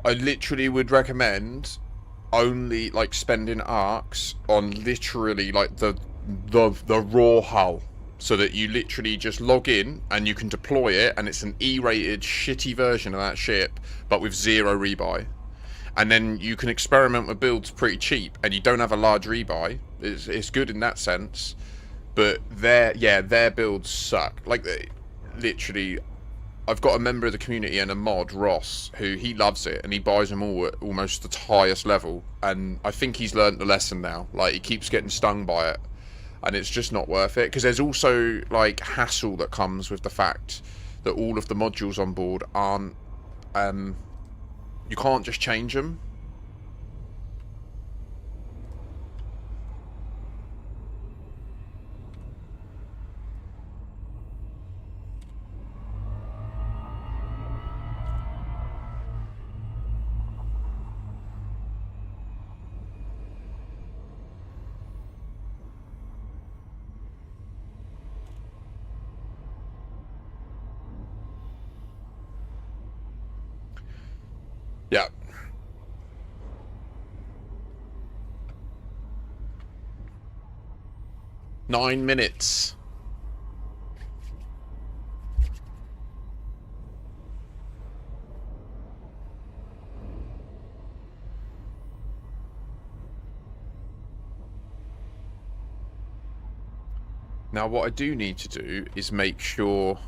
I literally would recommend only like spending arcs on literally like the raw hull, so that you literally just log in and you can deploy it, and it's an E-rated shitty version of that ship, but with 0 rebuy. And then you can experiment with builds pretty cheap, and you don't have a large rebuy. It's good in that sense, but their builds suck. Like, literally, I've got a member of the community and a mod, Ross, who he loves it, and he buys them all at almost the highest level, and I think he's learnt the lesson now. Like, he keeps getting stung by it, and it's just not worth it, because there's also, like, hassle that comes with the fact that all of the modules on board aren't, you can't just change them. Yeah. Nine minutes. Now, what I do need to do is make sure...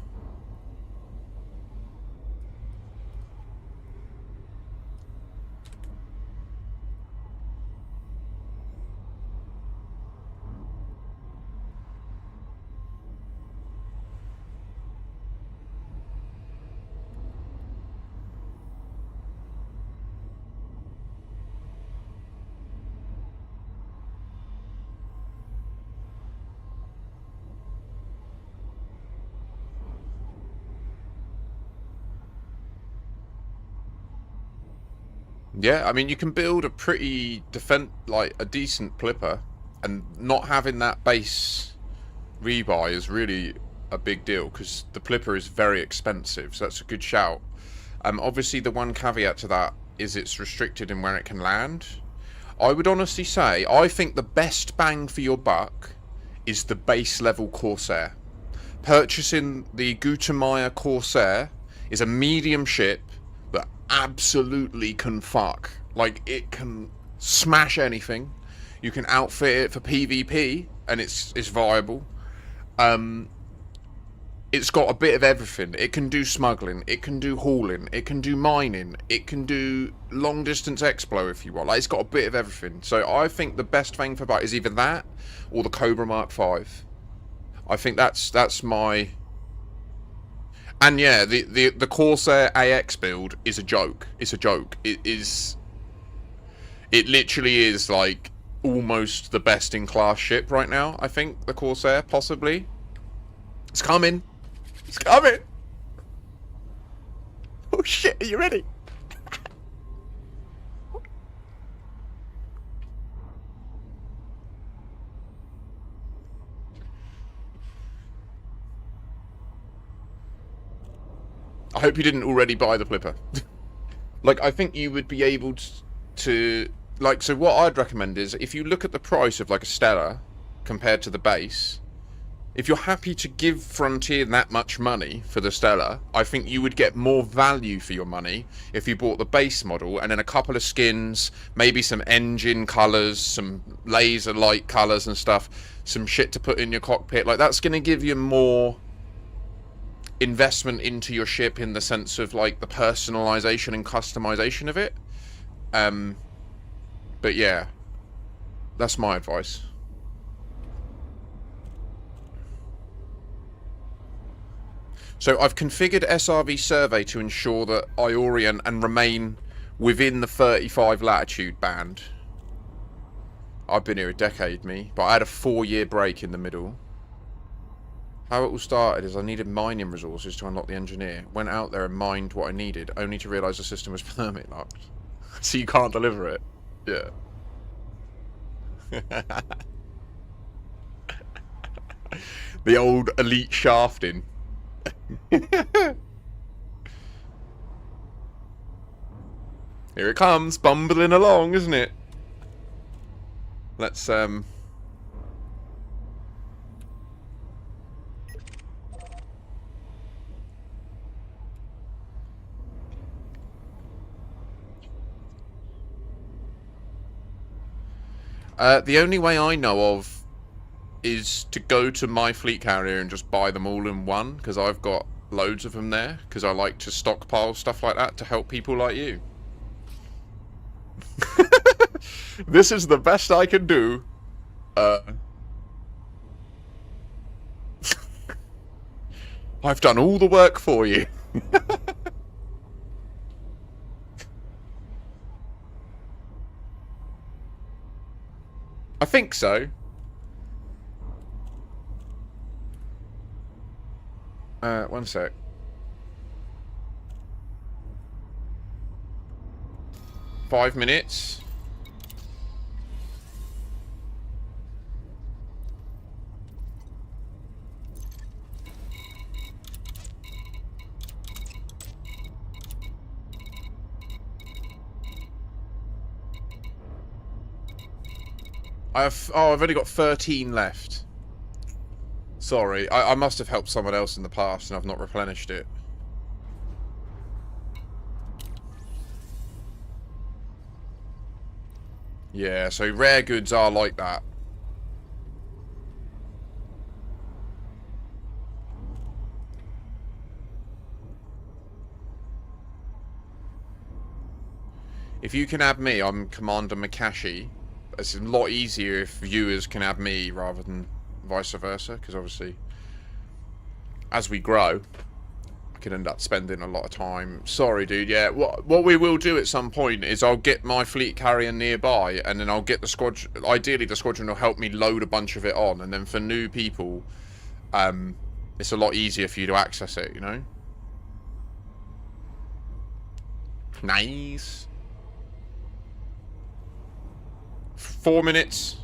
Yeah, I mean, you can build a pretty like a decent Clipper, and not having that base rebuy is really a big deal because the Plipper is very expensive, so that's a good shout. Obviously, the one caveat to that is it's restricted in where it can land. I would honestly say I think the best bang for your buck is the base level Corsair. Purchasing the Gutermeyer Corsair is a medium ship that absolutely can fuck. Like, it can smash anything. You can outfit it for PvP, and it's viable. It's got a bit of everything. It can do smuggling, it can do hauling, it can do mining, it can do long distance explo if you want. Like, it's got a bit of everything. So I think the best bang for buck is either that or the Cobra Mark 5. I think that's my... And yeah, the Corsair AX build is a joke. It's a joke. It literally is like almost the best in class ship right now, I think, the Corsair, possibly. It's coming. It's coming. Oh shit, are you ready? I hope you didn't already buy the Flipper. Like, I think you would be able to... Like, so what I'd recommend is, if you look at the price of, like, a Stella compared to the base, if you're happy to give Frontier that much money for the Stella, I think you would get more value for your money if you bought the base model and then a couple of skins, maybe some engine colours, some laser light colours and stuff, some shit to put in your cockpit. Like, that's going to give you more investment into your ship in the sense of, like, the personalization and customization of it. But yeah, that's my advice. So I've configured SRV survey to ensure that I orient and remain within the 35 latitude band. I've been here a decade, me, but I had a 4-year break in the middle. How it all started is I needed mining resources to unlock the engineer. Went out there and mined what I needed, only to realise the system was permit locked. So you can't deliver it. Yeah. The old elite shafting. Here it comes, bumbling along, isn't it? Let's the only way I know of is to go to my fleet carrier and just buy them all in one, because I've got loads of them there, because I like to stockpile stuff like that to help people like you. This is the best I can do. I've done all the work for you. I think so. One sec. Five minutes. I've only got 13 left. Sorry, I must have helped someone else in the past and I've not replenished it. Yeah, so rare goods are like that. If you can add me, I'm Commander Makashi. It's a lot easier if viewers can add me rather than vice versa, because obviously as we grow I can end up spending a lot of time. Sorry dude, yeah, what we will do at some point is I'll get my fleet carrier nearby and then I'll get the squadron. Ideally the squadron will help me load a bunch of it on, and then for new people it's a lot easier for you to access it, you know. Nice. 4 minutes.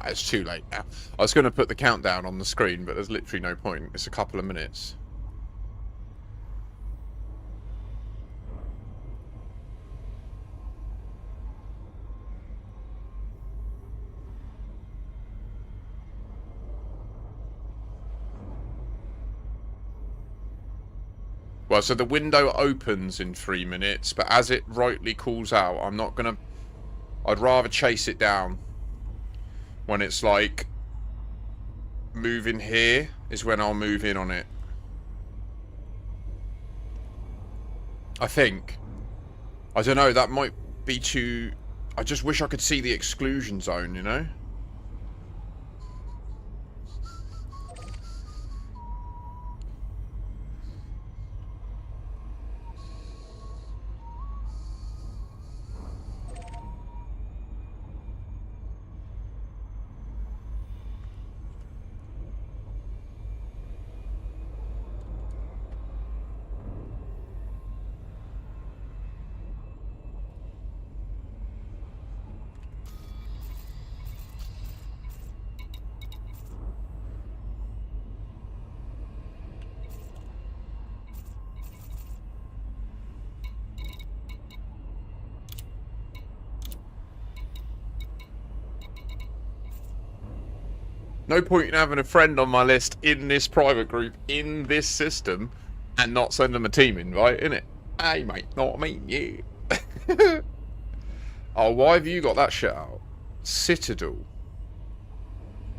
it's too late now. I was going to put the countdown on the screen, but there's literally no point. It's a couple of minutes. Well, so the window opens in 3 minutes, but as it rightly calls out, I'm not going to... I'd rather chase it down. When it's like... moving here is when I'll move in on it. I think. I don't know, that might be too... I just wish I could see the exclusion zone, you know? No point in having a friend on my list in this private group, in this system, and not send them a team invite, innit? Hey, mate, not me, you. Oh, why have you got that shit out? Citadel.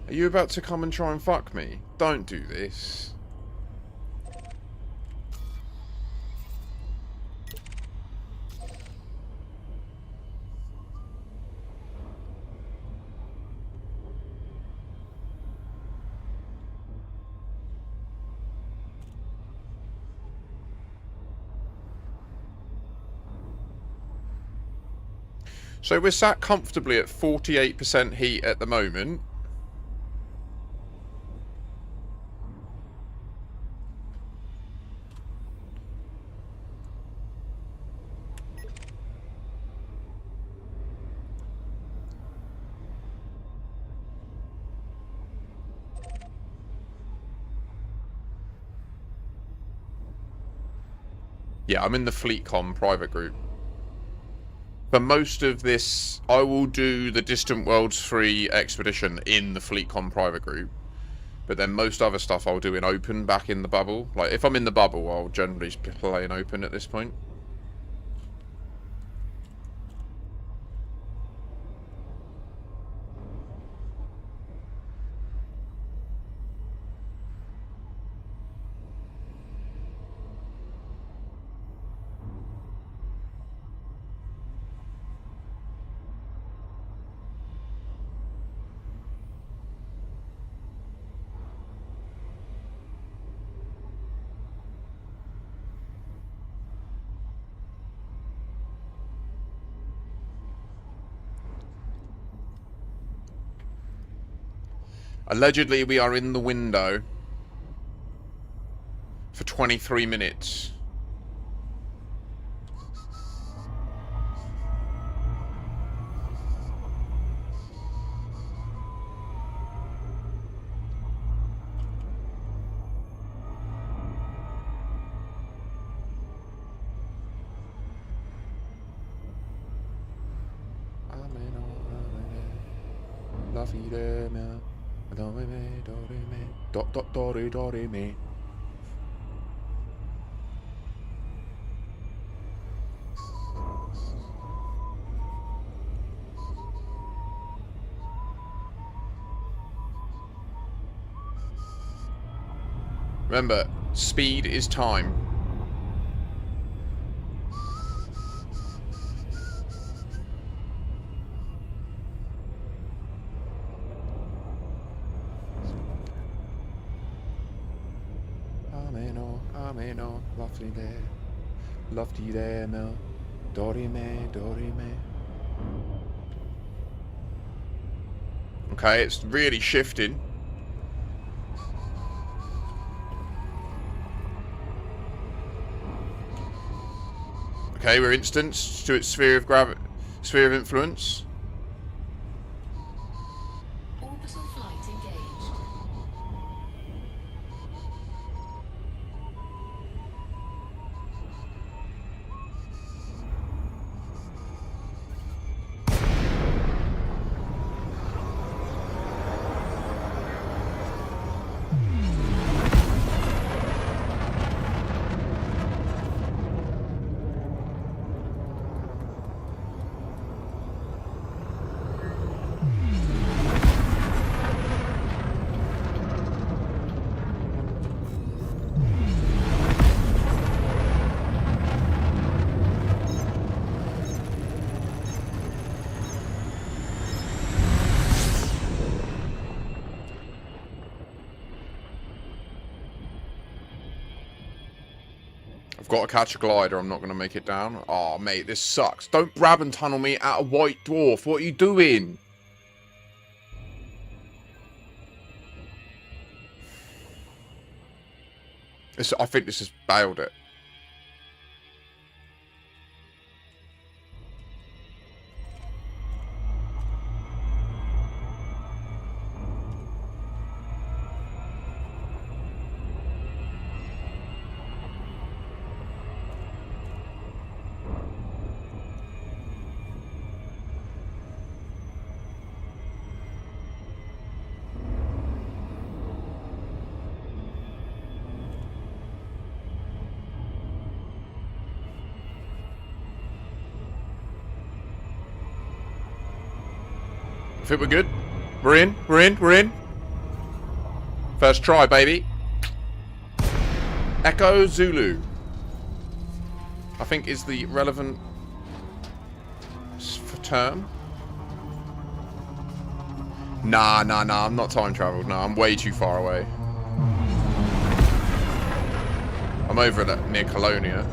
Are you about to come and try and fuck me? Don't do this. So we're sat comfortably at 48% heat at the moment. Yeah, I'm in the FleetComm private group. For most of this, I will do the Distant Worlds 3 expedition in the FleetComm private group. But then most other stuff I'll do in open back in the bubble. Like, if I'm in the bubble, I'll generally play in open at this point. Allegedly, we are in the window for 23 minutes. Remember, speed is time. Ameno, lovely there, lofty there, Mel, Dorime. Okay, it's really shifting. Okay, we're instanced to its sphere of influence. All I've got to catch a glider. I'm not going to make it down. Oh, mate, this sucks. Don't grab and tunnel me at a white dwarf. What are you doing? I think this has bailed it. I think we're good. We're in. We're in. We're in. First try, baby. Echo Zulu. I think is the relevant term. Nah. I'm not time traveled. No, I'm way too far away. I'm over near Colonia.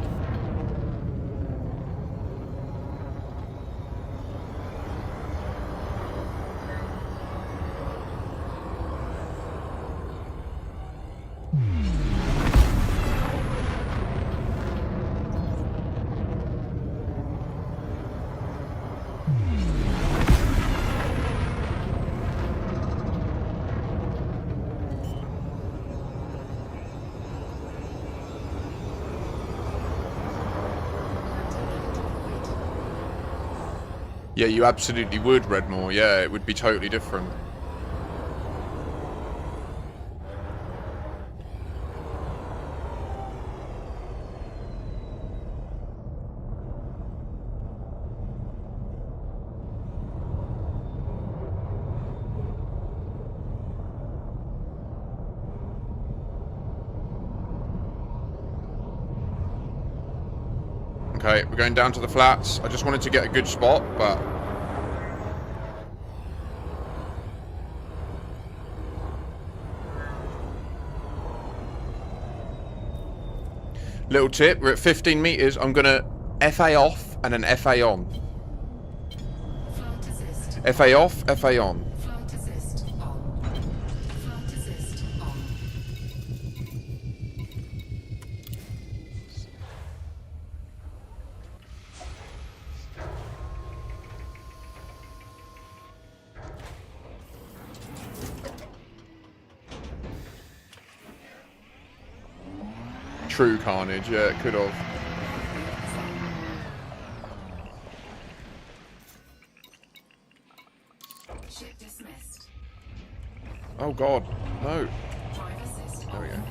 Yeah, you absolutely would, Redmore. Yeah, it would be totally different. Okay, we're going down to the flats. I just wanted to get a good spot, but... Little tip, we're at 15 meters. I'm going to FA off and then FA on. Flight assist. FA off, FA on. Flight assist on. Flight assist on. True carnage, yeah, it could have. Ship dismissed. Oh god, no. Drive assist There we on. go.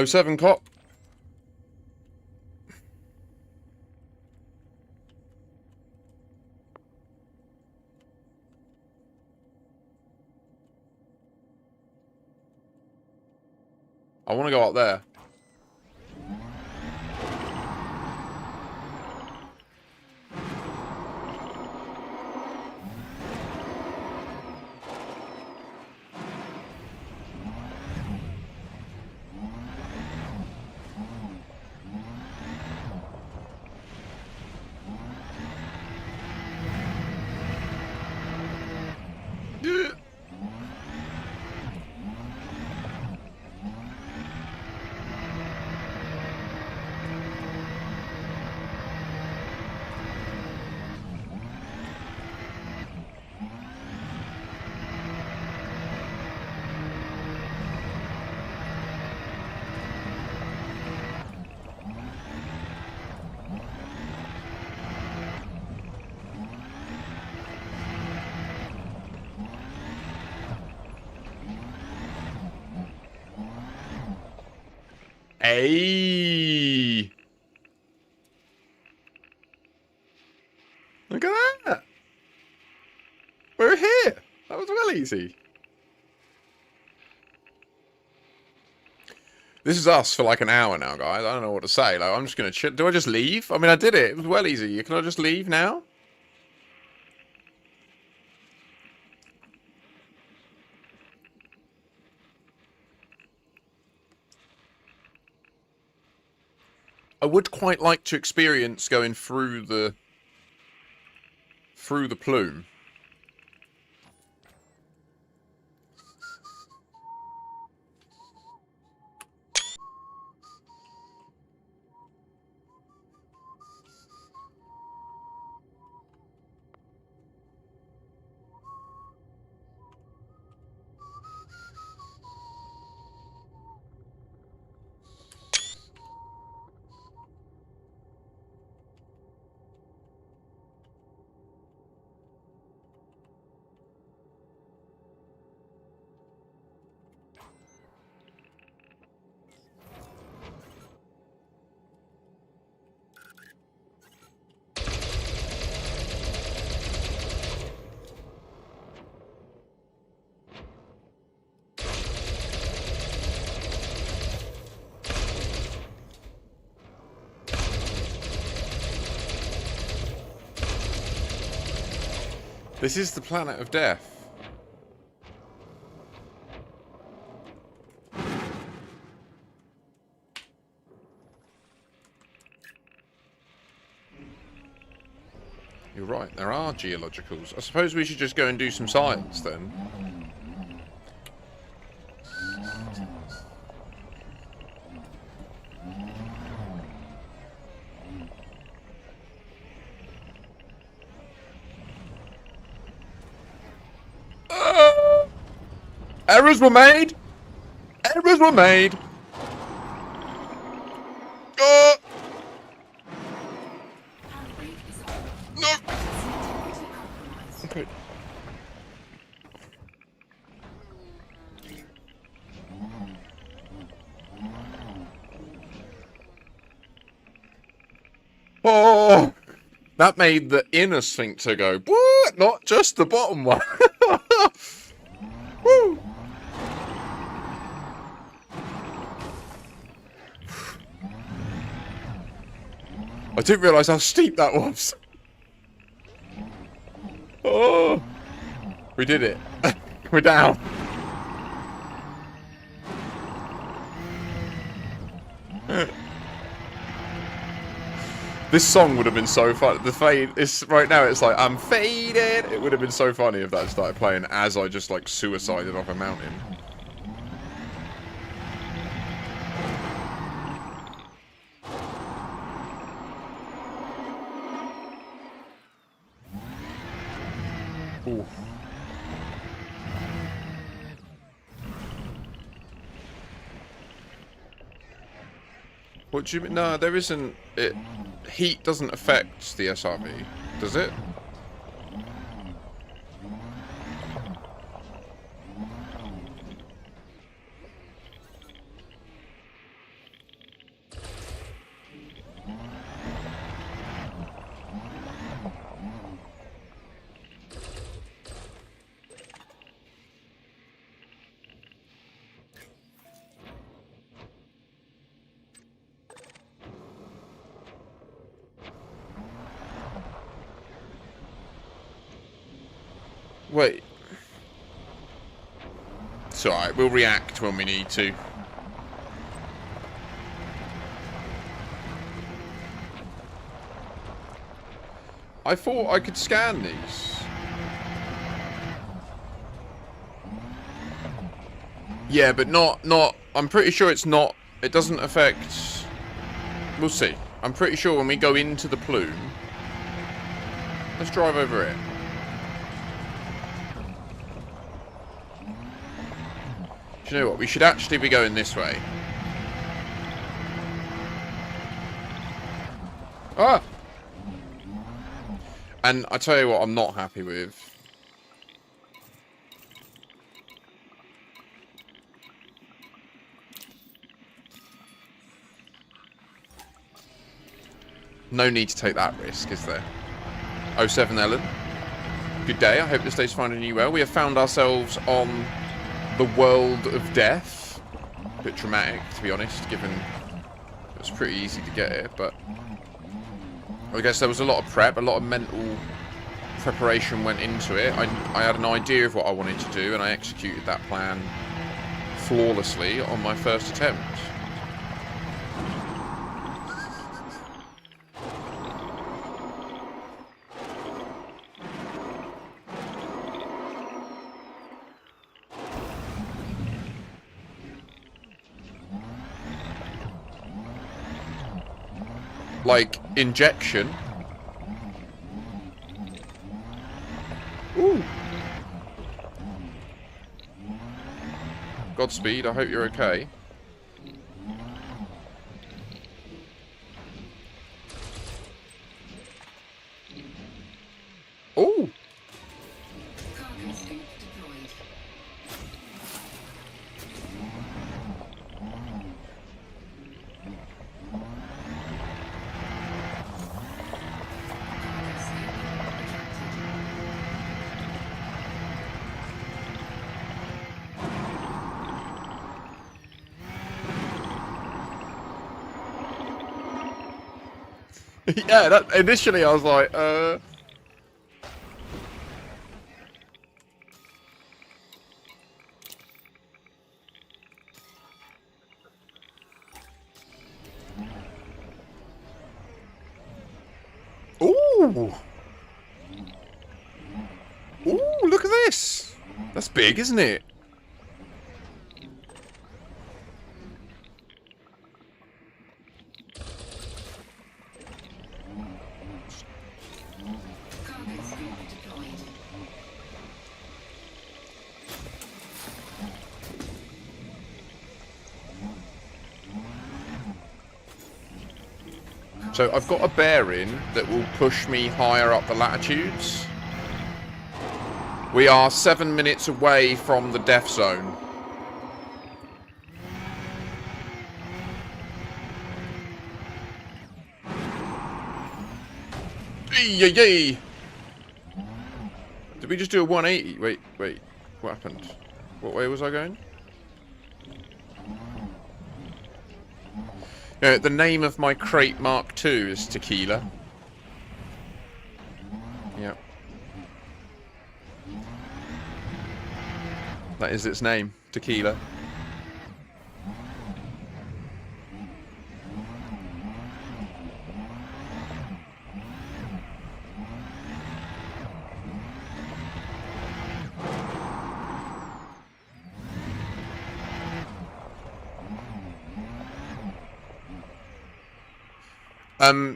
Oh, 07 cop. I want to go up there. Hey! Look at that! We're here! That was well easy. This is us for like an hour now, guys. I don't know what to say. Like, I'm just gonna chill. Do I just leave? I mean, I did it. It was well easy. Can I just leave now? I would quite like to experience going through the plume. This is the planet of death. You're right, there are geologicals. I suppose we should just go and do some science then. Errors were made! Errors were made! No! Okay. Oh! That made the inner sphincter go, what? Not just the bottom one. Woo! I didn't realise how steep that was. Oh! We did it. We're down. This song would have been so fun. The fade is right now. It's like I'm faded. It would have been so funny if that started playing as I just like suicided off a mountain. Ooh. What do you mean? No, there isn't. It heat doesn't affect the SRV, does it? Wait. It's alright, we'll react when we need to. I thought I could scan these. Yeah, but not, I'm pretty sure it's not, it doesn't affect, we'll see. I'm pretty sure when we go into the plume, let's drive over it. Do you know what, we should actually be going this way. Ah! And I tell you what I'm not happy with. No need to take that risk, is there? 07 Ellen. Good day, I hope this day's finding you well. We have found ourselves on the world of death. A bit dramatic, to be honest, given it was pretty easy to get here, but I guess there was a lot of prep, a lot of mental preparation went into it. I had an idea of what I wanted to do, and I executed that plan flawlessly on my first attempt. Like, injection. Ooh. Godspeed, I hope you're okay. Ooh. Cargo scope deployed. Cargo scope attracted. Yeah, that initially I was like, Ooh! Ooh, look at this! That's big, isn't it? Cargo scope deployed. So I've got a bearing that will push me higher up the latitudes. We are 7 minutes away from the death zone. Yay! Did we just do a 180? Wait. What happened? What way was I going? The name of my crate Mark II is Tequila. Yep. That is its name, Tequila.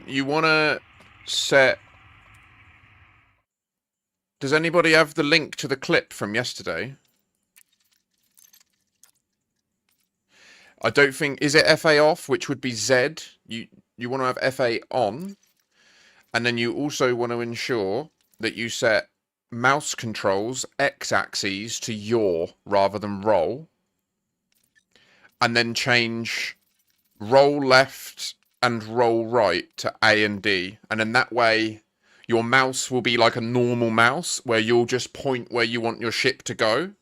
You wanna set... Does anybody have the link to the clip from yesterday? I don't think... Is it FA off, which would be Z? You want to have FA on. And then you also want to ensure that you set mouse controls X-axes to yaw rather than roll. And then change roll left and roll right to A and D. And then that way your mouse will be like a normal mouse where you'll just point where you want your ship to go.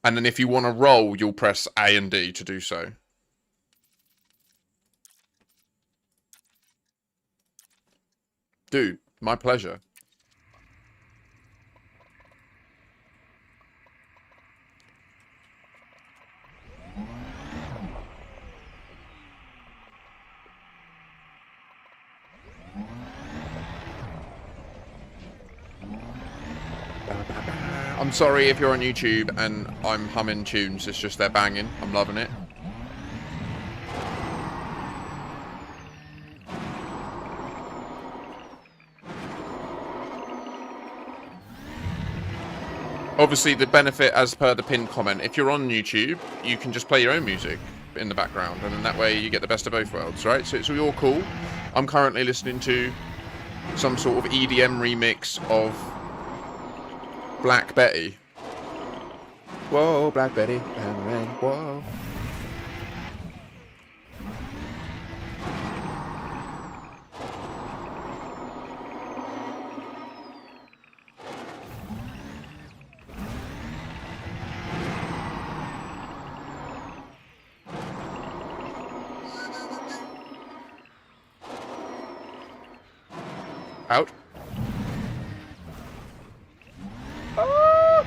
And then if you want to roll, you'll press A and D to do so. Dude, my pleasure. I'm sorry if you're on YouTube and I'm humming tunes. It's just they're banging. I'm loving it. Obviously, the benefit, as per the pinned comment, if you're on YouTube, you can just play your own music in the background, and then that way you get the best of both worlds, right? So it's all cool. I'm currently listening to some sort of EDM remix of Black Betty. Whoa, Black Betty, and whoa. Out. Ah!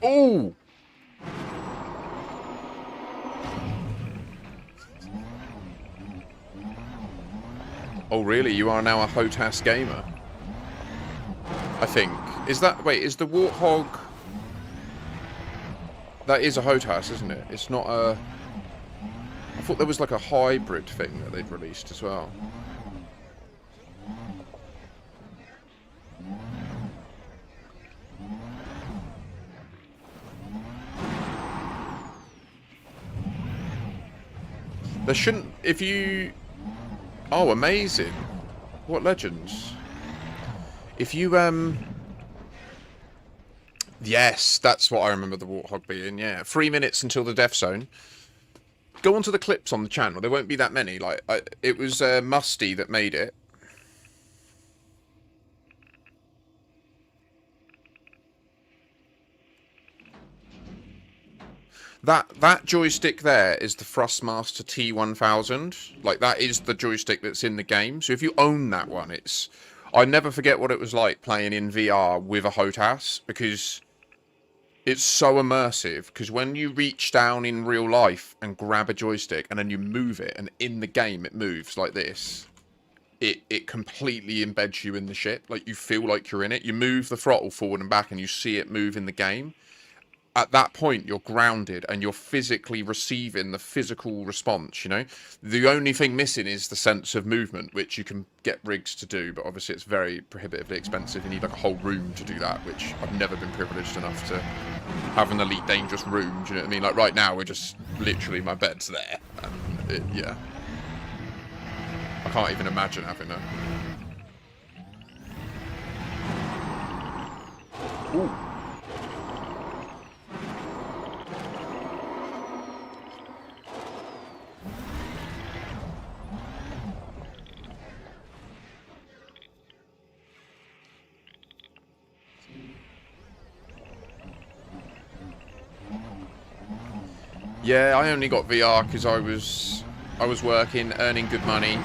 Oh! Oh, really? You are now a HOTAS gamer? I think. Is that... Wait, is the Warthog... That is a HOTAS, isn't it? It's not a... I thought there was like a hybrid thing that they'd released as well. There shouldn't... If you... Oh, amazing. What legends? If you, Yes, that's what I remember the Warthog being, yeah. 3 minutes until the death zone. Go onto the clips on the channel. There won't be that many. Like, it was Musty that made it. That joystick there is the Thrustmaster T1000. Like, that is the joystick that's in the game. So if you own that one, it's... I never forget what it was like playing in VR with a HOTAS, because it's so immersive. Because when you reach down in real life and grab a joystick and then you move it, and in the game it moves like this, it completely embeds you in the ship. Like, you feel like you're in it. You move the throttle forward and back and you see it move in the game. At that point, you're grounded and you're physically receiving the physical response, you know? The only thing missing is the sense of movement, which you can get rigs to do, but obviously it's very prohibitively expensive. You need like a whole room to do that, which I've never been privileged enough to have an Elite Dangerous room, do you know what I mean? Like, right now, we're just literally, my bed's there. And yeah. I can't even imagine having a... Ooh. Yeah, I only got VR because I was working, earning good money.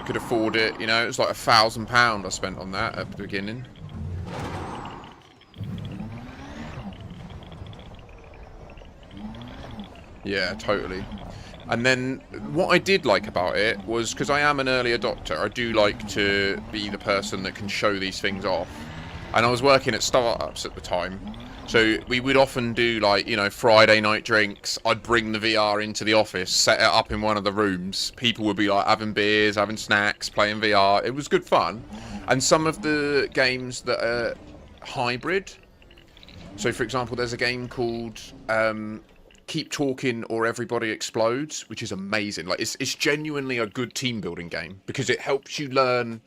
Could afford it, you know. It was like £1,000 I spent on that at the beginning. Yeah, totally. And then what I did like about it was, because I am an early adopter, I do like to be the person that can show these things off. And I was working at startups at the time. So we would often do, like, you know, Friday night drinks. I'd bring the VR into the office, set it up in one of the rooms. People would be like having beers, having snacks, playing VR. It was good fun. And some of the games that are hybrid. So, for example, there's a game called Keep Talking or Everybody Explodes, which is amazing. Like, it's genuinely a good team building game because it helps you learn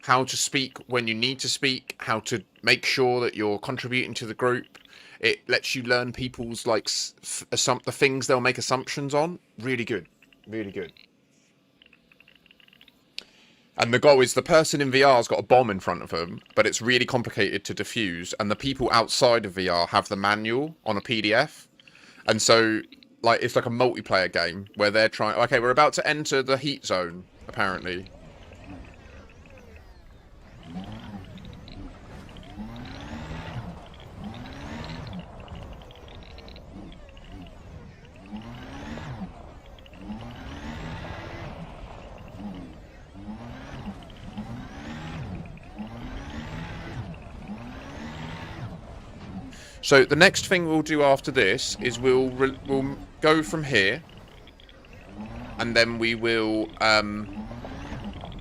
how to speak when you need to speak, how to make sure that you're contributing to the group. It lets you learn people's, like, the things they'll make assumptions on. Really good. Really good. And the goal is the person in VR's got a bomb in front of them, but it's really complicated to defuse. And the people outside of VR have the manual on a PDF. And so, like, it's like a multiplayer game where they're trying... Okay, we're about to enter the heat zone, apparently. So the next thing we'll do after this is we'll go from here, and then we will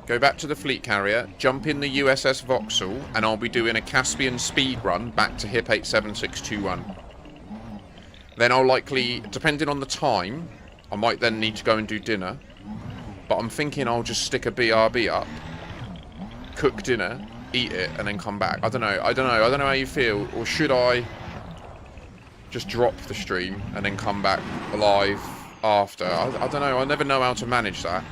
go back to the fleet carrier, jump in the USS Vauxhall, and I'll be doing a Caspian speed run back to HIP 87621. Then I'll likely, depending on the time, I might then need to go and do dinner. But I'm thinking I'll just stick a BRB up, cook dinner, eat it, and then come back. I don't know how you feel. Or should I just drop the stream and then come back live after? I don't know. I never know how to manage that.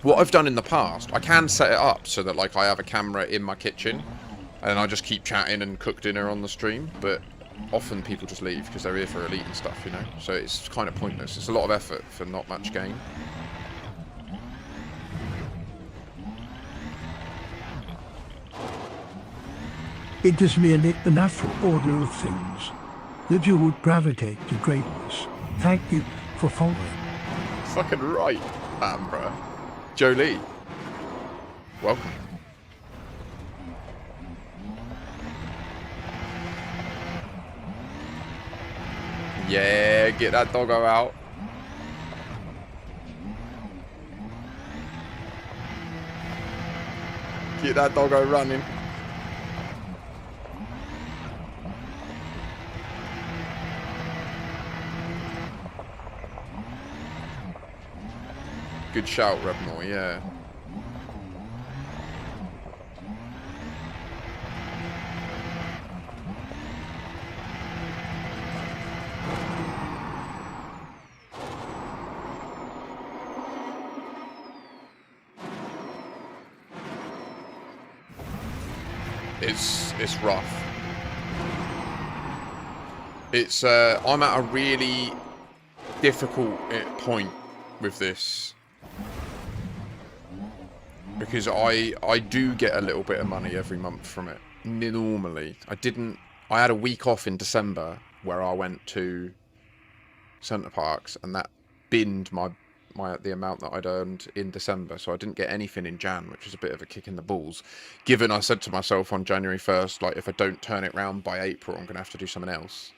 What I've done in the past, I can set it up so that like I have a camera in my kitchen and I just keep chatting and cook dinner on the stream, but often people just leave because they're here for elite and stuff, you know? So it's kind of pointless. It's a lot of effort for not much gain. It is merely the natural order of things that you would gravitate to greatness. Thank you for following. Fucking right, Amber. Jolie, welcome. Yeah, get that doggo out. Get that doggo running. Good shout, Rebmore, yeah. It's rough. It's I'm at a really difficult point with this because I do get a little bit of money every month from it. Normally, I had a week off in December where I went to Centre Parks and that binned the amount that I'd earned in December, so I didn't get anything in Jan, which was a bit of a kick in the balls, given I said to myself on January 1st, like, if I don't turn it round by April, I'm going to have to do something else.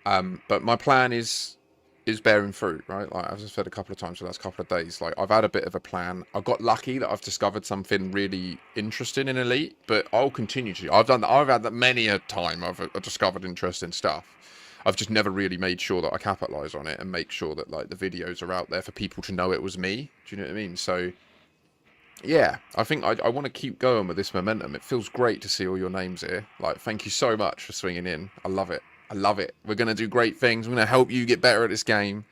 But my plan is bearing fruit, right? Like, as I've said a couple of times the last couple of days, like, I've had a bit of a plan. I got lucky that I've discovered something really interesting in Elite, but I'll continue to. I've had that many a time. I've discovered interesting stuff. I've just never really made sure that I capitalise on it and make sure that like the videos are out there for people to know it was me. Do you know what I mean? So, yeah, I think I want to keep going with this momentum. It feels great to see all your names here. Like, thank you so much for swinging in. I love it. I love it. We're going to do great things. We're going to help you get better at this game.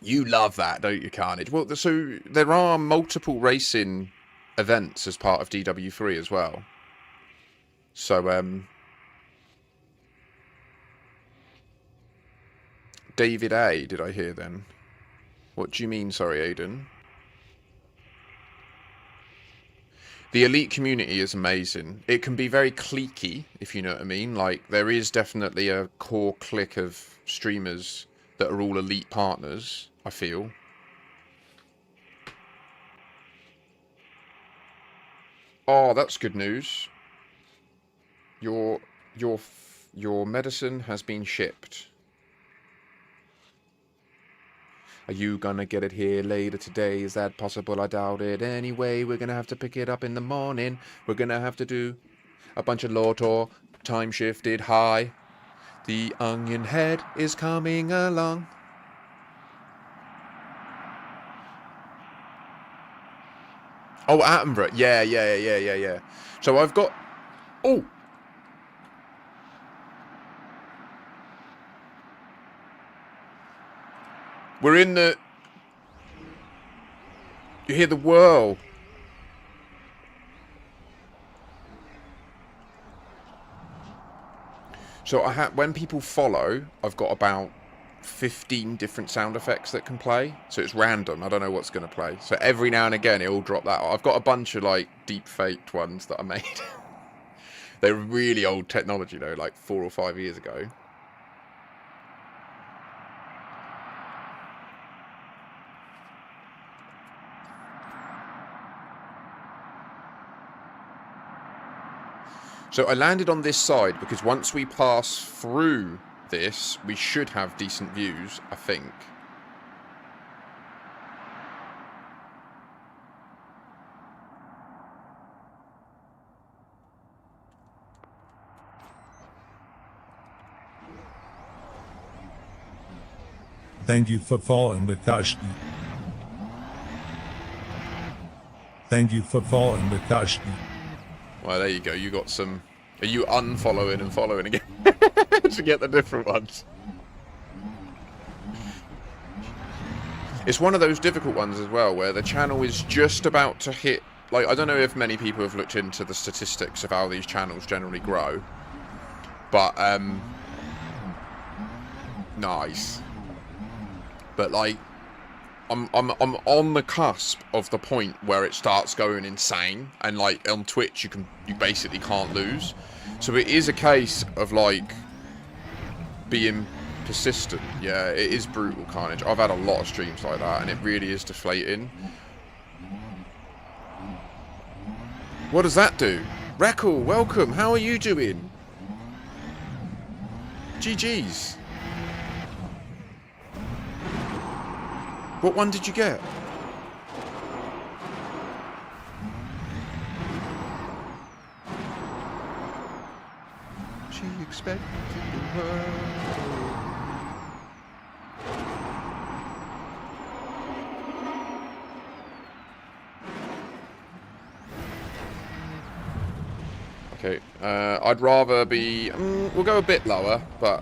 You love that, don't you, Carnage? Well, so there are multiple racing events as part of DW3 as well. So, David A, did I hear then? What do you mean, sorry, Aiden? The Elite community is amazing. It can be very cliquey, if you know what I mean. Like, there is definitely a core clique of streamers that are all Elite partners, I feel. Oh, that's good news. Your medicine has been shipped. Are you gonna get it here later today? Is that possible? I doubt it. Anyway, we're gonna have to pick it up in the morning. We're gonna have to do a bunch of Lotor, time shifted high. The onion head is coming along. Oh, Attenborough. Yeah. So I've got... Oh! We're in the... You hear the whirl. So when people follow, I've got about 15 different sound effects that can play. So it's random. I don't know what's going to play. So every now and again, it'll drop that. I've got a bunch of like deep faked ones that I made. They're really old technology though, like 4 or 5 years ago. So I landed on this side because once we pass through this, we should have decent views, I think. Thank you for following the Caspian. Thank you for following the Caspian. Well, there you go. You got some... Are you unfollowing and following again? To get the different ones. It's one of those difficult ones as well, where the channel is just about to hit... Like, I don't know if many people have looked into the statistics of how these channels generally grow. But, nice. But, like, I'm on the cusp of the point where it starts going insane, and like on Twitch you basically can't lose. So it is a case of like being persistent. Yeah, it is brutal carnage. I've had a lot of streams like that, and it really is deflating. What does that do? Reckle, welcome. How are you doing? GG's. What one did you get? She expected the world. Okay, I'd rather be... we'll go a bit lower, but...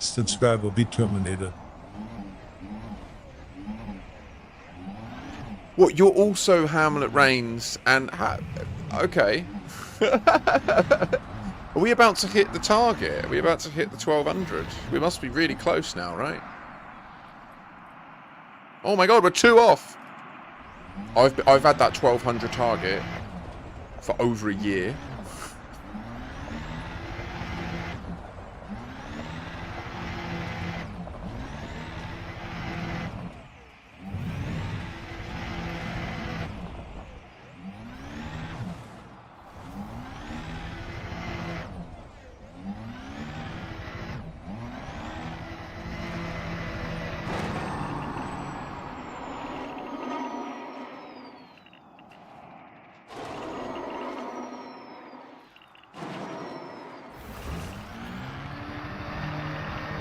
Subscribe will be terminated. What, you're also Hamlet Reigns and... okay. Are we about to hit the target? Are we about to hit the 1200? We must be really close now, right? Oh my god, we're 2 off! I've had that 1200 target for over a year.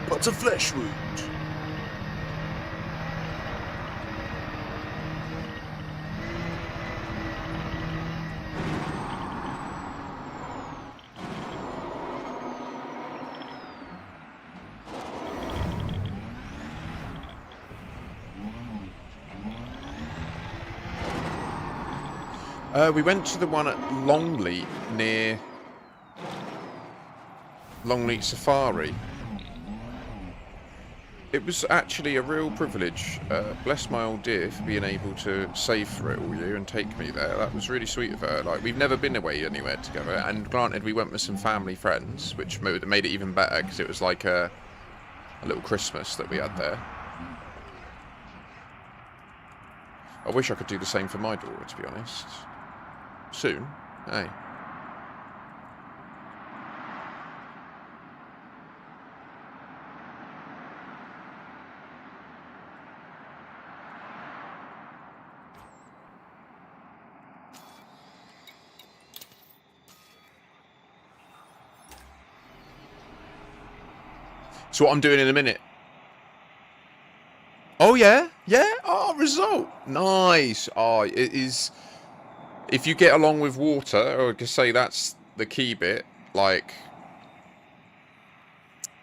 What's a flesh wound? We went to the one at Longleat near Longleat Safari. It was actually a real privilege. Bless my old dear for being able to save for it all year and take me there. That was really sweet of her. Like, we've never been away anywhere together, and granted we went with some family friends, which made it even better because it was like a little Christmas that we had there. I wish I could do the same for my daughter, to be honest. Soon. Hey. So what I'm doing in a minute. Oh yeah? Yeah? Oh, result. Nice. Oh, it is... If you get along with water, or I could say that's the key bit, like...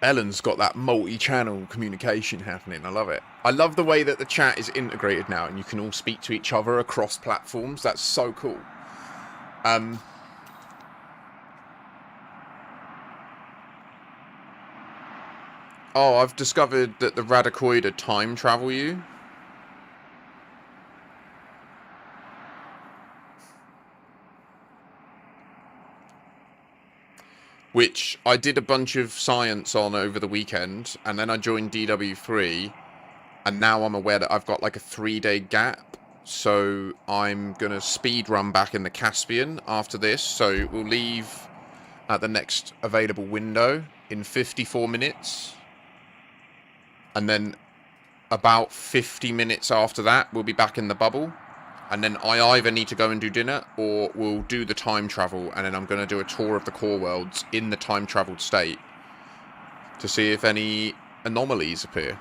Ellen's got that multi-channel communication happening. I love it. I love the way that the chat is integrated now and you can all speak to each other across platforms. That's so cool. Oh, I've discovered that the Radicoida time travel you. Which I did a bunch of science on over the weekend, and then I joined DW3, and now I'm aware that I've got like a 3-day gap. So I'm gonna speed run back in the Caspian after this. So we'll leave at the next available window in 54 minutes, and then about 50 minutes after that we'll be back in the bubble, and then I either need to go and do dinner, or we'll do the time travel, and then I'm going to do a tour of the core worlds in the time traveled state to see if any anomalies appear.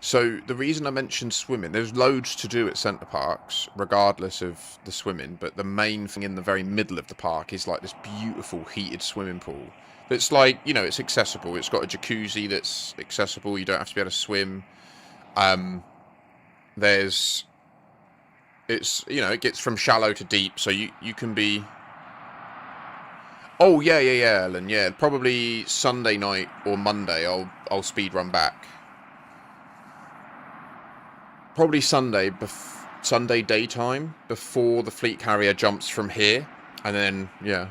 So the reason I mentioned swimming, there's loads to do at centre parks, regardless of the swimming, but the main thing in the very middle of the park is like this beautiful heated swimming pool. That's like, you know, it's accessible. It's got a jacuzzi that's accessible. You don't have to be able to swim. It's, you know, it gets from shallow to deep, so you can be... Oh, yeah, Ellen, yeah. Probably Sunday night or Monday I'll speed run back. Probably Sunday daytime, before the fleet carrier jumps from here, and then, yeah,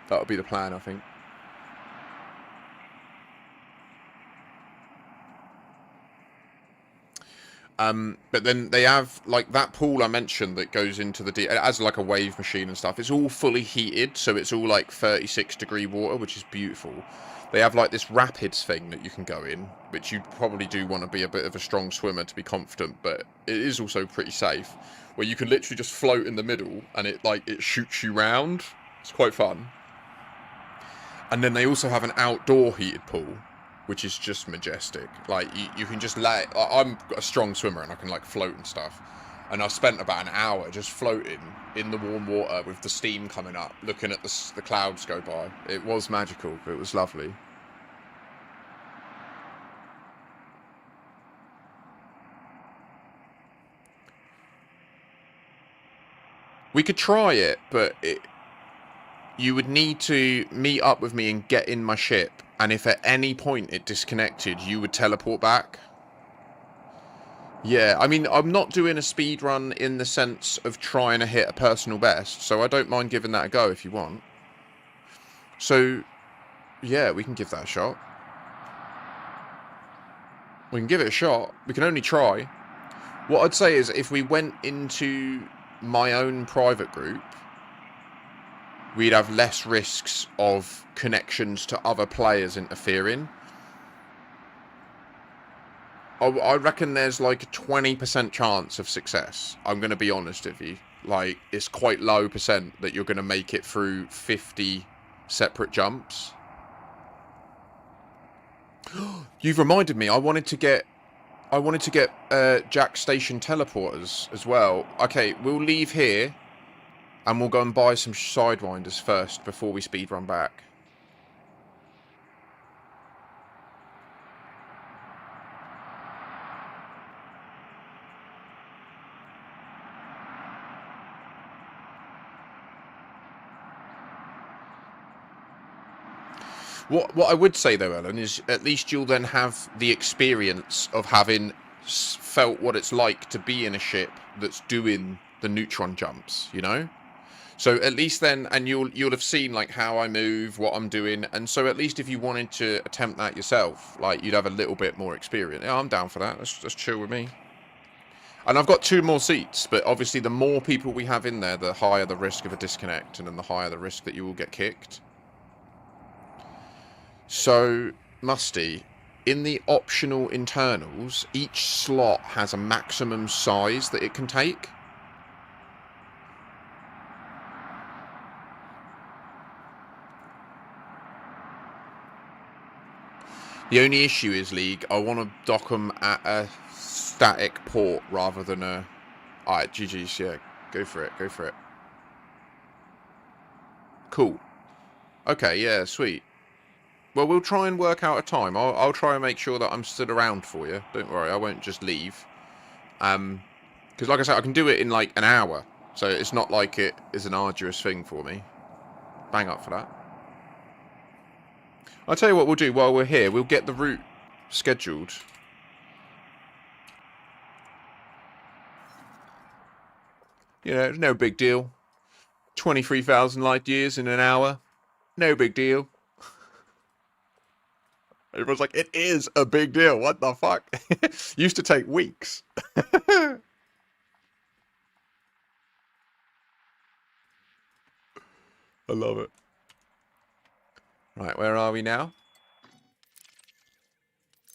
that'll be the plan, I think. But then they have, like, that pool I mentioned that goes into the deep, it has like a wave machine and stuff. It's all fully heated, so it's all like 36-degree water, which is beautiful. They have like this rapids thing that you can go in, which you probably do want to be a bit of a strong swimmer to be confident, but it is also pretty safe, where you can literally just float in the middle and it shoots you round. It's quite fun. And then they also have an outdoor heated pool, which is just majestic. Like, you can just lay... I'm a strong swimmer and I can like float and stuff. And I spent about an hour just floating in the warm water with the steam coming up, looking at the clouds go by. It was magical. It was lovely. We could try it, but you would need to meet up with me and get in my ship. And if at any point it disconnected, you would teleport back. Yeah, I mean, I'm not doing a speed run in the sense of trying to hit a personal best, so I don't mind giving that a go if you want. So, yeah, we can give that a shot. We can give it a shot. We can only try. What I'd say is, if we went into my own private group, we'd have less risks of connections to other players interfering. I reckon there's like a 20% chance of success. I'm going to be honest with you. Like, it's quite low percent that you're going to make it through 50 separate jumps. You've reminded me. I wanted to get Jack Station teleporters as well. Okay, we'll leave here and we'll go and buy some sidewinders first before we speed run back. What I would say though, Ellen, is at least you'll then have the experience of having felt what it's like to be in a ship that's doing the neutron jumps, you know? So at least then, and you'll have seen like how I move, what I'm doing, and so at least if you wanted to attempt that yourself, like, you'd have a little bit more experience. Yeah, I'm down for that. That's chill with me. And I've got 2 more seats, but obviously the more people we have in there, the higher the risk of a disconnect, and then the higher the risk that you will get kicked. So, Musty, in the optional internals, each slot has a maximum size that it can take. The only issue is, League, I want to dock them at a static port rather than a... Alright, GG's, yeah, go for it, go for it. Cool. Okay, yeah, sweet. Well, we'll try and work out a time. I'll try and make sure that I'm stood around for you. Don't worry, I won't just leave. Because like I said, I can do it in like an hour. So it's not like it is an arduous thing for me. Bang up for that. I'll tell you what we'll do while we're here. We'll get the route scheduled. You know, no big deal. 23,000 light years in an hour. No big deal. Everyone's like, it is a big deal. What the fuck? Used to take weeks. I love it. Right, where are we now?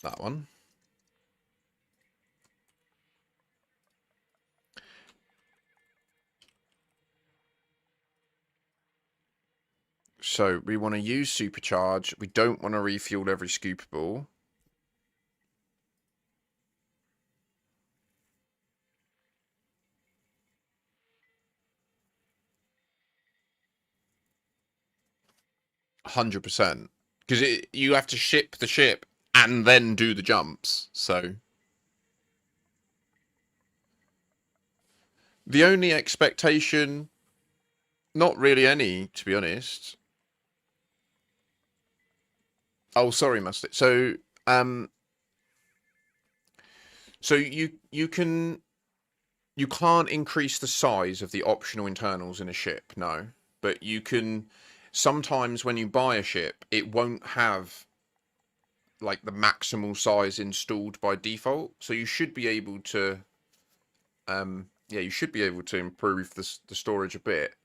That one. So we want to use supercharge. We don't want to refuel every scoopable. %100%. Because you have to ship the ship and then do the jumps. So the only expectation, not really any, to be honest. Oh, sorry, Mustard. So, so you can't increase the size of the optional internals in a ship, no. But you can sometimes when you buy a ship, it won't have like the maximal size installed by default. So you should be able to, yeah, you should be able to improve the storage a bit.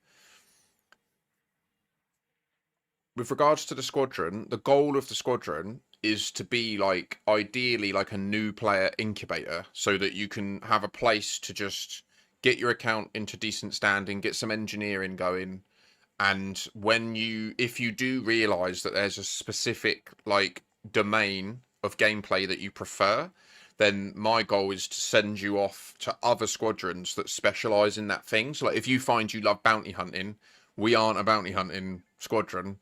With regards to the squadron, the goal of the squadron is to be like ideally like a new player incubator, so that you can have a place to just get your account into decent standing, get some engineering going, and if you do realize that there's a specific like domain of gameplay that you prefer, then my goal is to send you off to other squadrons that specialize in that thing. So like if you find you love bounty hunting, we aren't a bounty hunting squadron.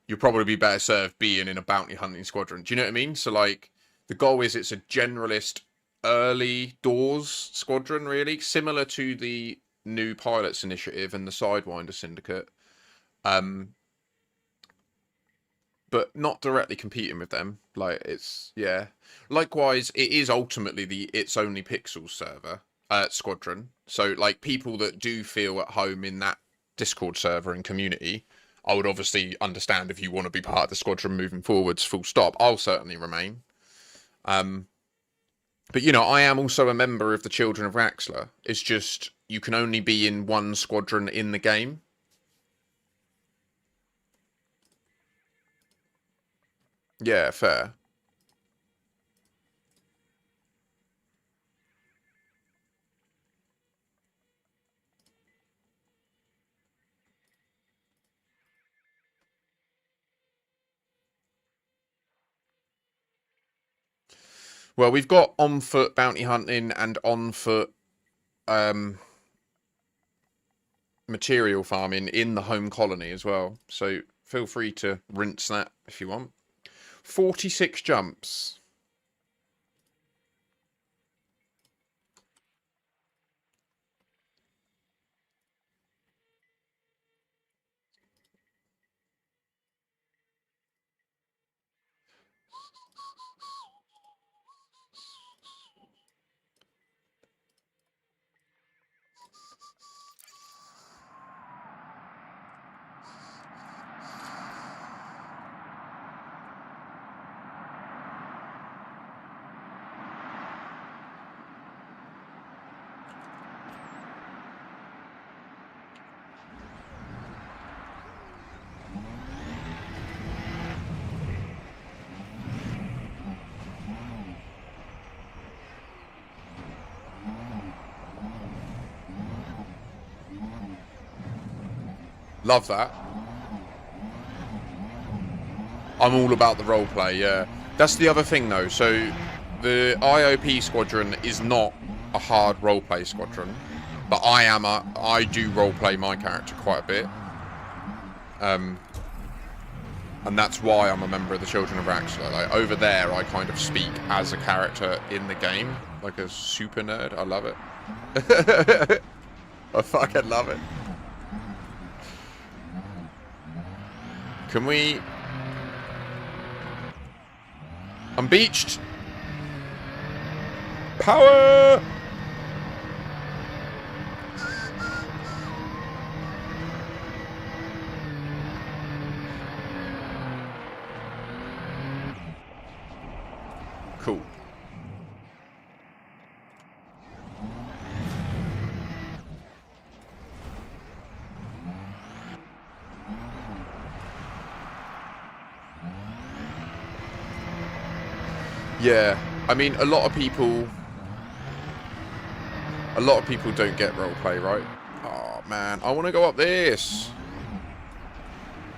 You'll probably be better served being in a bounty hunting squadron. Do you know what I mean? So like the goal is it's a generalist early doors squadron, really similar to the new pilots initiative and the Sidewinder Syndicate, but not directly competing with them. Like it's, yeah. Likewise, it is ultimately the It's Only Pixels server squadron. So like people that do feel at home in that Discord server and community, I would obviously understand if you want to be part of the squadron moving forwards, full stop. I'll certainly remain. But, you know, I am also a member of the Children of Raxler. It's just you can only be in one squadron in the game. Yeah, fair. Well, we've got on-foot bounty hunting and on-foot material farming in the home colony as well. So feel free to rinse that if you want. 46 jumps. Love that. I'm all about the roleplay, yeah. That's the other thing, though. So, the IOP squadron is not a hard roleplay squadron, but I do roleplay my character quite a bit. And that's why I'm a member of the Children of Raxler. Like, over there, I kind of speak as a character in the game, like a super nerd. I love it. I fucking love it. Can we... I'm beached. Power! Cool. Yeah, I mean, a lot of people don't get roleplay, right? Oh man, I want to go up this.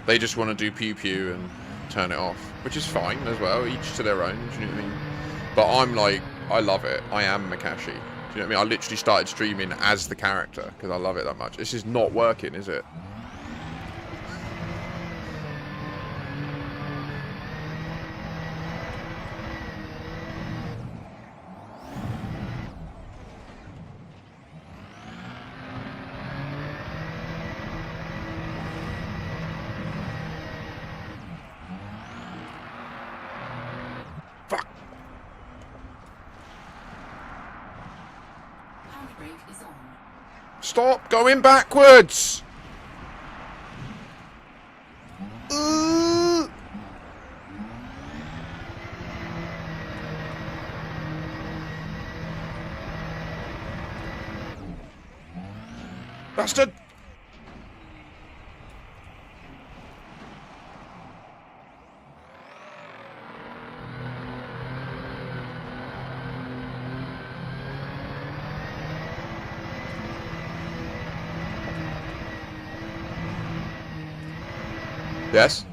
They just want to do pew pew and turn it off, which is fine as well. Each to their own. Do you know what I mean? But I'm like, I love it. I am Makashi. Do you know what I mean? I literally started streaming as the character because I love it that much. This is not working, is it? Fuck. Handbrake is on. Stop going backwards! Bastard! Yes?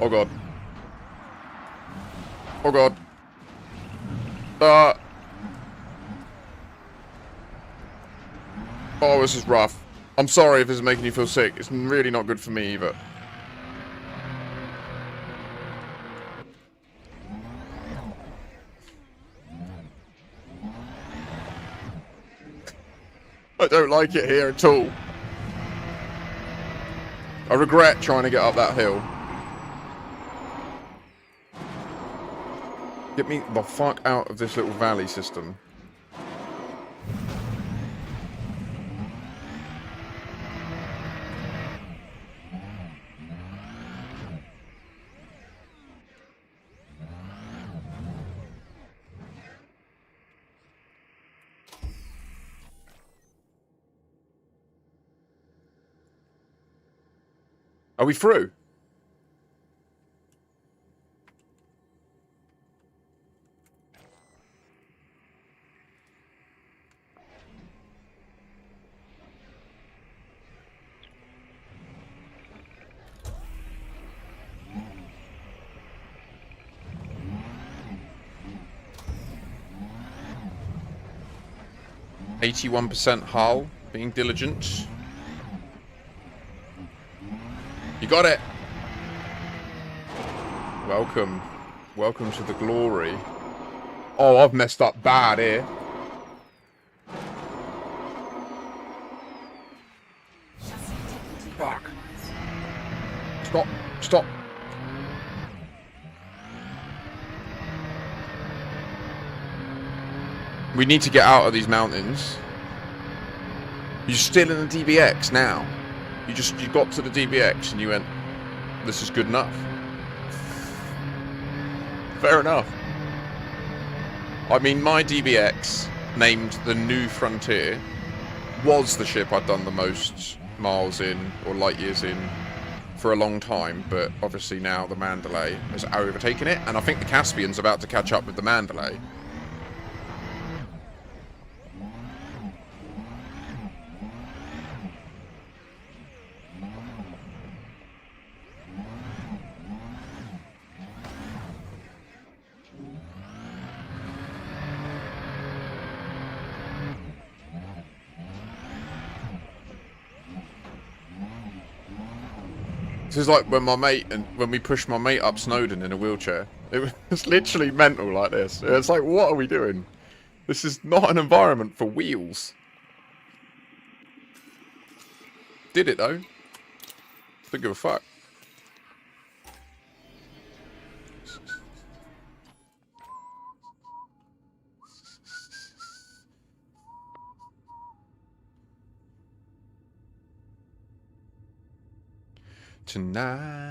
Oh god. Oh god. Oh, this is rough. I'm sorry if this is making you feel sick. It's really not good for me either. I don't like it here at all. I regret trying to get up that hill. Get me the fuck out of this little valley system. Are we through? %81% hull, being diligent. You got it! Welcome. Welcome to the glory. Oh, I've messed up bad here. Fuck. Stop. Stop. We need to get out of these mountains. You're still in the DBX now. You got to the DBX and you went, this is good enough. Fair enough. I mean, my DBX, named the New Frontier, was the ship I'd done the most miles in, or light years in, for a long time, but obviously now the Mandalay has overtaken it, and I think the Caspian's about to catch up with the Mandalay. This is like when we pushed my mate up Snowdon in a wheelchair. It was literally mental like this. It's like, what are we doing? This is not an environment for wheels. Did it though? Don't give a fuck. Tonight.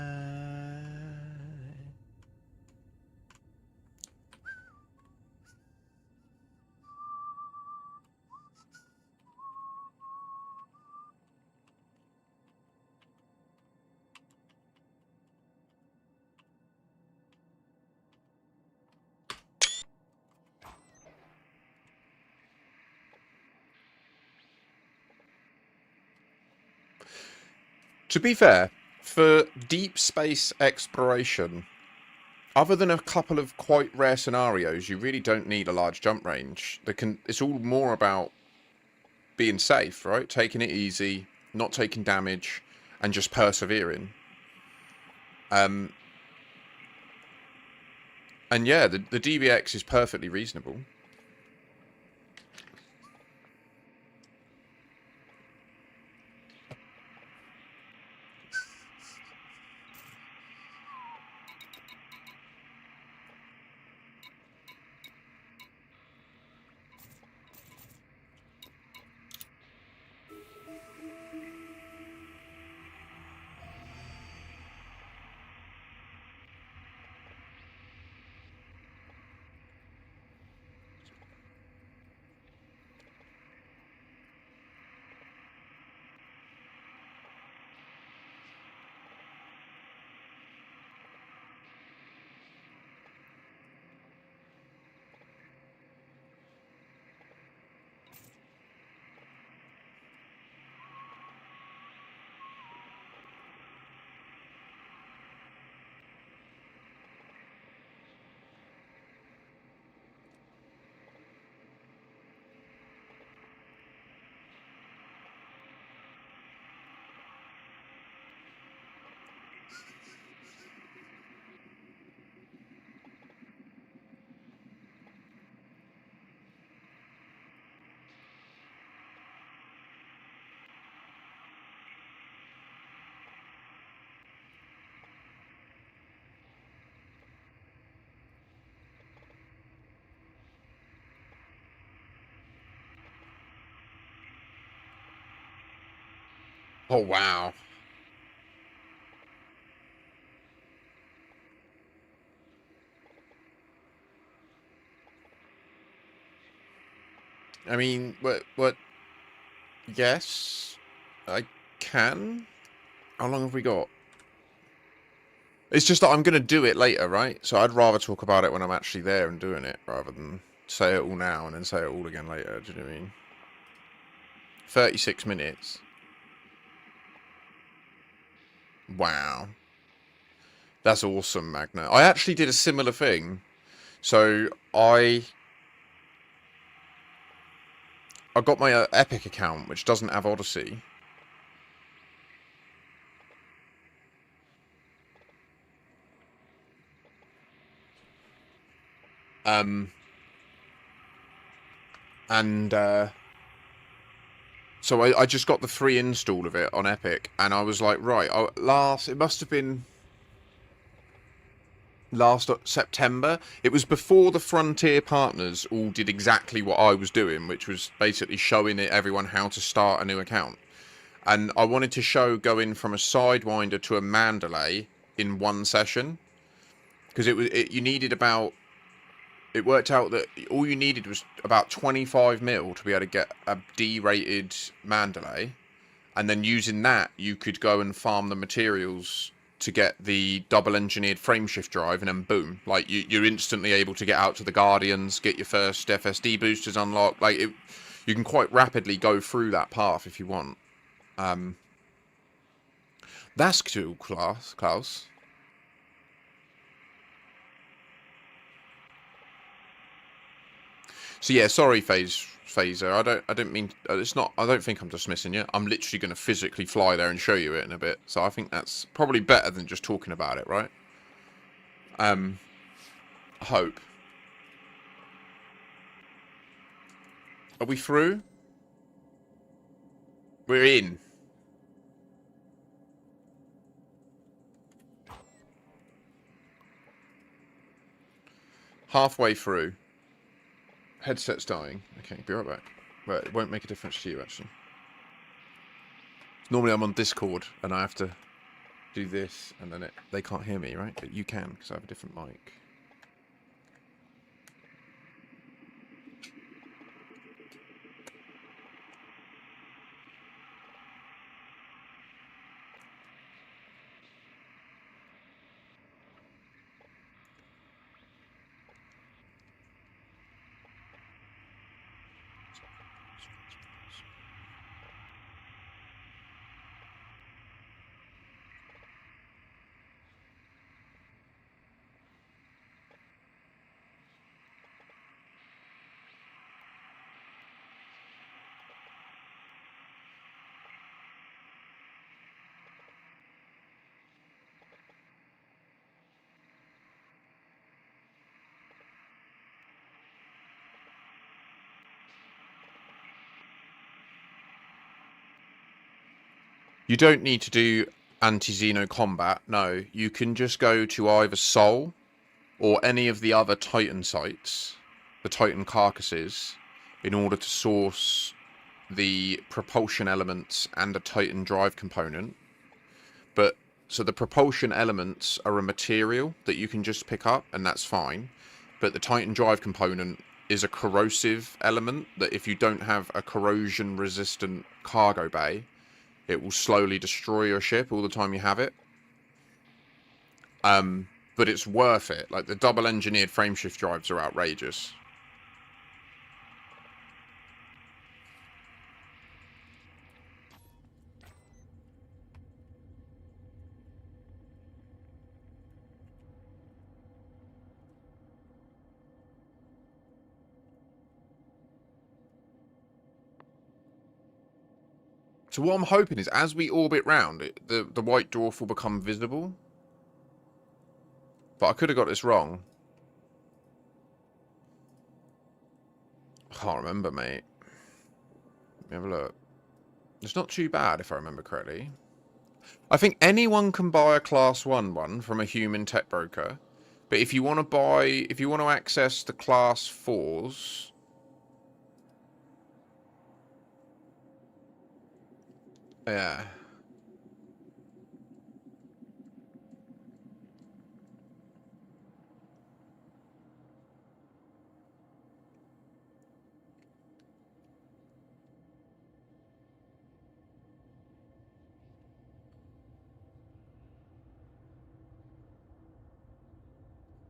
To be fair, for deep space exploration, other than a couple of quite rare scenarios, you really don't need a large jump range. It's all more about being safe, right? Taking it easy, not taking damage, and just persevering. And yeah, the DBX is perfectly reasonable. Oh, wow. I mean, what? Yes, I can. How long have we got? It's just that I'm going to do it later, right? So I'd rather talk about it when I'm actually there and doing it, rather than say it all now and then say it all again later. Do you know what I mean? 36 minutes. Wow. That's awesome, Magna. I actually did a similar thing. So I got my Epic account, which doesn't have Odyssey. So I just got the free install of it on Epic, and I was like, right, it must have been last September. It was before the Frontier partners all did exactly what I was doing, which was basically showing everyone how to start a new account. And I wanted to show going from a Sidewinder to a Mandalay in one session, because you needed about. It worked out that all you needed was about 25 mil to be able to get a D-rated Mandalay, and then using that you could go and farm the materials to get the double-engineered frameshift drive, and then boom, like you're instantly able to get out to the Guardians, get your first FSD boosters unlocked. Like you can quite rapidly go through that path if you want. That's cool, Klaus. So yeah, sorry, Phaser. I don't mean it's not. I don't think I'm dismissing you. I'm literally going to physically fly there and show you it in a bit. So I think that's probably better than just talking about it, right? I hope. Are we through? We're in. Halfway through. Headset's dying. Okay, be right back. Well, it won't make a difference to you, actually. Normally I'm on Discord, and I have to do this, and then they can't hear me, right? But you can, because I have a different mic. You don't need to do anti-Xeno combat. No, you can just go to either Sol or any of the other Titan sites, the Titan carcasses, in order to source the propulsion elements and a Titan drive component. But so the propulsion elements are a material that you can just pick up, and that's fine. But the Titan drive component is a corrosive element that if you don't have a corrosion-resistant cargo bay, it will slowly destroy your ship all the time you have it. But it's worth it. Like, the double-engineered frameshift drives are outrageous. So what I'm hoping is, as we orbit round, the white dwarf will become visible. But I could have got this wrong. I can't remember, mate. Let me have a look. It's not too bad, if I remember correctly. I think anyone can buy a Class 1 one from a human tech broker. But if you want to access the Class 4s... Yeah.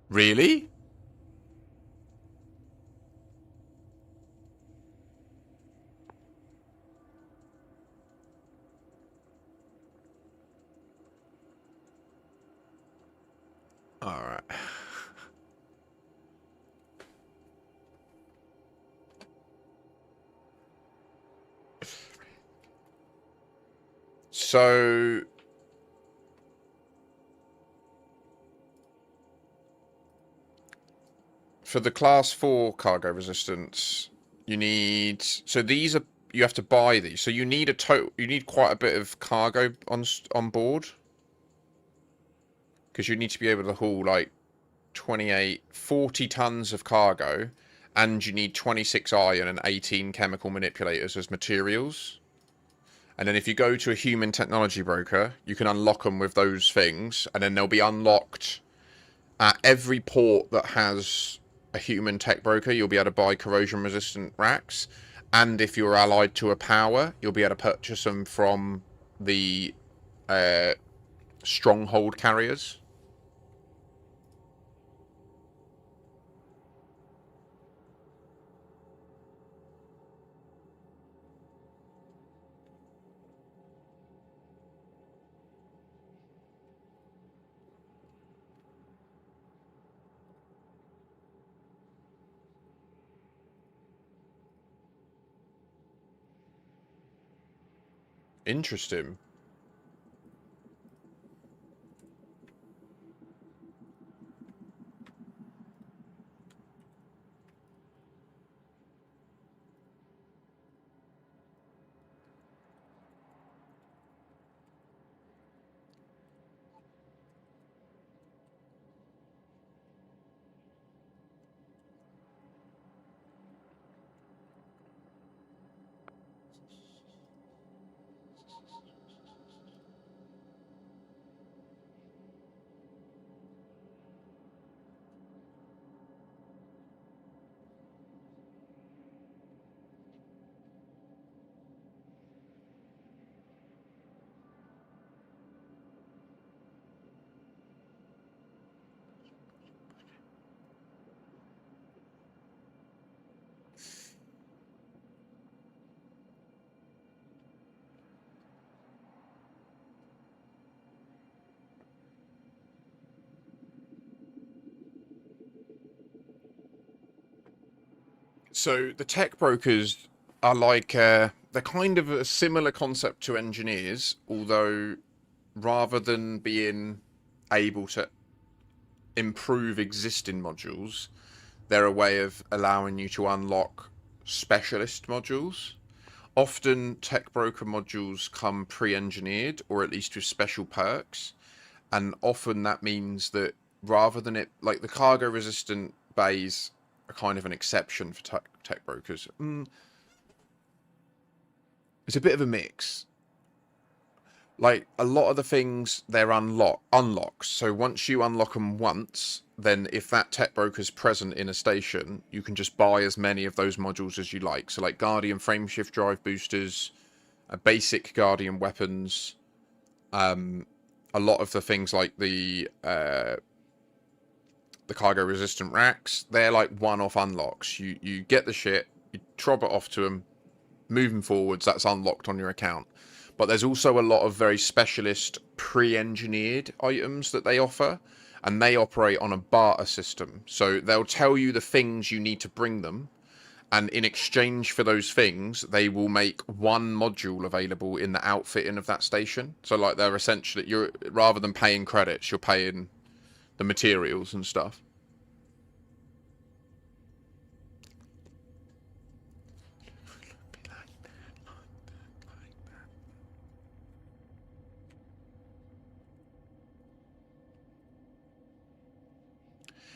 Really? Alright. So... for the Class 4 cargo resistance, you need... so these are... you have to buy these. So you need you need quite a bit of cargo on board. Because you need to be able to haul, like, 40 tons of cargo, and you need 26 iron and 18 chemical manipulators as materials. And then if you go to a human technology broker, you can unlock them with those things, and then they'll be unlocked at every port that has a human tech broker. You'll be able to buy corrosion resistant racks, and if you're allied to a power, you'll be able to purchase them from the stronghold carriers. Interesting. So the tech brokers are like they're kind of a similar concept to engineers, although rather than being able to improve existing modules, they're a way of allowing you to unlock specialist modules. Often tech broker modules come pre-engineered or at least with special perks, and often that means that rather than it like the cargo resistant bays are kind of an exception for tech brokers. It's a bit of a mix. Like a lot of the things they're unlocks. So once you unlock them once, then if that tech broker's present in a station, you can just buy as many of those modules as you like. So like Guardian frameshift drive boosters, basic Guardian weapons, a lot of the things like the cargo resistant racks, they're like one-off unlocks. You get the shit, you trob it off to them, moving forwards, that's unlocked on your account. But there's also a lot of very specialist pre-engineered items that they offer, and they operate on a barter system. So they'll tell you the things you need to bring them, and in exchange for those things, they will make one module available in the outfitting of that station. So like they're essentially, you're rather than paying credits, you're paying the materials and stuff.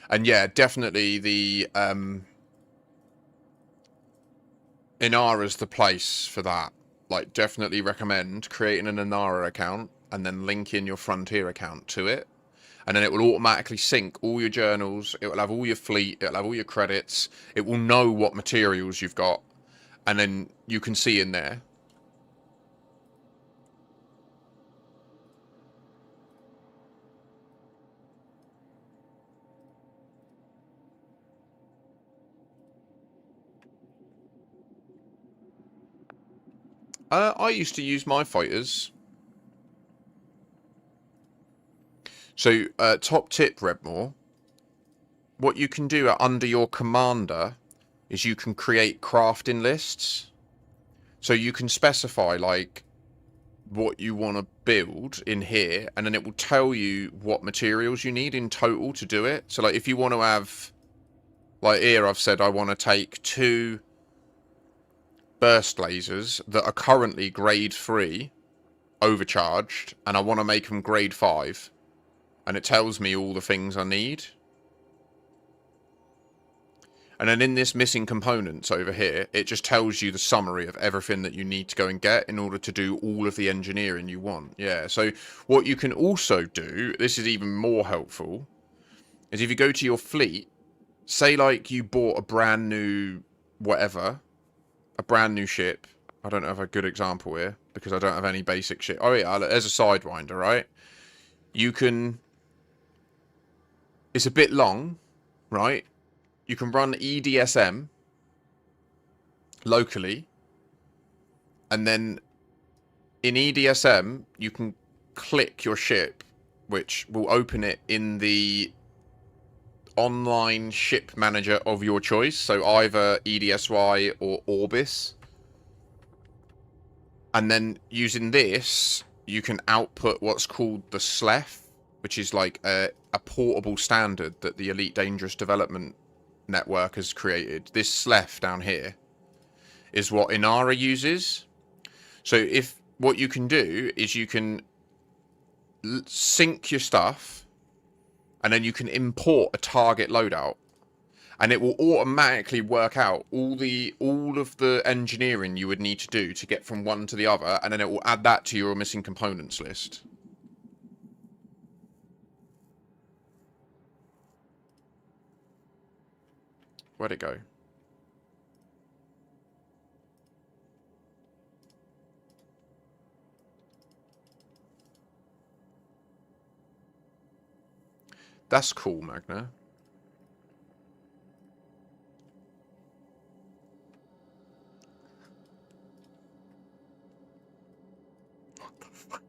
And yeah, definitely the Inara's the place for that. Like, definitely recommend creating an Inara account and then linking your Frontier account to it. And then it will automatically sync all your journals. It will have all your fleet. It will have all your credits. It will know what materials you've got. And then you can see in there. I used to use my fighters. So, top tip, Redmore. What you can do under your commander is you can create crafting lists. So you can specify, like, what you want to build in here, and then it will tell you what materials you need in total to do it. So, like, if you want to have... Like, here I've said I want to take 2 burst lasers that are currently grade 3 overcharged, and I want to make them grade 5. And it tells me all the things I need. And then in this missing components over here, it just tells you the summary of everything that you need to go and get in order to do all of the engineering you want. Yeah, so what you can also do, this is even more helpful, is if you go to your fleet, say like you bought a brand new whatever, a brand new ship. I don't have a good example here because I don't have any basic ship. Oh yeah, there's a Sidewinder, right? You can... It's a bit long, right? You can run EDSM locally, and then in EDSM you can click your ship, which will open it in the online ship manager of your choice, so either EDSY or Orbis. And then using this, you can output what's called the SLEF, which is like a portable standard that the Elite Dangerous Development Network has created. This SLEF down here is what Inara uses. So if what you can do is you can sync your stuff, and then you can import a target loadout, and it will automatically work out all of the engineering you would need to do to get from one to the other, and then it will add that to your missing components list. Where'd it go? That's cool, Magna. What the fuck?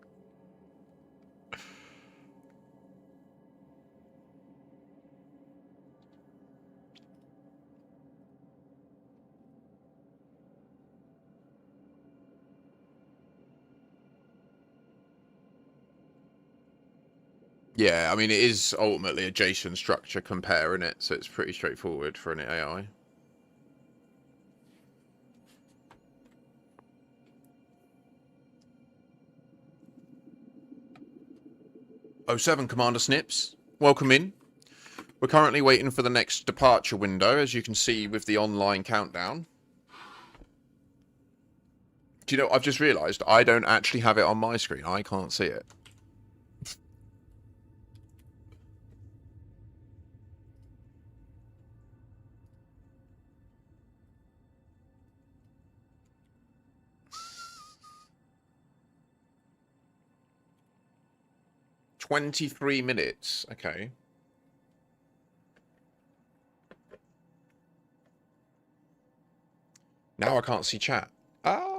Yeah, I mean, it is ultimately a JSON structure compare, isn't it? So it's pretty straightforward for an AI. Oh, 07 Commander Snips, welcome in. We're currently waiting for the next departure window, as you can see with the online countdown. Do you know, I've just realised I don't actually have it on my screen. I can't see it. $23. Okay. Now I can't see chat. Ah.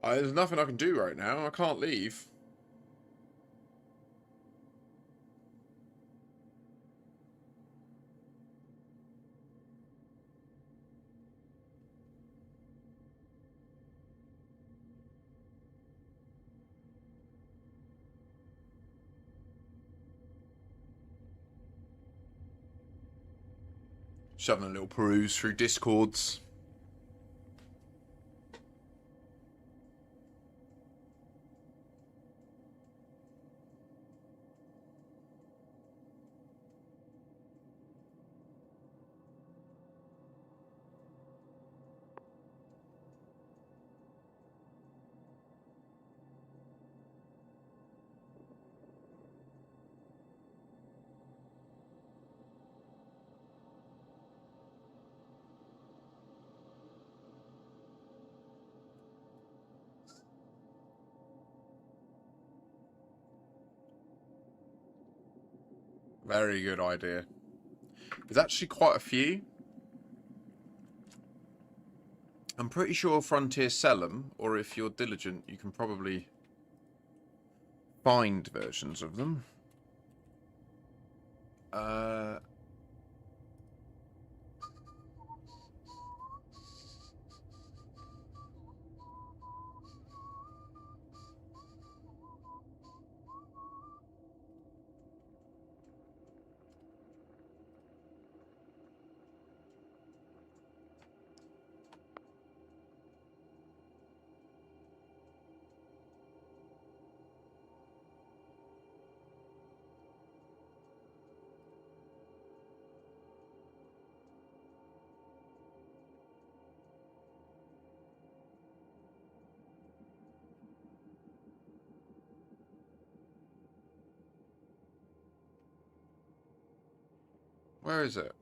There's nothing I can do right now. I can't leave. Just having a little peruse through Discords. Very good idea. There's actually quite a few. I'm pretty sure Frontier sell them, or if you're diligent, you can probably find versions of them. Where is it?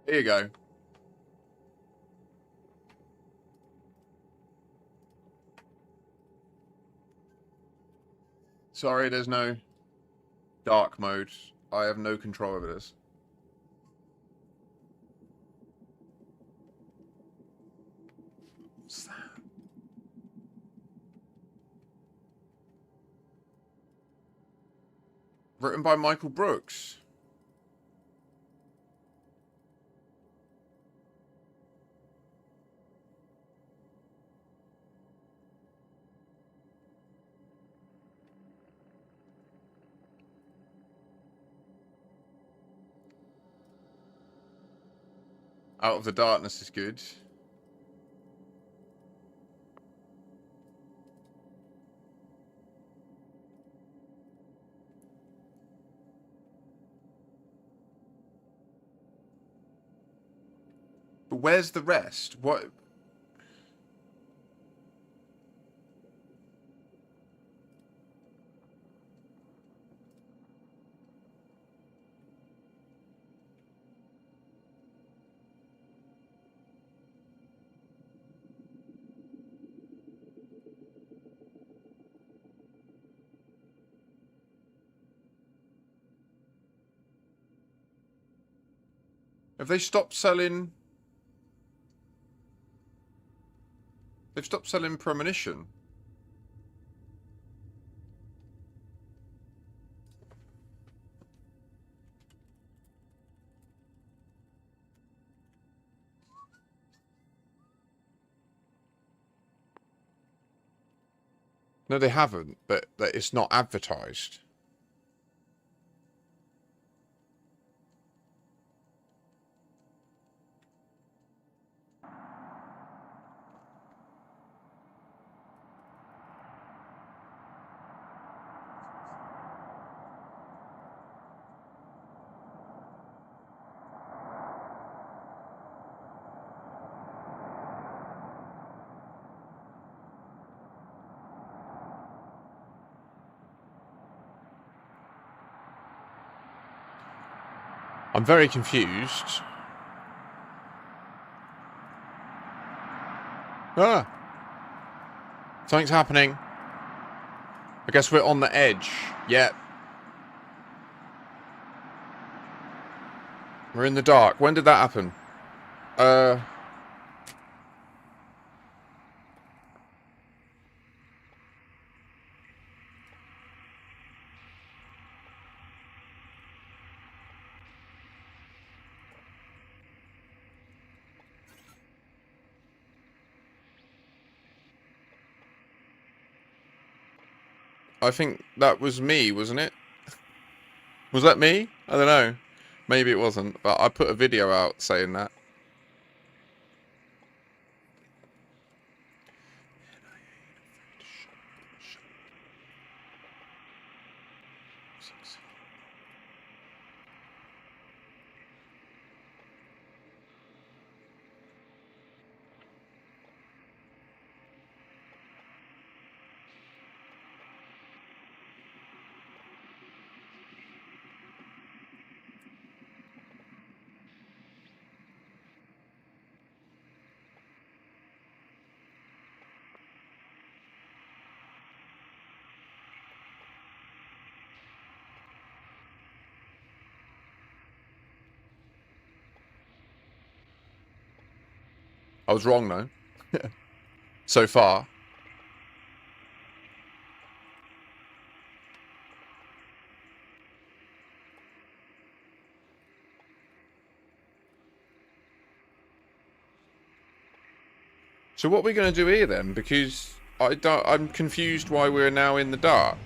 Here you go. Sorry, there's no dark mode. I have no control over this. What's that? Written by Michael Brooks. Out of the darkness is good. But where's the rest? What? Have they stopped selling? They've stopped selling premonition. No, they haven't, but it's not advertised. I'm very confused. Ah! Something's happening. I guess we're on the edge. Yep. We're in the dark. When did that happen? I think that was me, wasn't it? Was that me? I don't know. Maybe it wasn't, but I put a video out saying that. I was wrong though. So far. So what are we going to do here then? Because I'm confused why we're now in the dark.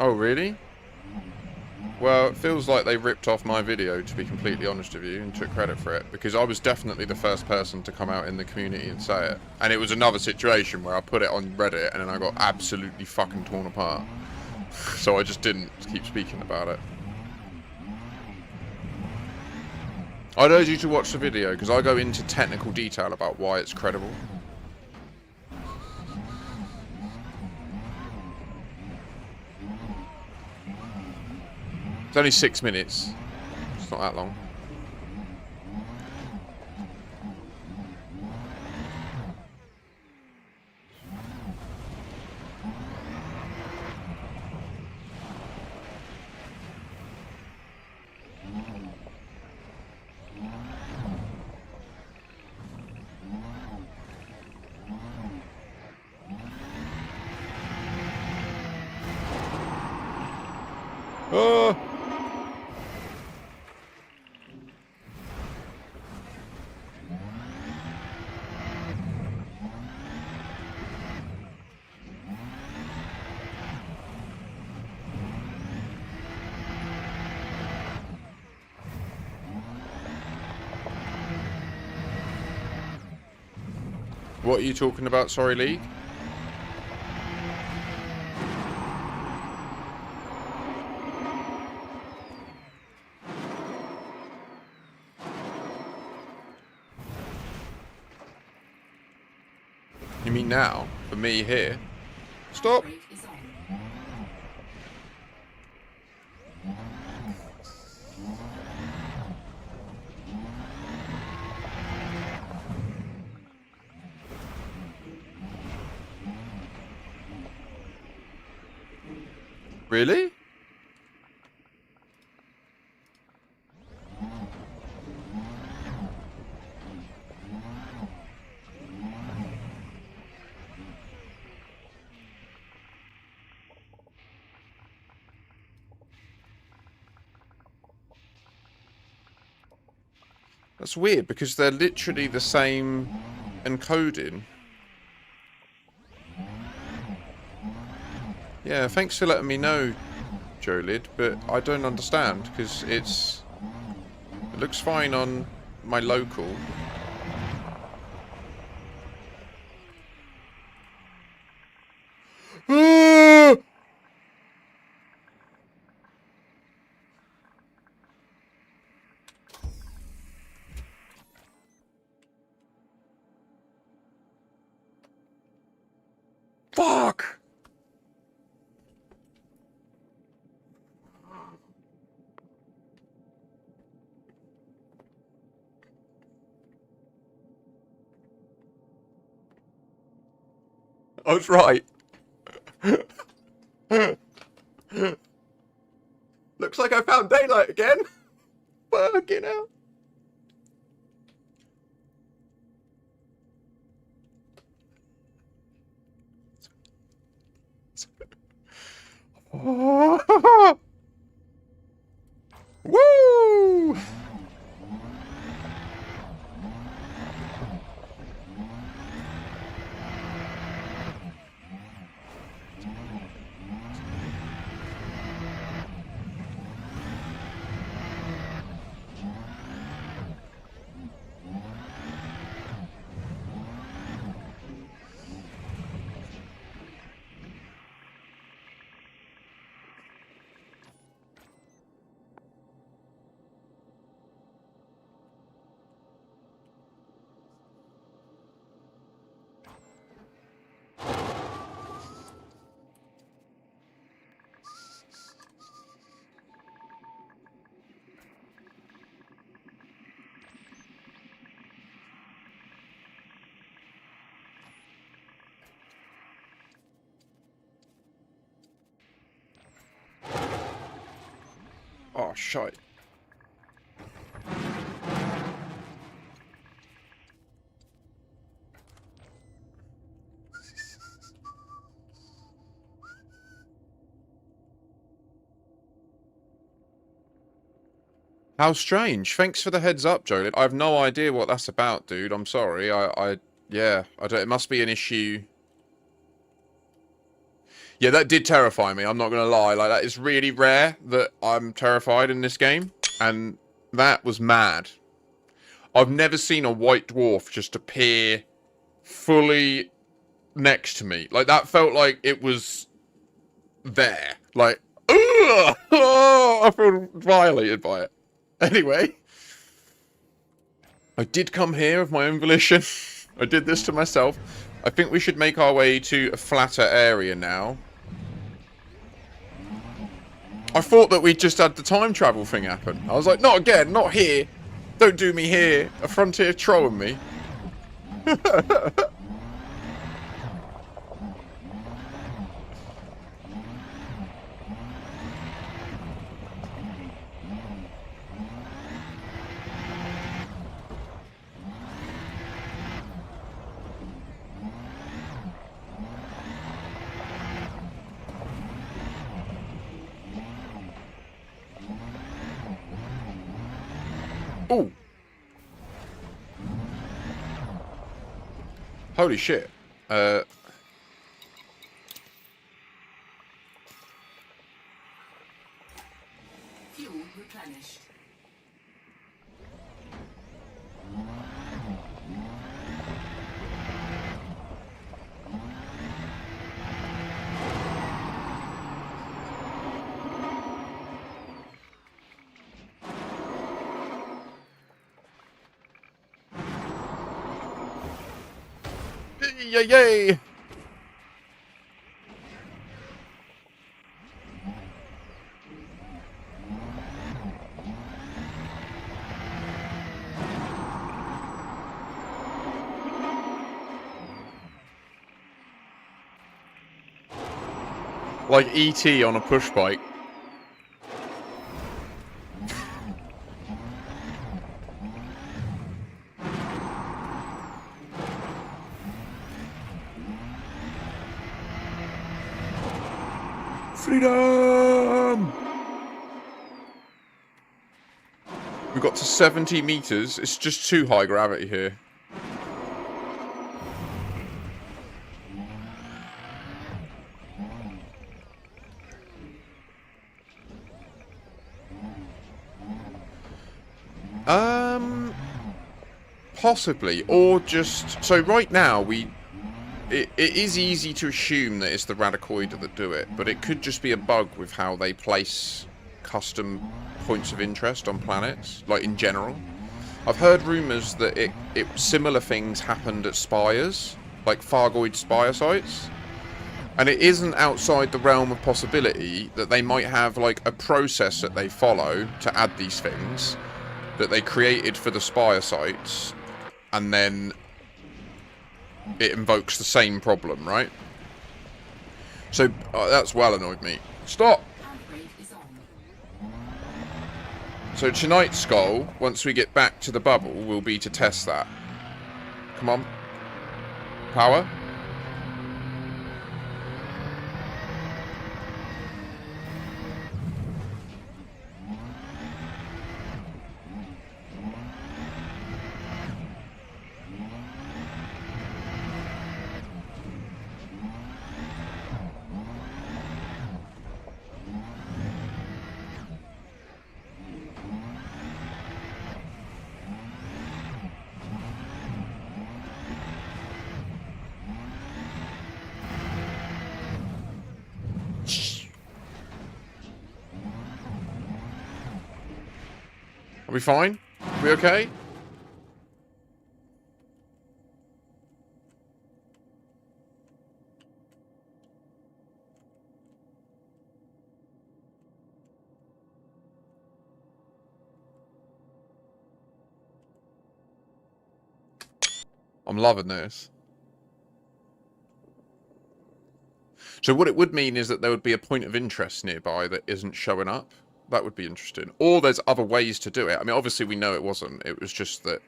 Oh, really? Well, it feels like they ripped off my video, to be completely honest with you, and took credit for it, because I was definitely the first person to come out in the community and say it. And it was another situation where I put it on Reddit, and then I got absolutely fucking torn apart. So I just didn't keep speaking about it. I'd urge you to watch the video, because I go into technical detail about why it's credible. It's only 6 minutes. It's not that long. Oh! What are you talking about, sorry, League? You mean now? For me here? Stop! Brake is on. Really? That's weird because they're literally the same encoding. Yeah, thanks for letting me know, Jolid, but I don't understand because it looks fine on my local. Fuck! I was right. Looks like I found daylight again. Fucking hell. Woo! Oh, shite. How strange. Thanks for the heads up, Jolid. I have no idea what that's about, dude. I'm sorry. Yeah, I don't, it must be an issue. Yeah, that did terrify me. I'm not going to lie. Like, that is really rare that I'm terrified in this game. And that was mad. I've never seen a white dwarf just appear fully next to me. Like, that felt like it was there. Like, ugh! Oh, I feel violated by it. Anyway, I did come here of my own volition. I did this to myself. I think we should make our way to a flatter area now. I thought that we just had the time travel thing happen. I was like, not again, not here. Don't do me here. A frontier trolling me. Holy shit. Fuel replenished. Yay, yay! Like E.T. on a push bike. Freedom! We got to 70 meters. It's just too high gravity here. Possibly, or just so right now it is easy to assume that it's the Radicoida that do it, but it could just be a bug with how they place custom points of interest on planets, like in general. I've heard rumours that similar things happened at spires, like Fargoid spire sites, and it isn't outside the realm of possibility that they might have like a process that they follow to add these things that they created for the spire sites, and then it invokes the same problem, right? So that's well annoyed me. Stop! Handbrake is on. So tonight's goal, once we get back to the bubble, will be to test that. Come on. Power. Are we fine? Are we okay? I'm loving this. So what it would mean is that there would be a point of interest nearby that isn't showing up. That would be interesting. Or there's other ways to do it. I mean, obviously we know it wasn't. It was just that,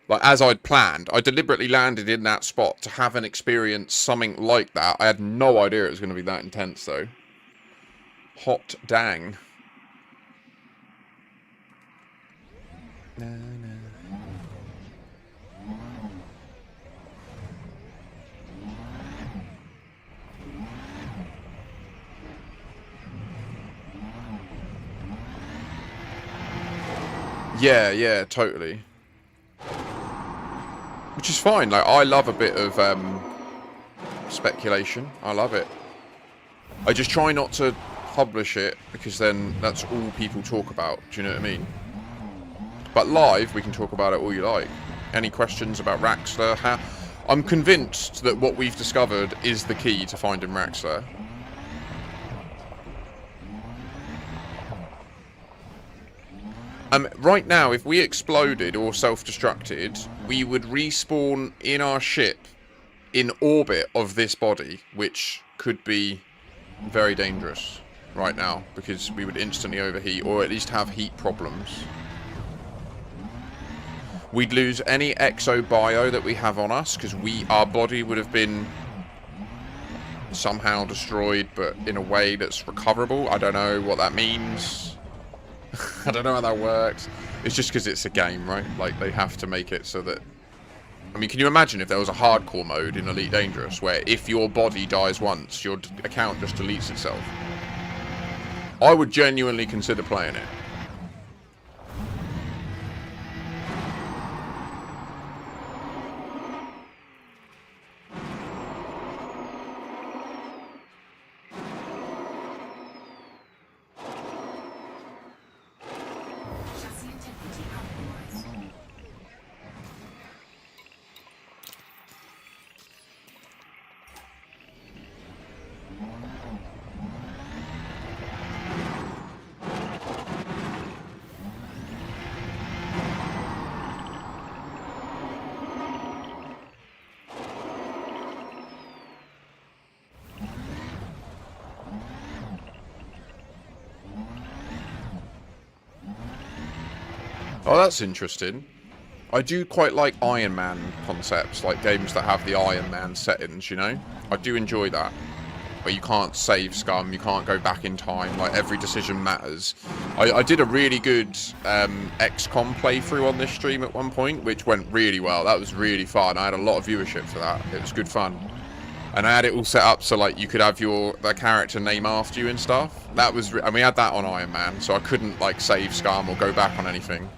like, as I'd planned, I deliberately landed in that spot to have an experience something like that. I had no idea it was going to be that intense, though. Hot dang. Na, na. Yeah, totally. Which is fine. Like, I love a bit of speculation. I love it. I just try not to publish it because then that's all people talk about. Do you know what I mean? But live, we can talk about it all you like. Any questions about Raxler? I'm convinced that what we've discovered is the key to finding Raxler. Right now, if we exploded or self-destructed, we would respawn in our ship in orbit of this body, which could be very dangerous right now, because we would instantly overheat, or at least have heat problems. We'd lose any exobio that we have on us, because our body would have been somehow destroyed, but in a way that's recoverable. I don't know what that means. I don't know how that works. It's just because it's a game, right? Like, they have to make it so that I mean, can you imagine if there was a hardcore mode in Elite Dangerous where if your body dies once, your account just deletes itself? I would genuinely consider playing it. Chassis integrity compromised. Oh, that's interesting. I do quite like Iron Man concepts, like games that have the Iron Man settings, you know? I do enjoy that. Where you can't save scum, you can't go back in time, like every decision matters. I did a really good XCOM playthrough on this stream at one point, which went really well. That was really fun. I had a lot of viewership for that. It was good fun. And I had it all set up so like you could have the character name after you and stuff. That was, and we had that on Iron Man, so I couldn't like save scum or go back on anything.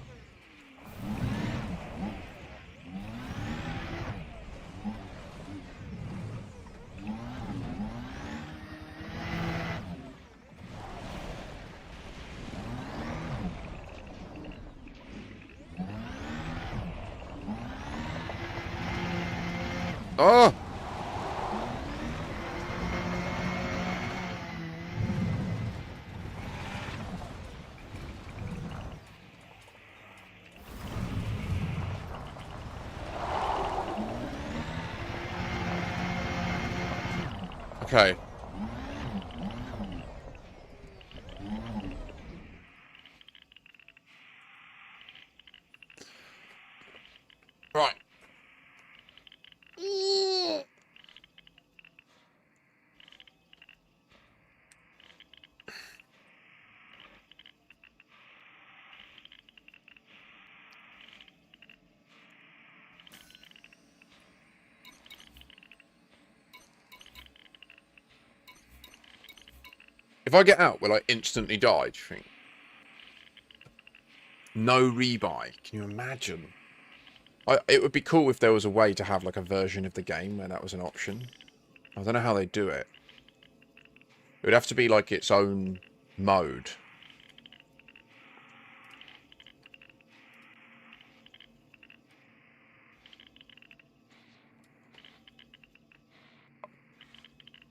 Oh! Okay. Right. If I get out, will I instantly die, do you think? No rebuy. Can you imagine? It would be cool if there was a way to have like a version of the game where that was an option. I don't know how they do it. It would have to be like its own mode.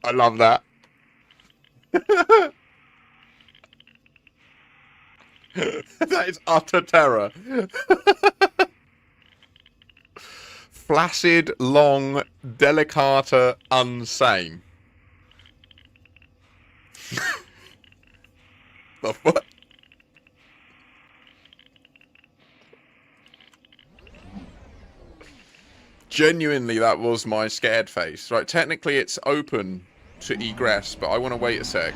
I love that. That is utter terror. Flaccid, long, delicata, unsane. The what? Genuinely, that was my scared face. Right, technically it's open to egress, but I want to wait a sec.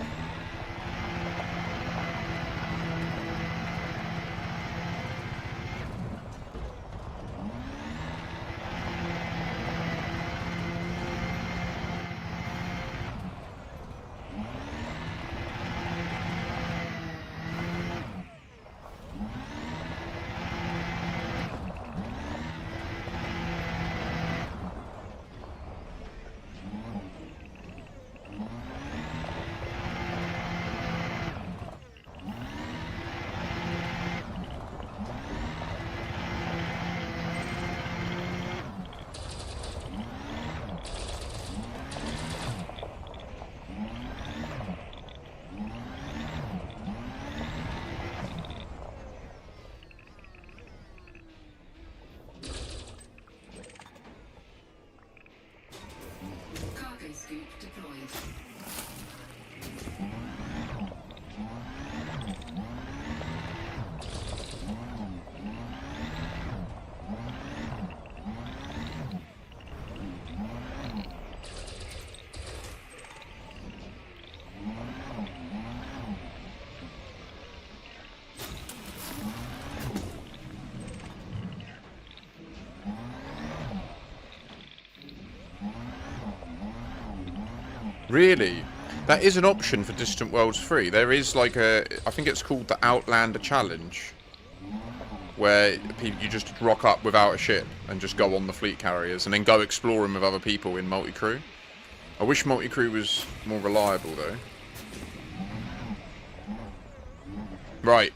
Really? That is an option for Distant Worlds 3. There is like a, I think it's called the Outlander Challenge, where you just rock up without a ship and just go on the fleet carriers and then go exploring with other people in multi-crew. I wish multi-crew was more reliable though. Right.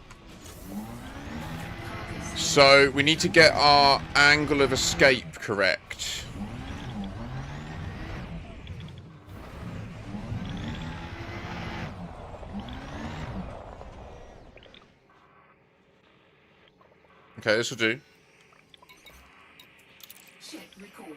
So we need to get our angle of escape correct. Okay, this will do. Check record.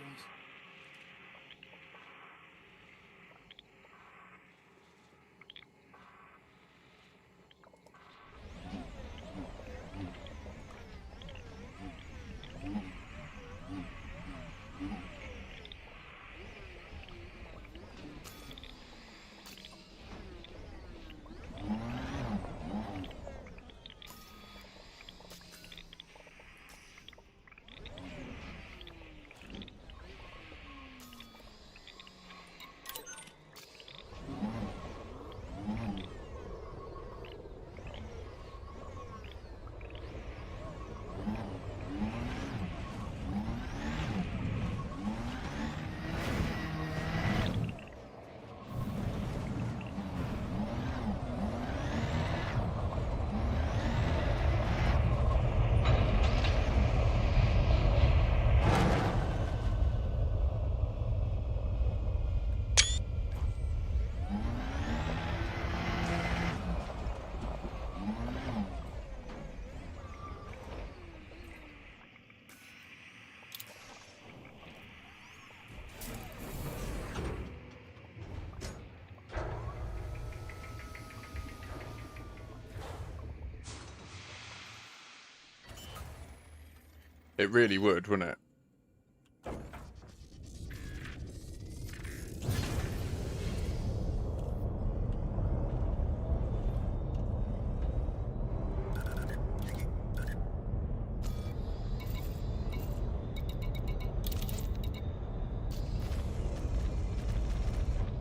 It really would, wouldn't it?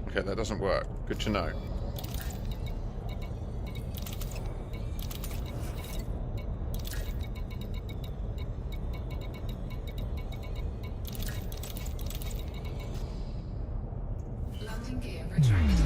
Okay, that doesn't work. Good to know. Landing gear retracted.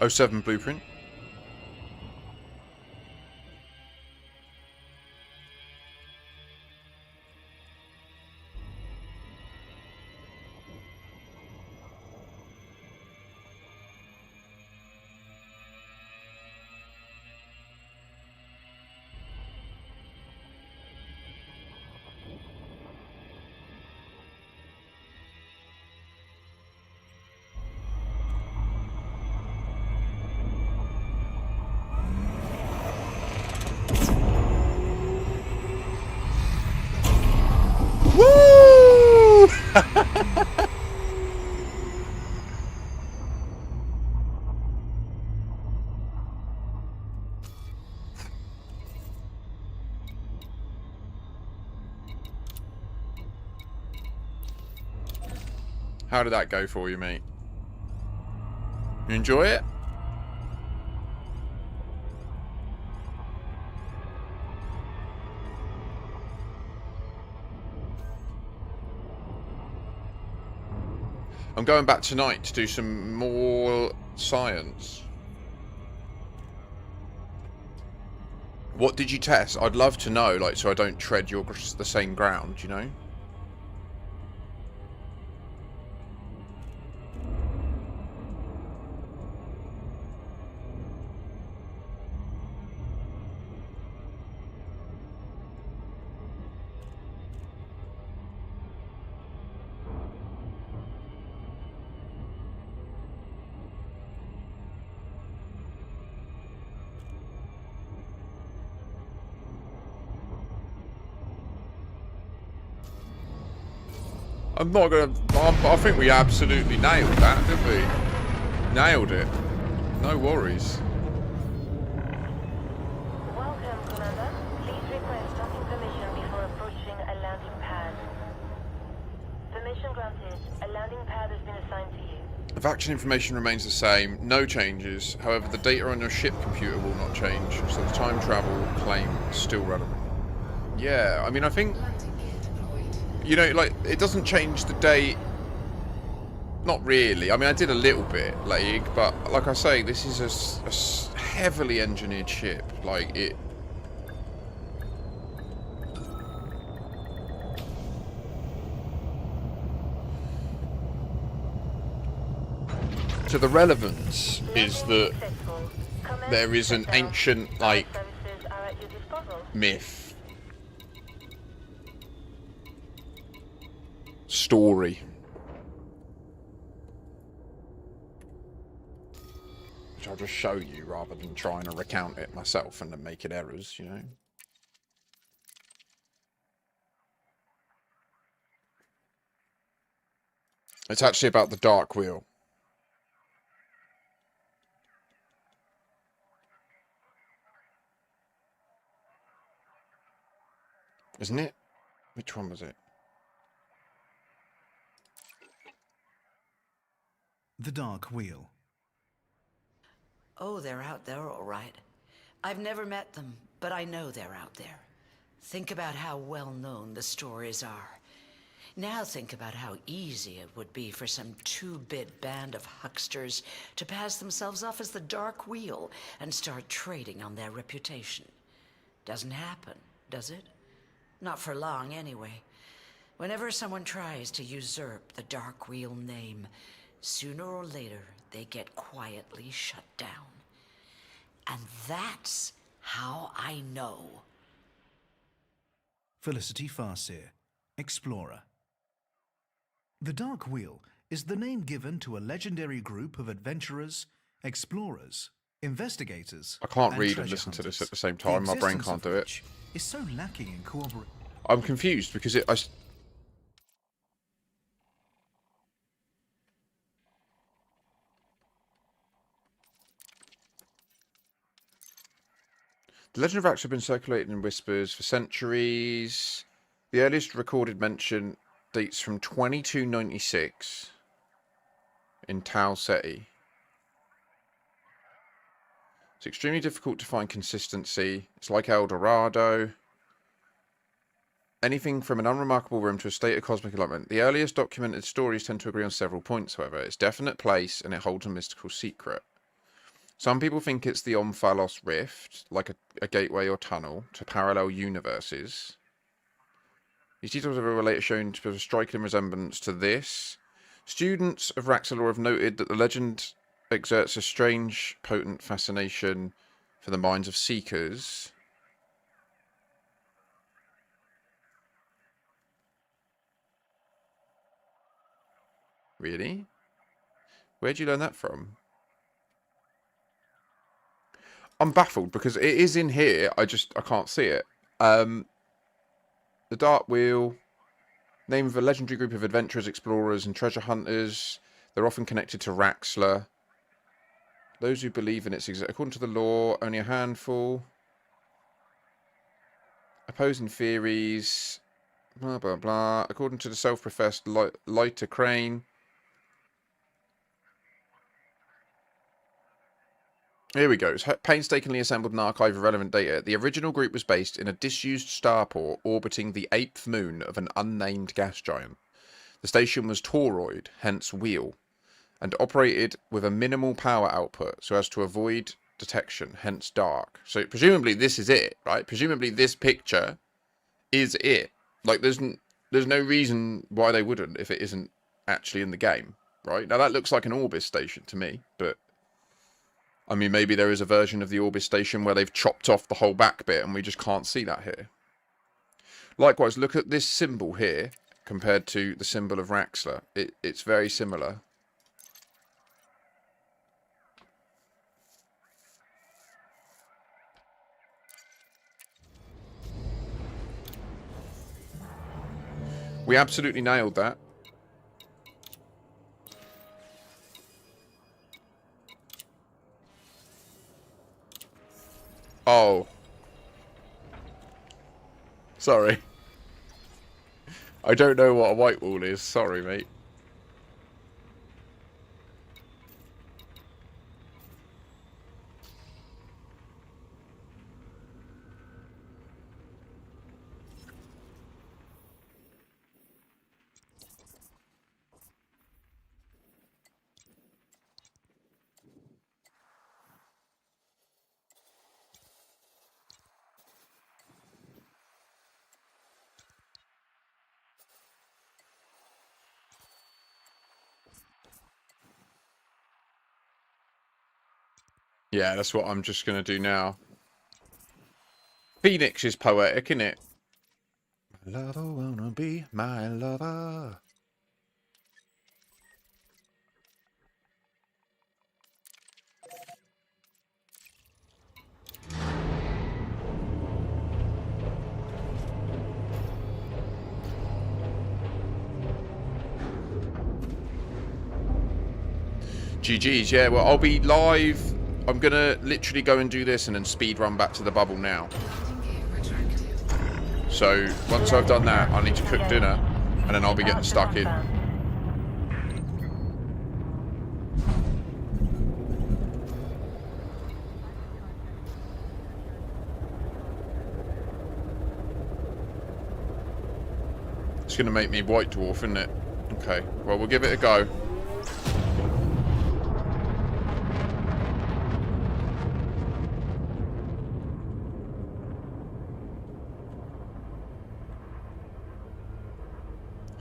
'07 blueprint. Woo! How did that go for you, mate? You enjoy it? I'm going back tonight to do some more science. What did you test? I'd love to know, like, so I don't tread the same ground, you know? I'm not gonna. I think we absolutely nailed that, didn't we? Nailed it. No worries. Welcome, Commander. Please request docking permission before approaching a landing pad. Permission granted. A landing pad has been assigned to you. Vaccine information remains the same, no changes. However, the data on your ship computer will not change, so the time travel claim is still relevant. Yeah, I mean, I think, you know, like, it doesn't change the date. Not really. I mean, I did a little bit, like, but like I say, this is a heavily engineered ship. Like, it... So the relevance is that there is an ancient, like, Services are at your disposal. myth, story, which I'll just show you rather than trying to recount it myself and then making errors, you know. It's actually about the Dark Wheel. Isn't it? Which one was it? The Dark Wheel. Oh, they're out there, all right. I've never met them, but I know they're out there. Think about how well known the stories are. Now think about how easy it would be for some two-bit band of hucksters to pass themselves off as the Dark Wheel and start trading on their reputation. Doesn't happen, does it? Not for long, anyway. Whenever someone tries to usurp the Dark Wheel name, sooner or later they get quietly shut down. And that's how I know. Felicity Farseer, Explorer. The Dark Wheel is the name given to a legendary group of adventurers, explorers, investigators. I can't and read and treasure listen to this hunters, at the same the time. My brain existence can't of do it. which is so lacking in cooperation. I'm confused because the legend of Axe have been circulating in whispers for centuries. The earliest recorded mention dates from 2296 in Tau Ceti. It's extremely difficult to find consistency. It's like El Dorado. Anything from an unremarkable room to a state of cosmic enlightenment. The earliest documented stories tend to agree on several points, however. Its definite place, and it holds a mystical secret. Some people think it's the Omphalos Rift, like a gateway or tunnel to parallel universes. These details are later shown to have a striking resemblance to this. Students of Raxalor have noted that the legend exerts a strange, potent fascination for the minds of seekers. Really? Where'd you learn that from? I'm baffled because it is in here. I can't see it. The Dark Wheel, name of a legendary group of adventurers, explorers, and treasure hunters. They're often connected to Raxla. Those who believe in its existence, according to the law, only a handful. Opposing theories, blah blah blah. According to the self-professed Lighter Crane. Here we go. It's painstakingly assembled an archive of relevant data. The original group was based in a disused starport orbiting the 8th moon of an unnamed gas giant. The station was toroid, hence wheel, and operated with a minimal power output so as to avoid detection, hence dark. So presumably this is it, right? Presumably this picture is it. Like there's no reason why they wouldn't if it isn't actually in the game, right? Now that looks like an Orbis station to me, but I mean, maybe there is a version of the Orbis station where they've chopped off the whole back bit and we just can't see that here. Likewise, look at this symbol here compared to the symbol of Raxla. It's very similar. We absolutely nailed that. Oh. Sorry. I don't know what a white wall is. Sorry, mate. Yeah, that's what I'm just going to do now. Phoenix is poetic, innit? My lover wanna be my lover. GG's, yeah, well, I'll be live. I'm going to literally go and do this and then speed run back to the bubble now. So, once I've done that, I need to cook dinner, and then I'll be getting stuck in. It's going to make me white dwarf, isn't it? Okay, well, we'll give it a go.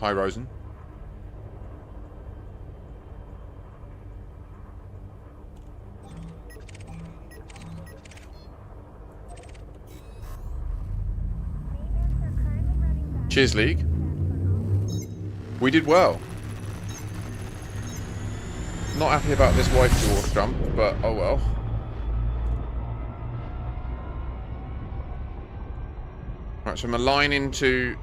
Hi, Rosen. Cheers, League. We did well. Not happy about this white dwarf jump, but oh well. Right, so I'm aligning to...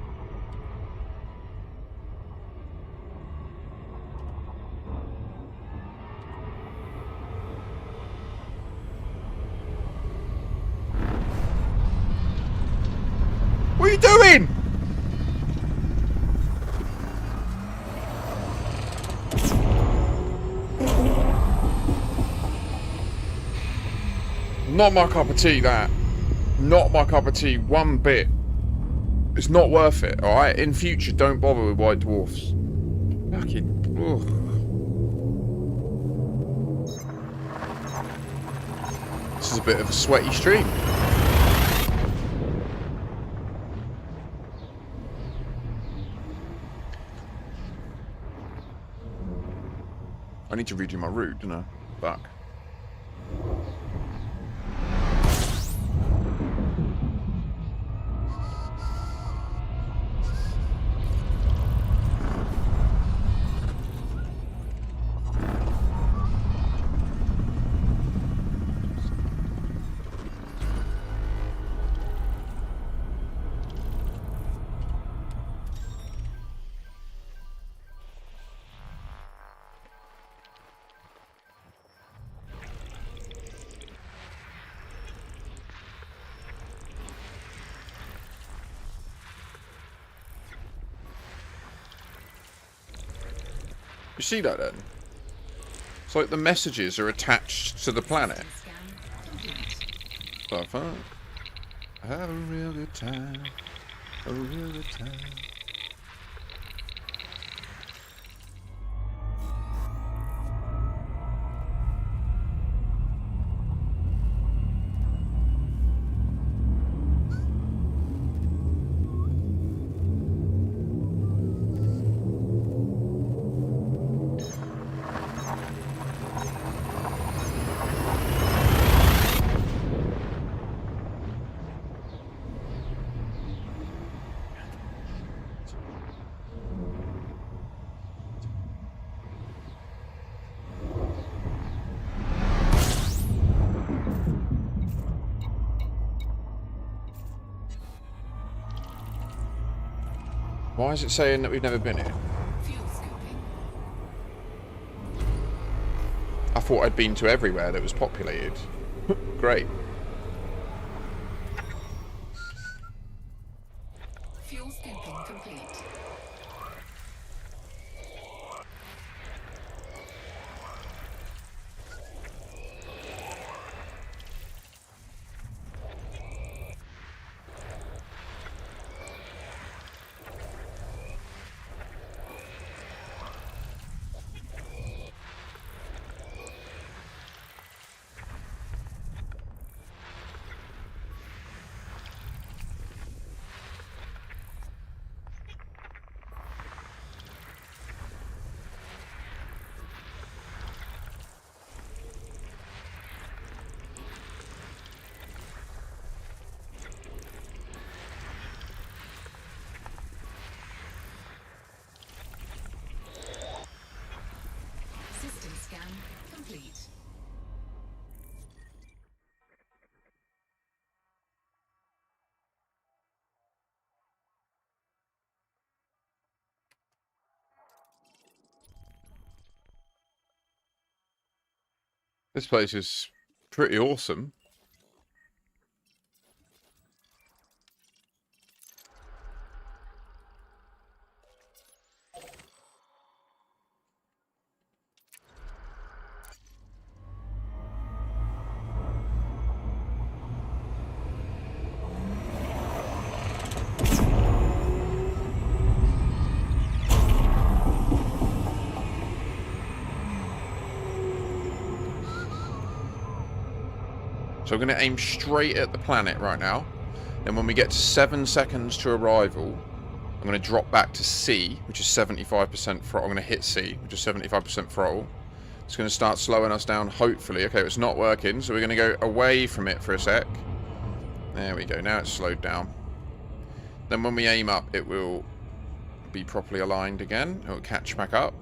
What are you doing? Not my cup of tea, that. Not my cup of tea, one bit. It's not worth it, alright? In future, don't bother with white dwarfs. Fucking... Ugh. This is a bit of a sweaty stream. I need to redo my route, don't I? Fuck. You see that then? It's like the messages are attached to the planet. So fun. Have a real good time. A real good time. Why is it saying that we've never been here? I thought I'd been to everywhere that was populated. Great. This place is pretty awesome. So I'm going to aim straight at the planet right now. Then when we get to 7 seconds to arrival, I'm going to drop back to C, which is 75% throttle. I'm going to hit C, which is 75% throttle. It's going to start slowing us down, hopefully. Okay, it's not working, so we're going to go away from it for a sec. There we go. Now it's slowed down. Then when we aim up, it will be properly aligned again. It will catch back up.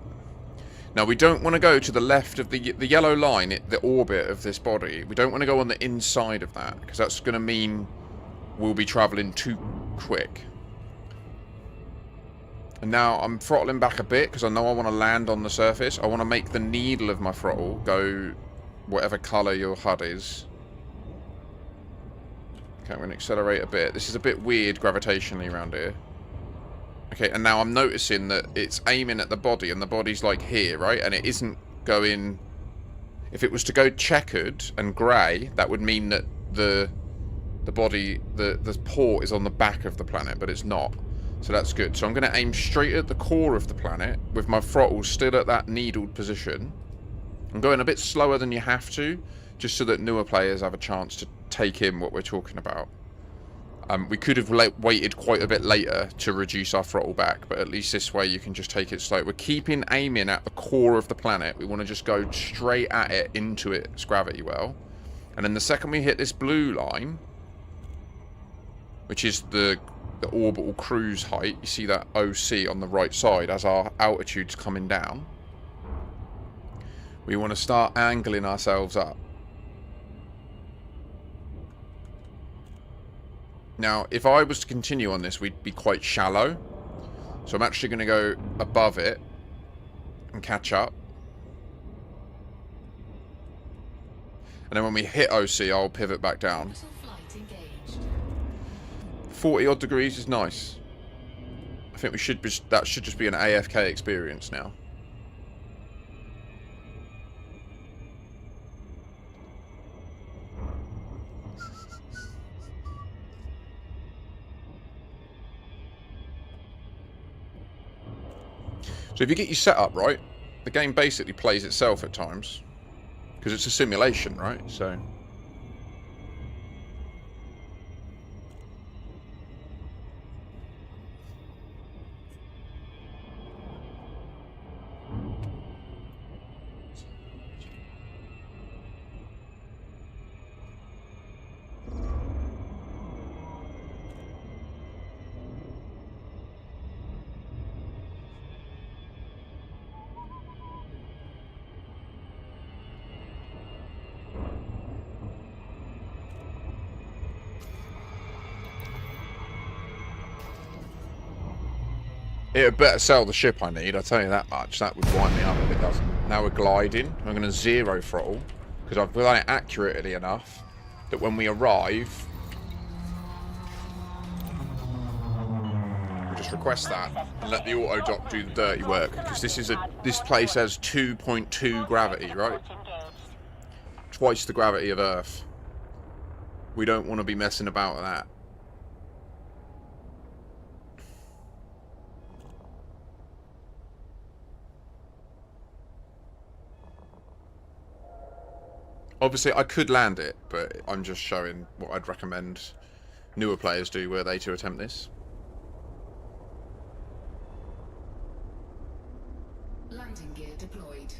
Now, we don't want to go to the left of the yellow line, the orbit of this body. We don't want to go on the inside of that, because that's going to mean we'll be travelling too quick. And now I'm throttling back a bit, because I know I want to land on the surface. I want to make the needle of my throttle go whatever colour your HUD is. Okay, I'm going to accelerate a bit. This is a bit weird gravitationally around here. Okay, and now I'm noticing that it's aiming at the body, and the body's like here, right? And it isn't going... If it was to go checkered and grey, that would mean that the body, the port is on the back of the planet, but it's not. So that's good. So I'm going to aim straight at the core of the planet, with my throttle still at that needled position. I'm going a bit slower than you have to, just so that newer players have a chance to take in what we're talking about. We could have waited quite a bit later to reduce our throttle back, but at least this way you can just take it slow. We're keeping aiming at the core of the planet. We want to just go straight at it, into its gravity well. And then the second we hit this blue line, which is the orbital cruise height, you see that OC on the right side as our altitude's coming down. We want to start angling ourselves up. Now, if I was to continue on this, we'd be quite shallow. So I'm actually going to go above it and catch up. And then when we hit OC, I'll pivot back down. 40 odd degrees is nice. I think we should be, that should just be an AFK experience now. So if you get your setup right, the game basically plays itself at times. Because it's a simulation, right? So... It would better sell the ship I need, I'll tell you that much. That would wind me up if it doesn't. Now we're gliding. I'm going to zero throttle, because I've done it accurately enough that when we arrive... We'll just request that and let the auto dock do the dirty work. Because this place has 2.2 gravity, right? Twice the gravity of Earth. We don't want to be messing about with that. Obviously, I could land it, but I'm just showing what I'd recommend newer players do were they to attempt this. Landing gear deployed.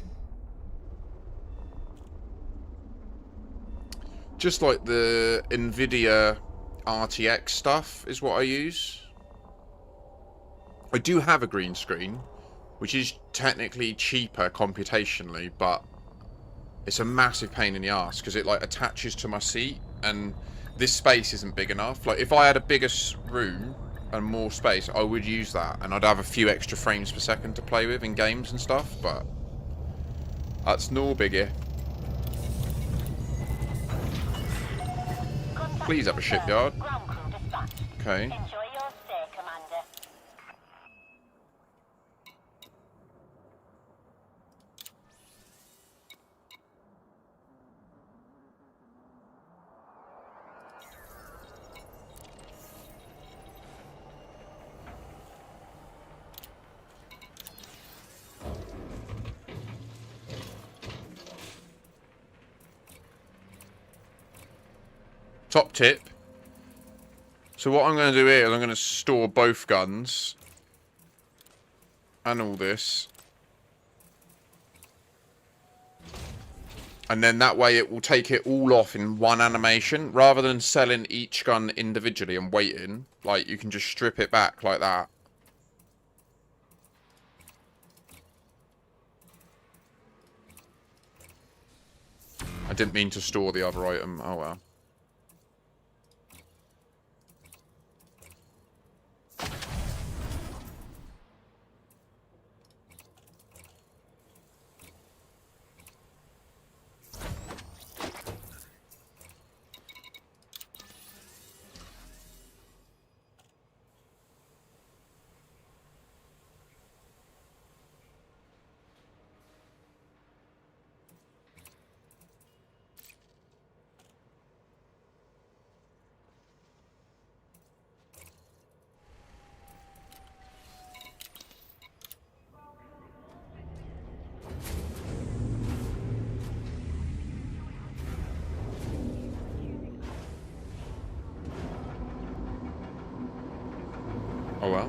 Just like the NVIDIA RTX stuff is what I use. I do have a green screen, which is technically cheaper computationally, but it's a massive pain in the ass because it like attaches to my seat and this space isn't big enough. Like if I had a bigger room and more space, I would use that and I'd have a few extra frames per second to play with in games and stuff, but that's no biggie. please have a shipyard. Ground crew dispatched. Okay. Enjoy your stay, Commander. Top tip. So what I'm going to do here is I'm going to store both guns. And all this. And then that way it will take it all off in one animation. Rather than selling each gun individually and waiting. Like, you can just strip it back like that. I didn't mean to store the other item. Oh well. Oh well.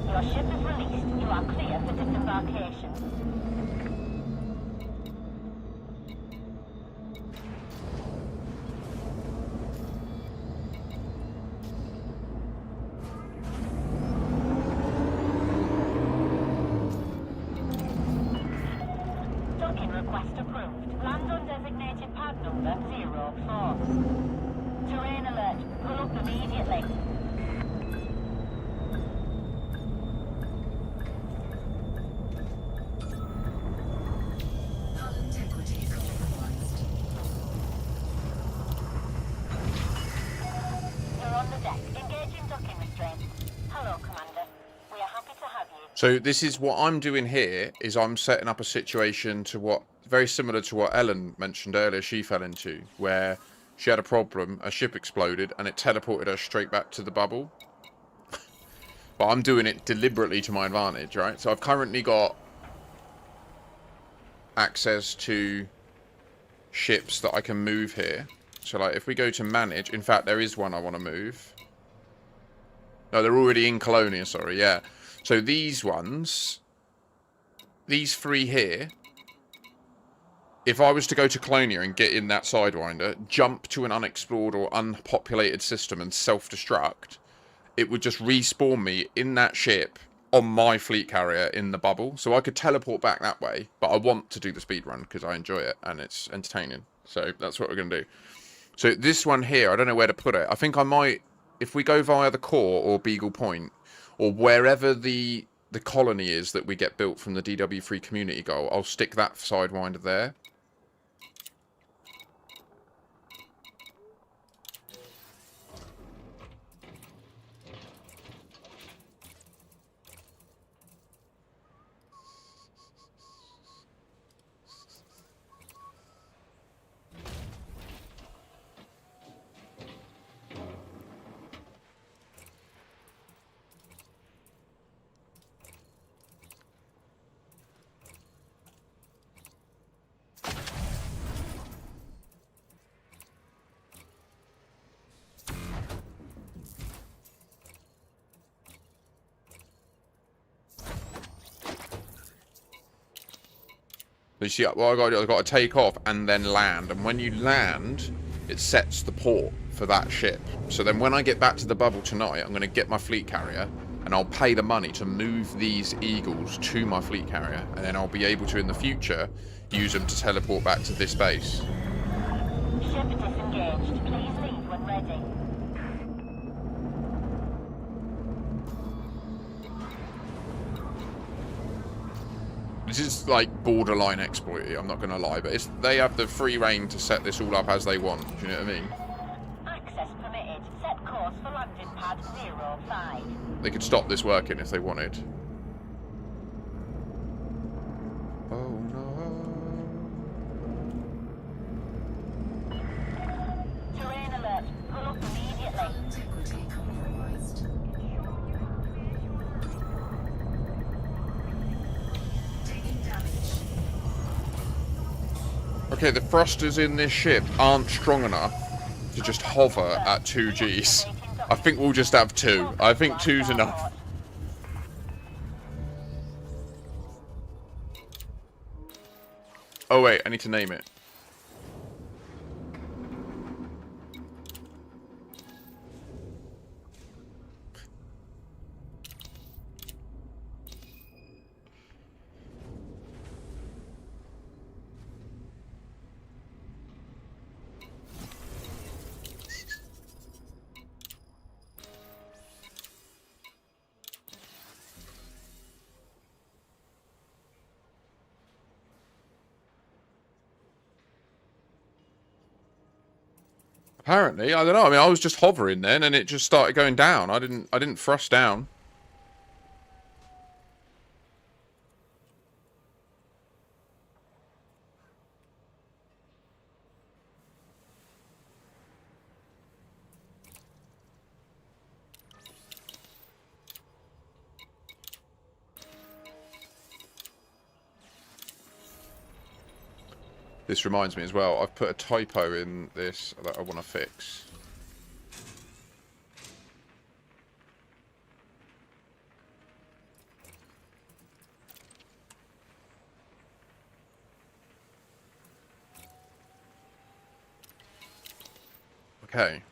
Your ship is released. You are clear for disembarkation. Docking request approved. Land on designated pad number 04. Terrain alert. Pull up immediately. Hull integrity compromised. You're on the deck. Engaging docking restraints. Hello, Commander. We are happy to have you. So this is what I'm doing here, is I'm setting up a situation to what, very similar to what Ellen mentioned earlier she fell into, where she had a problem, a ship exploded, and it teleported her straight back to the bubble. But I'm doing it deliberately to my advantage, right? So I've currently got access to ships that I can move here. So like if we go to manage, in fact there is one I want to move. No, they're already in Colonia, sorry, yeah. So these ones, these three here, if I was to go to Colonia and get in that Sidewinder, jump to an unexplored or unpopulated system and self-destruct, it would just respawn me in that ship on my fleet carrier in the bubble. So I could teleport back that way, but I want to do the speed run because I enjoy it and it's entertaining. So that's what we're going to do. So this one here, I don't know where to put it. I think I might, if we go via the core or Beagle Point, or wherever the colony is that we get built from the DW3 community goal, I'll stick that Sidewinder there. You see, what I've got to take off and then land. And when you land, it sets the port for that ship. So then when I get back to the bubble tonight, I'm going to get my fleet carrier and I'll pay the money to move these Eagles to my fleet carrier. And then I'll be able to, in the future, use them to teleport back to this base. Ship disengaged. Please leave when ready. This is like borderline exploity, I'm not going to lie, but they have the free reign to set this all up as they want, do you know what I mean? Access permitted. Set course for landing pad 05. They could stop this working if they wanted. Oh no. Terrain alert. Pull up immediately. Integrity compromised. Taking damage. Okay, the thrusters in this ship aren't strong enough to just hover at 2 Gs. I think we'll just have 2. I think 2's enough. Oh wait, I need to name it. Apparently, I don't know. I mean, I was just hovering then, and it just started going down. I didn't thrust down. This reminds me as well, I've put a typo in this that I want to fix. Okay.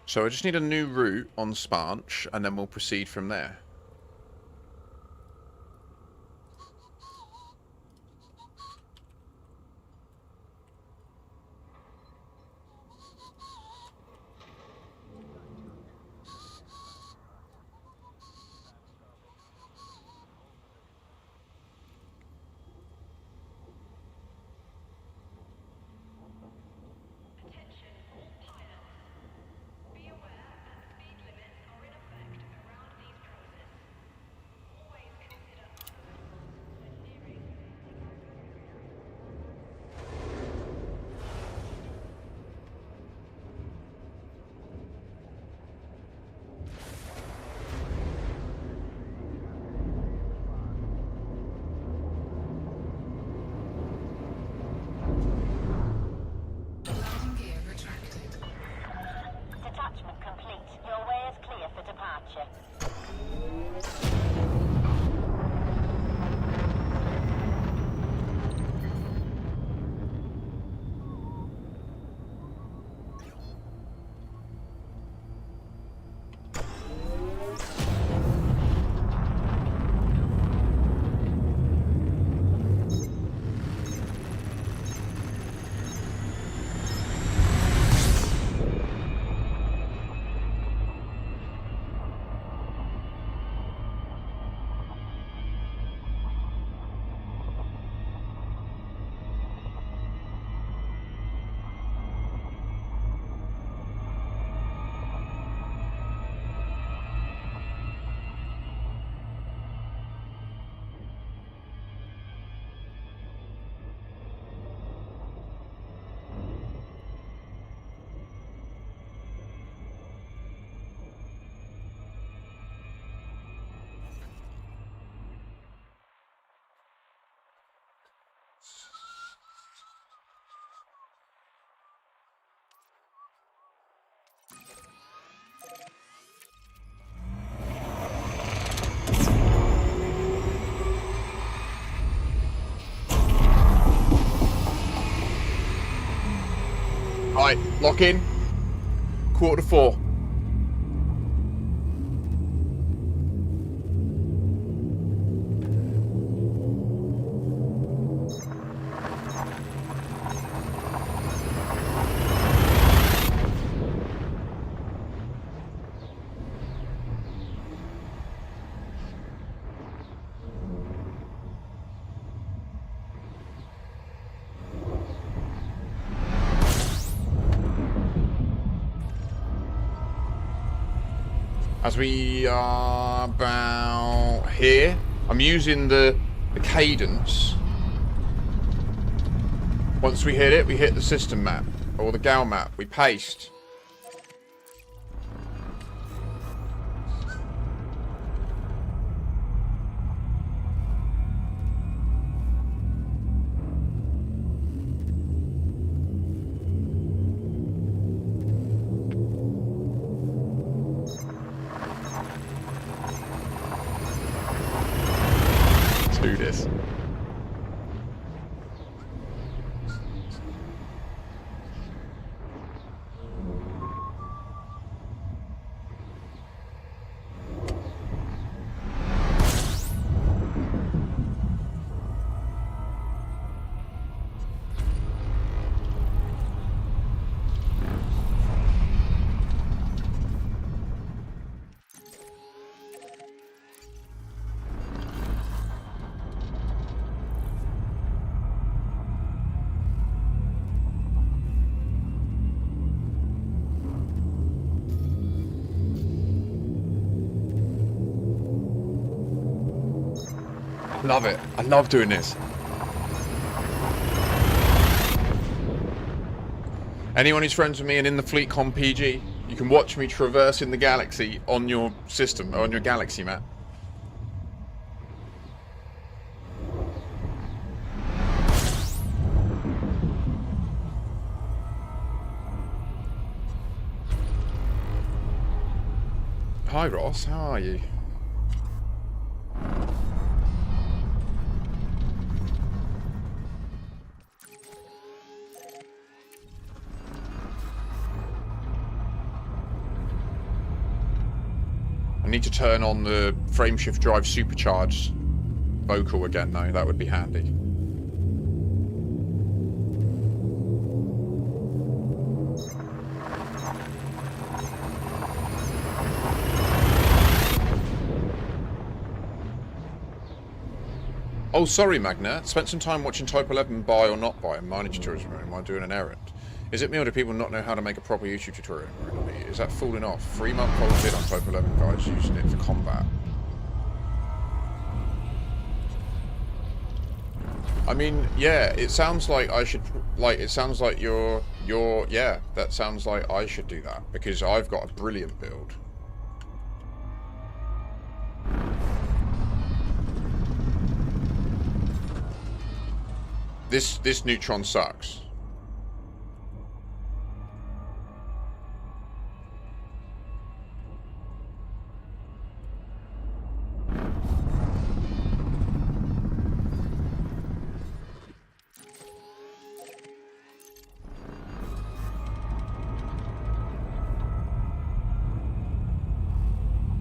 So I just need a new route on Spanch, and then we'll proceed from there. Landing gear retracted. Detachment complete. Your way is clear for departure. Right, lock in. 3:45. As we are about here, I'm using the cadence. Once we hit it, we hit the system map, or the gal map, we paste. Let's do this. Love it. I love doing this. Anyone who's friends with me and in the FleetcommPG, you can watch me traversing the galaxy on your system, on your galaxy map. Hi Ross, how are you? I need to turn on the frameshift drive supercharged vocal again though, that would be handy. Oh, sorry, Magna. Spent some time watching Type 11 buy or not buy a mileage tourism room while doing an errand. Is it me or do people not know how to make a proper YouTube tutorial? Is that falling off? 3-month-old kid on Type 11 guys using it for combat. I mean, yeah, it sounds like I should, it sounds like yeah, that sounds like I should do that because I've got a brilliant build. This neutron sucks.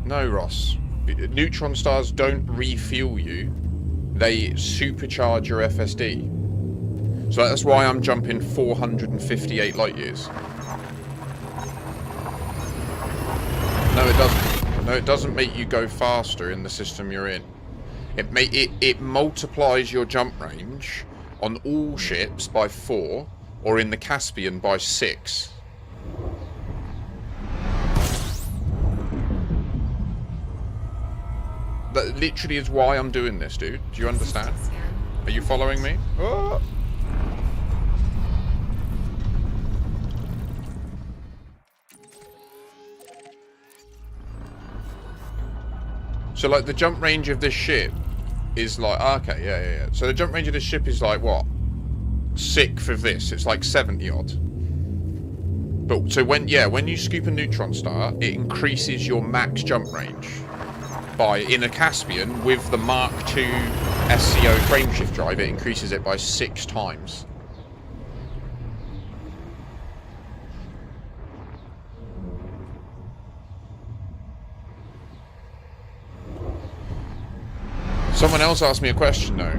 No, Ross. Neutron stars don't refuel you. They supercharge your FSD. So that's why I'm jumping 458 light years. No, it doesn't. No, it doesn't make you go faster in the system you're in. It multiplies your jump range on all ships by 4, or in the Caspian by 6. That literally is why I'm doing this, dude. Do you understand? Are you following me? Oh. So, like, the jump range of this ship is like... Okay, yeah. So the jump range of this ship is like, what? 6 for this. It's like 70-odd. But, so when you scoop a neutron star, it increases your max jump range by, in a Caspian, with the Mark II SCO frameshift drive, it increases it by 6 times. Someone else asked me a question though.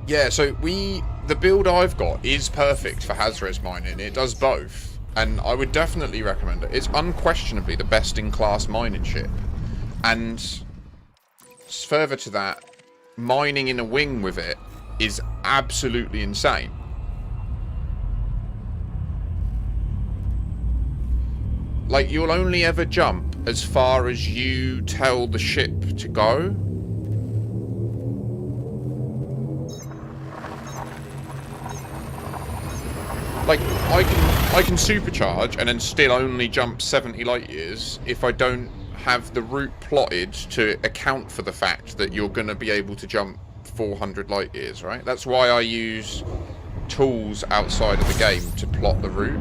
Yeah, so the build I've got is perfect for Hazres mining. It does both, and I would definitely recommend it. It's unquestionably the best in class mining ship, and further to that, mining in a wing with it is absolutely insane. Like, you'll only ever jump as far as you tell the ship to go. Like, I can supercharge and then still only jump 70 light years if I don't have the route plotted to account for the fact that you're going to be able to jump 400 light years, right? That's why I use tools outside of the game to plot the route.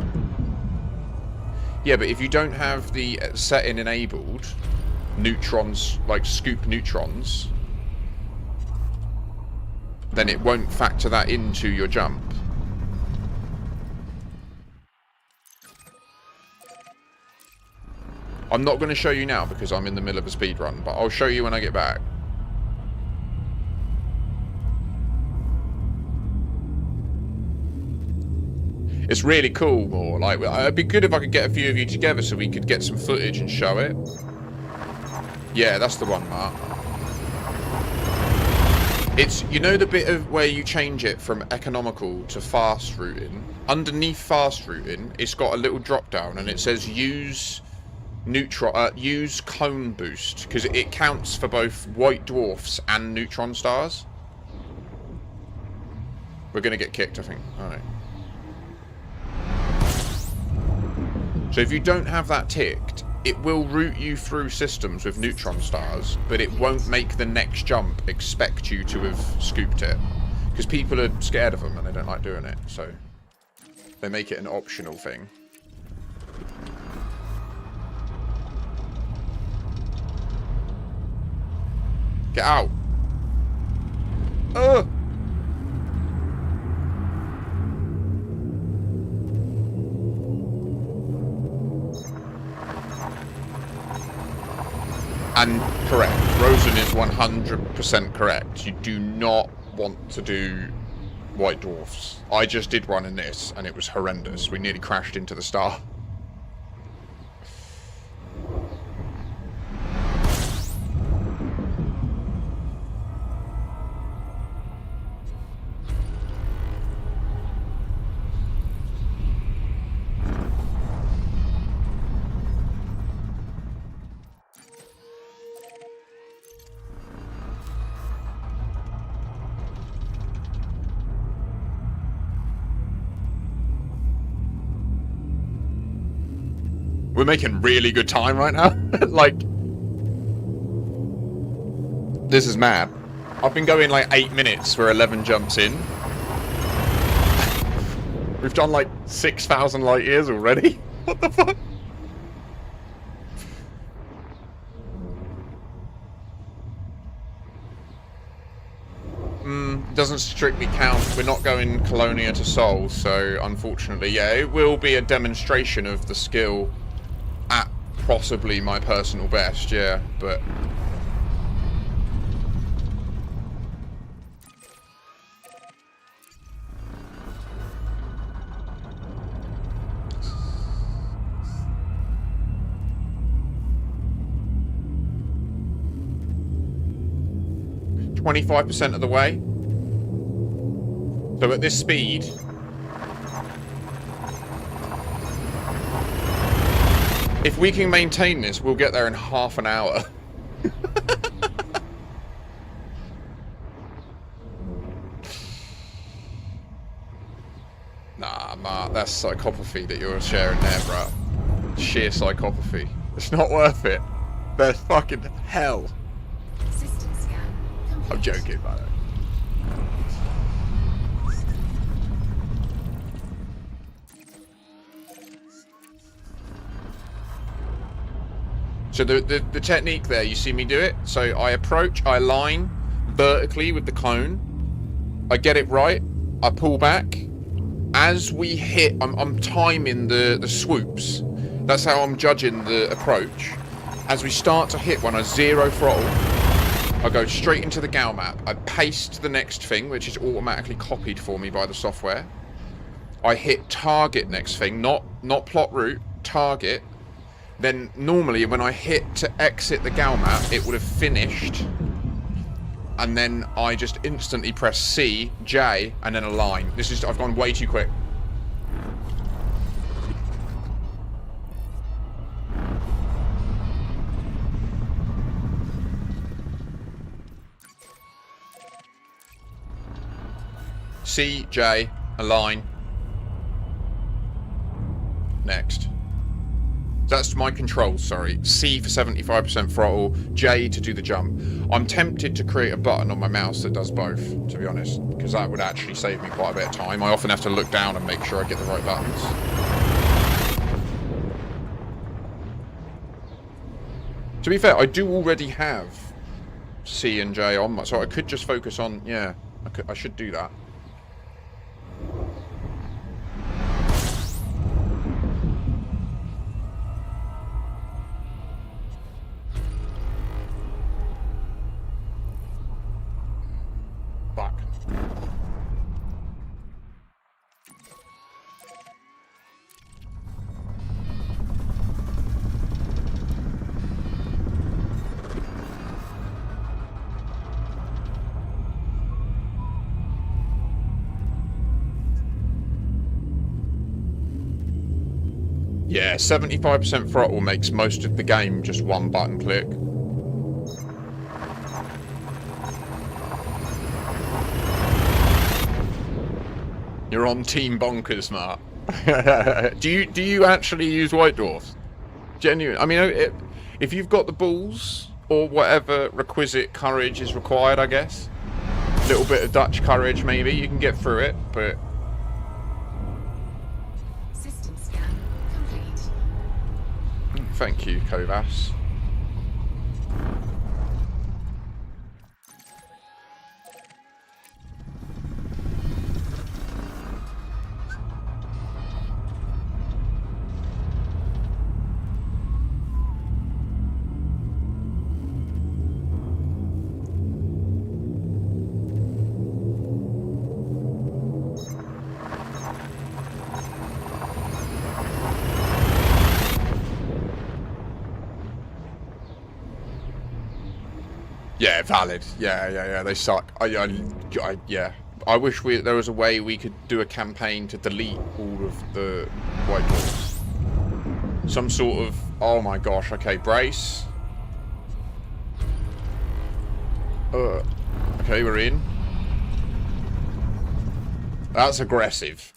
Yeah, but if you don't have the setting enabled, neutrons, like scoop neutrons, then it won't factor that into your jump. I'm not going to show you now because I'm in the middle of a speed run, but I'll show you when I get back. It's really cool, more like, it'd be good if I could get a few of you together so we could get some footage and show it. Yeah, that's the one, Mark. It's, you know the bit of where you change it from economical to fast routing? Underneath fast routing, it's got a little drop down and it says use use cone boost, because it counts for both white dwarfs and neutron stars. We're gonna get kicked, I think. Alright. So if you don't have that ticked, it will route you through systems with neutron stars, but it won't make the next jump expect you to have scooped it. Because people are scared of them and they don't like doing it, so they make it an optional thing. Get out! Ugh! And correct. Rosen is 100% correct. You do not want to do white dwarfs. I just did one in this, and it was horrendous. We nearly crashed into the star. We're making really good time right now. Like, this is mad. I've been going like 8 minutes. We're 11 jumps in. We've done like 6,000 light years already. What the fuck? Doesn't strictly count. We're not going Colonia to Sol, so unfortunately, yeah, it will be a demonstration of the skill at possibly my personal best, yeah, but $25% of the way. So at this speed, if we can maintain this, we'll get there in half an hour. Nah, Mark, that's psychopathy that you're sharing there, bro. Sheer psychopathy. It's not worth it. There's fucking hell. System scan complete. I'm joking, by the way. So the technique there, you see me do it? So I approach, I align vertically with the cone. I get it right. I pull back. As we hit, I'm timing the swoops. That's how I'm judging the approach. As we start to hit, when I zero throttle, I go straight into the gal map. I paste the next thing, which is automatically copied for me by the software. I hit target next thing, not plot route, target. Then normally when I hit to exit the gal map, it would have finished. And then I just instantly press C, J, and then align. This is, I've gone way too quick. C, J, align. Next. That's my controls, sorry. C for 75% throttle, J to do the jump. I'm tempted to create a button on my mouse that does both, to be honest, because that would actually save me quite a bit of time. I often have to look down and make sure I get the right buttons. To be fair, I do already have C and J on, so I could just focus on, yeah, I should do that. Fuck. Yeah, 75% throttle makes most of the game just one button click. You're on Team Bonkers, Mark. do you actually use White Dwarfs? Genuine. I mean, if you've got the balls or whatever requisite courage is required, I guess. A little bit of Dutch courage, maybe you can get through it. But System scan complete. thank you, Kovas. Yeah, valid. Yeah. They suck. Yeah. I wish there was a way we could do a campaign to delete all of the White Dwarfs. Some sort of. Oh my gosh. Okay, brace. Okay, we're in. That's aggressive.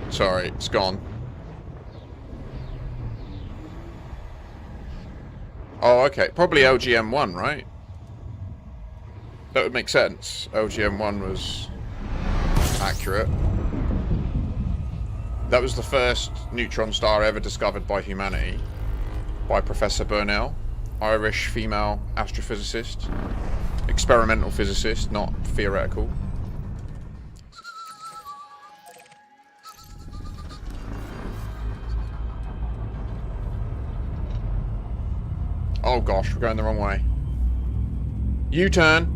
Sorry, it's gone. Oh, okay. Probably LGM1, right? That would make sense. LGM1 was accurate. That was the first neutron star ever discovered by humanity. By Professor Burnell. Irish female astrophysicist. Experimental physicist, not theoretical. Oh gosh, we're going the wrong way. U-turn.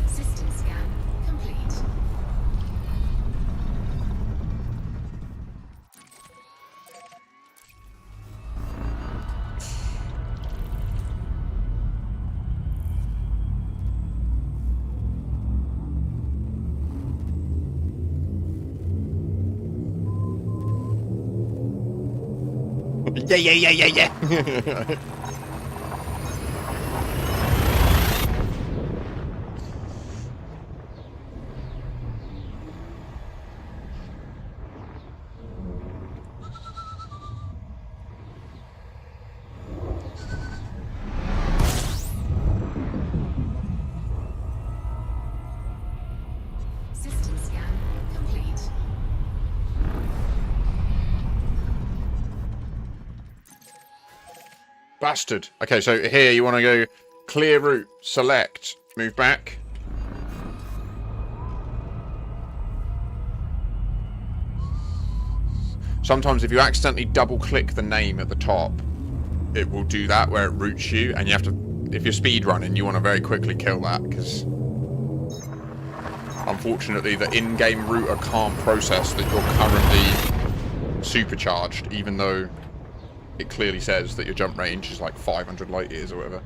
System scan complete. Yeah. System scan complete. Bastard. Okay, so here you want to go clear route, select, move back. Sometimes if you accidentally double click the name at the top, it will do that where it routes you, and you have to, if you're speed running, you want to very quickly kill that, because unfortunately the in-game router can't process that you're currently supercharged, even though it clearly says that your jump range is like 500 light years or whatever.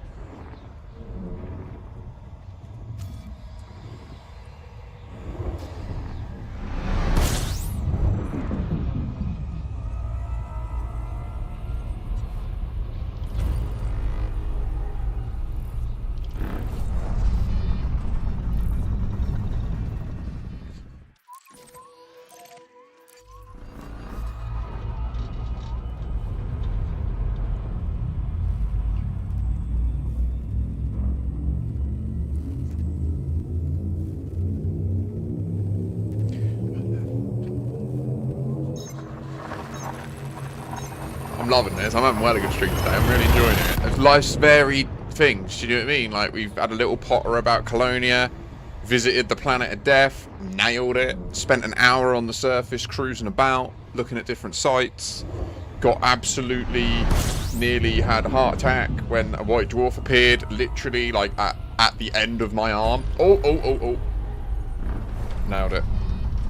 I'm loving this. I'm having well a good stream today. I'm really enjoying it. There's life's varied things. Do you know what I mean? Like, we've had a little potter about Colonia, visited the planet of death, nailed it, spent an hour on the surface cruising about, looking at different sites, got absolutely nearly had a heart attack when a white dwarf appeared, literally like at the end of my arm. Oh. Nailed it.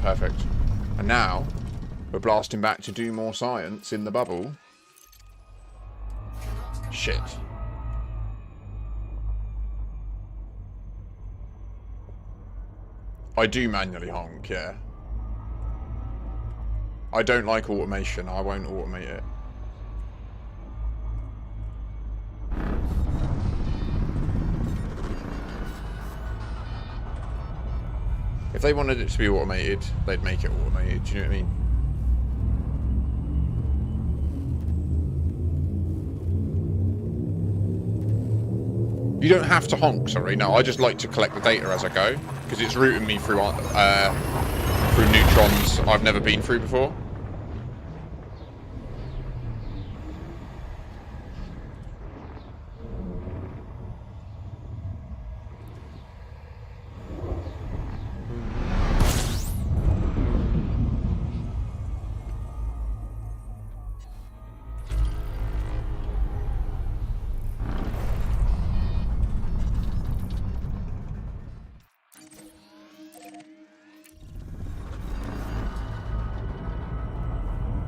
Perfect. And now we're blasting back to do more science in the bubble. Shit. I do manually honk, yeah. I don't like automation. I won't automate it. If they wanted it to be automated, they'd make it automated. Do you know what I mean? You don't have to honk, sorry. No, I just like to collect the data as I go, because it's routing me through neutrons I've never been through before.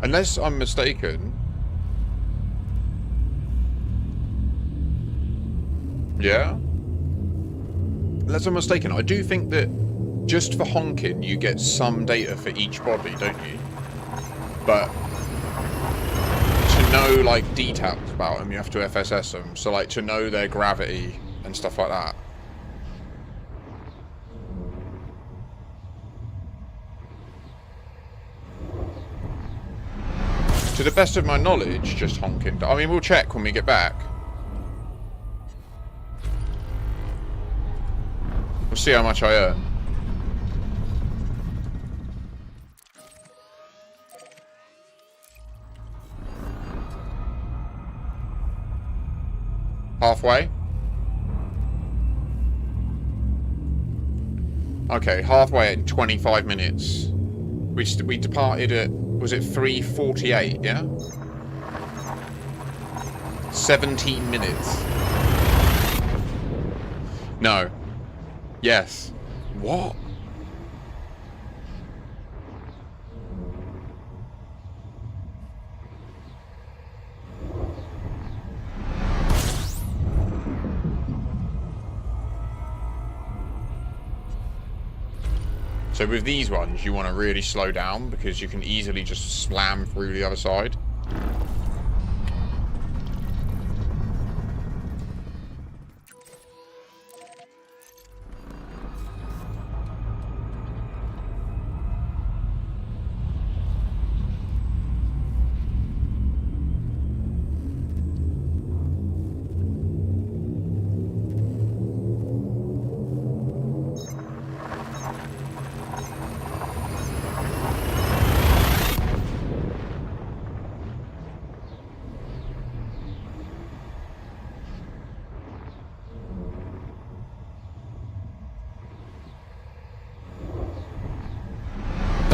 Unless I'm mistaken. Yeah? Unless I'm mistaken, I do think that just for honking you get some data for each body, don't you? But to know like details about them, you have to FSS them. So like to know their gravity and stuff like that. To the best of my knowledge, just honking. I mean, we'll check when we get back. We'll see how much I earn. Halfway? Okay, halfway in 25 minutes. We departed at... Was it 3:48, yeah? 17 minutes. No. Yes. What? So with these ones, you want to really slow down because you can easily just slam through the other side.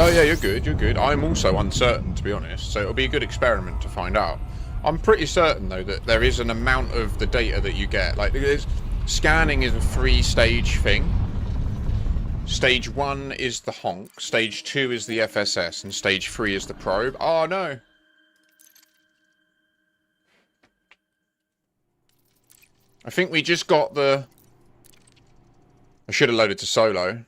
Oh yeah, you're good, you're good. I'm also uncertain, to be honest, so it'll be a good experiment to find out. I'm pretty certain, though, that there is an amount of the data that you get. Like, scanning is a 3-stage thing. Stage 1 is the honk, stage 2 is the FSS, and stage 3 is the probe. Oh, no. I think we just got the... I should have loaded to solo.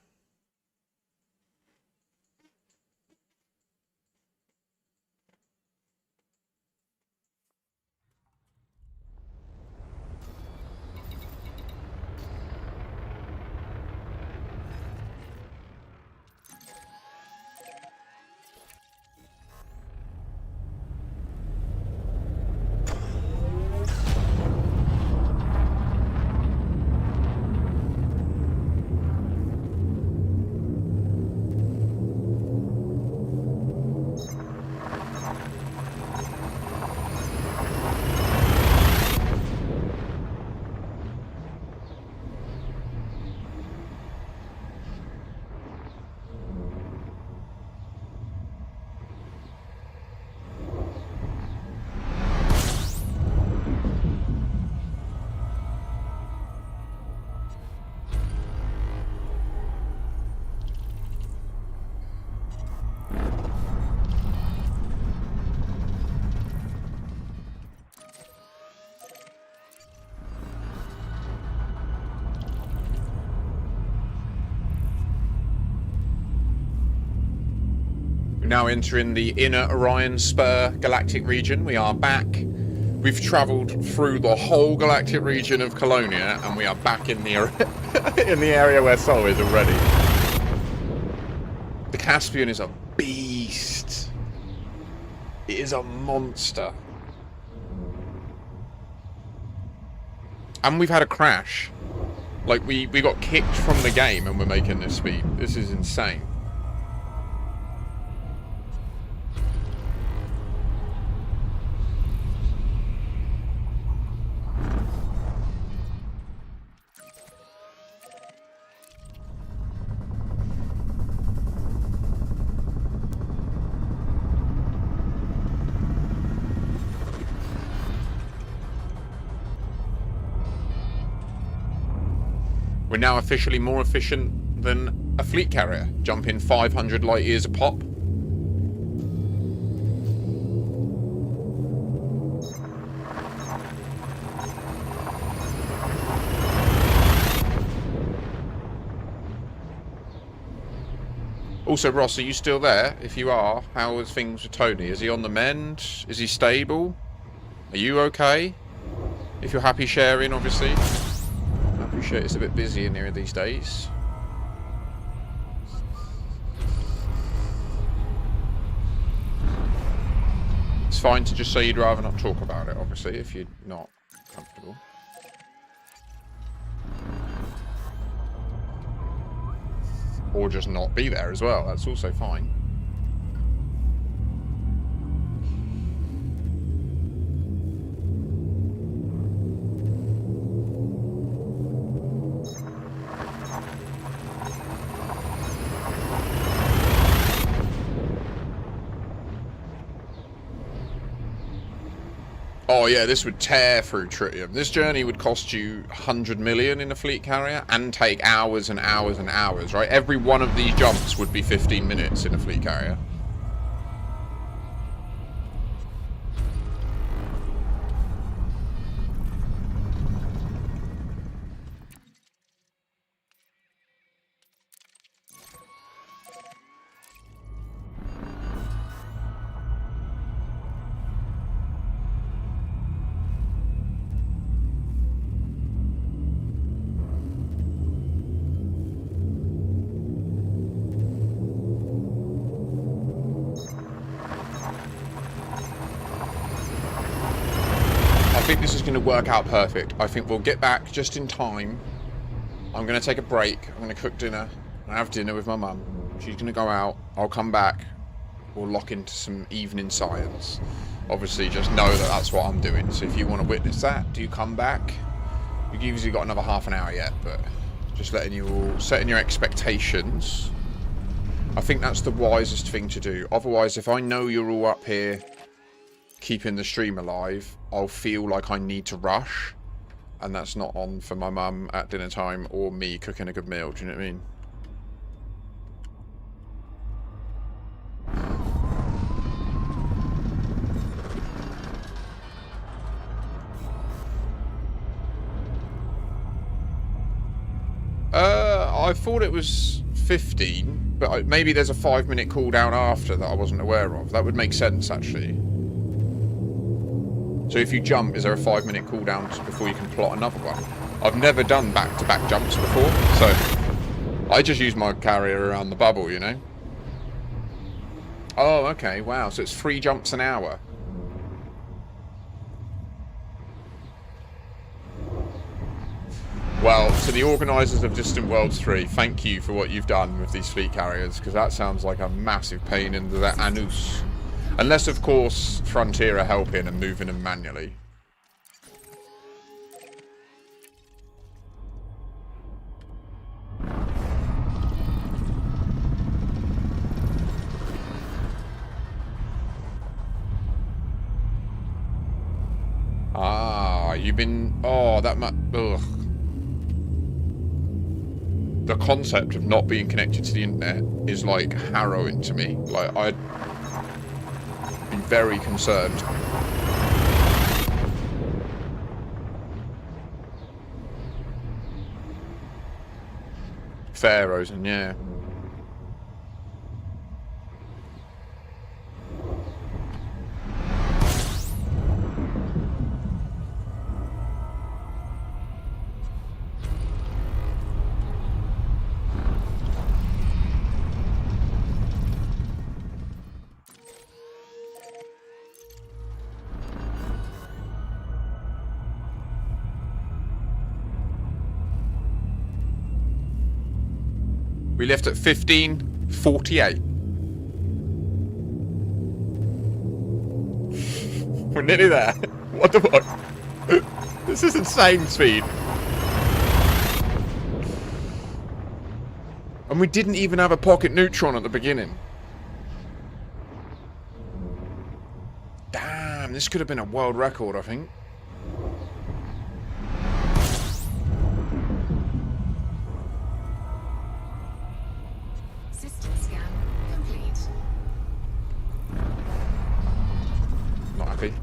We're now entering the inner Orion Spur galactic region. We are back. We've travelled through the whole galactic region of Colonia, and we are back in the in the area where Sol is already. The Caspian is a beast. It is a monster. And we've had a crash. Like, we got kicked from the game and we're making this speed. This is insane. We're now officially more efficient than a fleet carrier, jumping 500 light years a pop. Also, Ross, are you still there? If you are, how is things with Tony? Is he on the mend? Is he stable? Are you okay? If you're happy sharing, obviously. I appreciate it's a bit busy in here these days. It's fine to just say you'd rather not talk about it, obviously, if you're not comfortable. Or just not be there as well, that's also fine. Oh yeah, this would tear through Tritium. This journey would cost you 100 million in a fleet carrier and take hours and hours and hours, right? Every one of these jumps would be 15 minutes in a fleet carrier. I think this is going to work out perfect. I think we'll get back just in time. I'm going to take a break. I'm going to cook dinner. I have dinner with my mum. She's going to go out. I'll come back. We'll lock into some evening science. Obviously, just know that that's what I'm doing. So if you want to witness that, do come back. We've usually got another half an hour yet, but just letting you all, setting your expectations. I think that's the wisest thing to do. Otherwise, if I know you're all up here keeping the stream alive, I'll feel like I need to rush. And that's not on for my mum at dinner time or me cooking a good meal. Do you know what I mean? I thought it was 15, but maybe there's a 5-minute cooldown after that I wasn't aware of. That would make sense, actually. So if you jump, is there a 5-minute cooldown before you can plot another one? I've never done back-to-back jumps before, so I just use my carrier around the bubble, you know? Oh, okay, wow, so it's 3 jumps an hour. Well, to the organisers of Distant Worlds 3, thank you for what you've done with these fleet carriers, because that sounds like a massive pain in the anus. Unless, of course, Frontier are helping and moving them manually. Ah, you've been... Oh, that much... Ugh. The concept of not being connected to the internet is, like, harrowing to me. Like, I'd be very concerned. Fair, Rosen, yeah. We left at 15:48. We're nearly there. What the fuck? This is insane speed. And we didn't even have a pocket neutron at the beginning. Damn, this could have been a world record, I think. System scan complete. Not happy.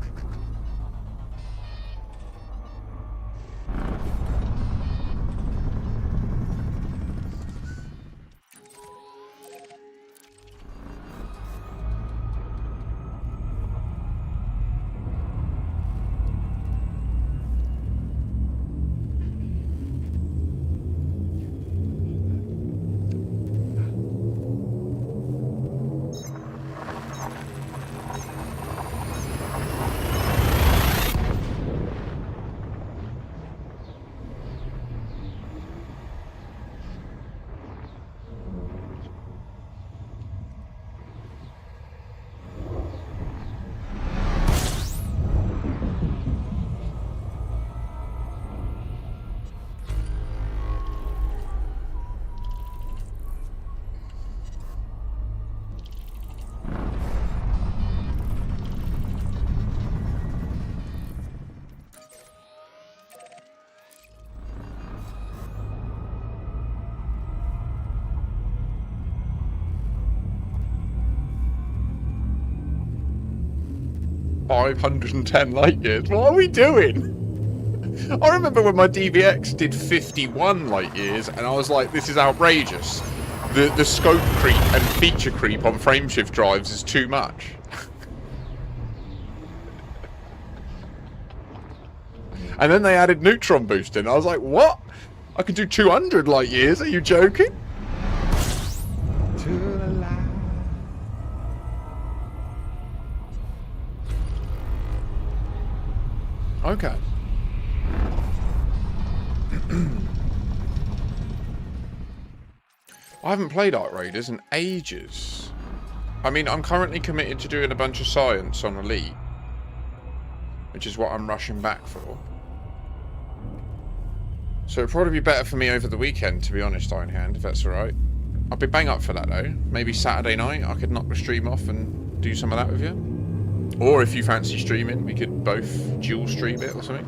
$510 light years. What are we doing? I remember when my DVX did 51 light years, and I was like, this is outrageous. The scope creep and feature creep on frameshift drives is too much. And then they added neutron boost in. I was like, what? I can do 200 light years? Are you joking? Okay. I haven't played Ark Raiders in ages. I mean, I'm currently committed to doing a bunch of science on Elite, which is what I'm rushing back for. So it'd probably be better for me over the weekend, to be honest, Ironhand, if that's alright. I'd be bang up for that though. Maybe Saturday night I could knock the stream off and do some of that with you. Or if you fancy streaming, we could both dual stream it or something.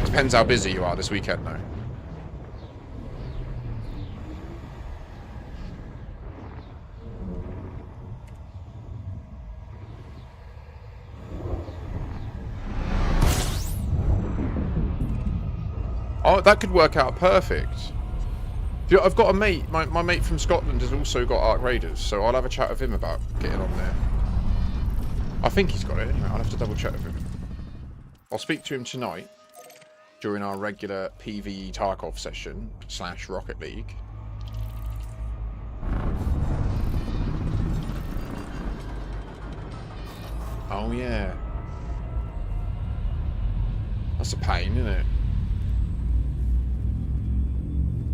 Depends how busy you are this weekend though. Oh, that could work out perfect. I've got a mate, my mate from Scotland has also got Ark Raiders, so I'll have a chat with him about getting on there. I think he's got it anyway, I'll have to double check with him. I'll speak to him tonight during our regular PvE Tarkov session / Rocket League. Oh yeah. That's a pain, isn't it?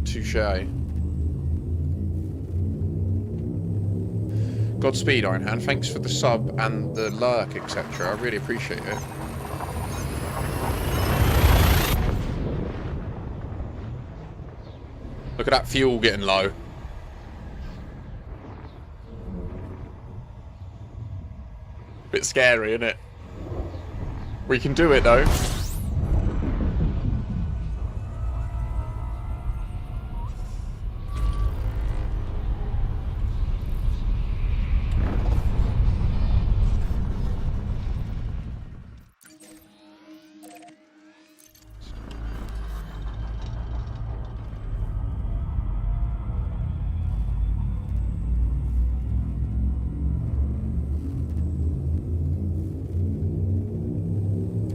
Touché. Godspeed, Ironhand. Thanks for the sub and the lurk, etc. I really appreciate it. Look at that fuel getting low. Bit scary, isn't it? We can do it, though.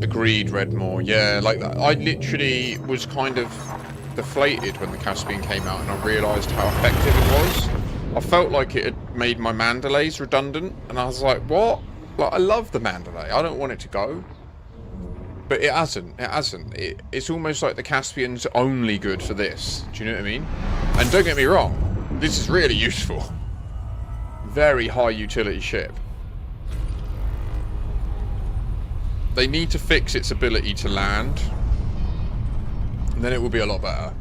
Agreed, Redmore. Yeah, like I literally was kind of deflated when the Caspian came out and I realised how effective it was. I felt like it had made my Mandalays redundant and I was like, what? Like, I love the Mandalay. I don't want it to go. But it hasn't. It hasn't. It's almost like the Caspian's only good for this. Do you know what I mean? And don't get me wrong, this is really useful. Very high utility ship. They need to fix its ability to land, and then it will be a lot better.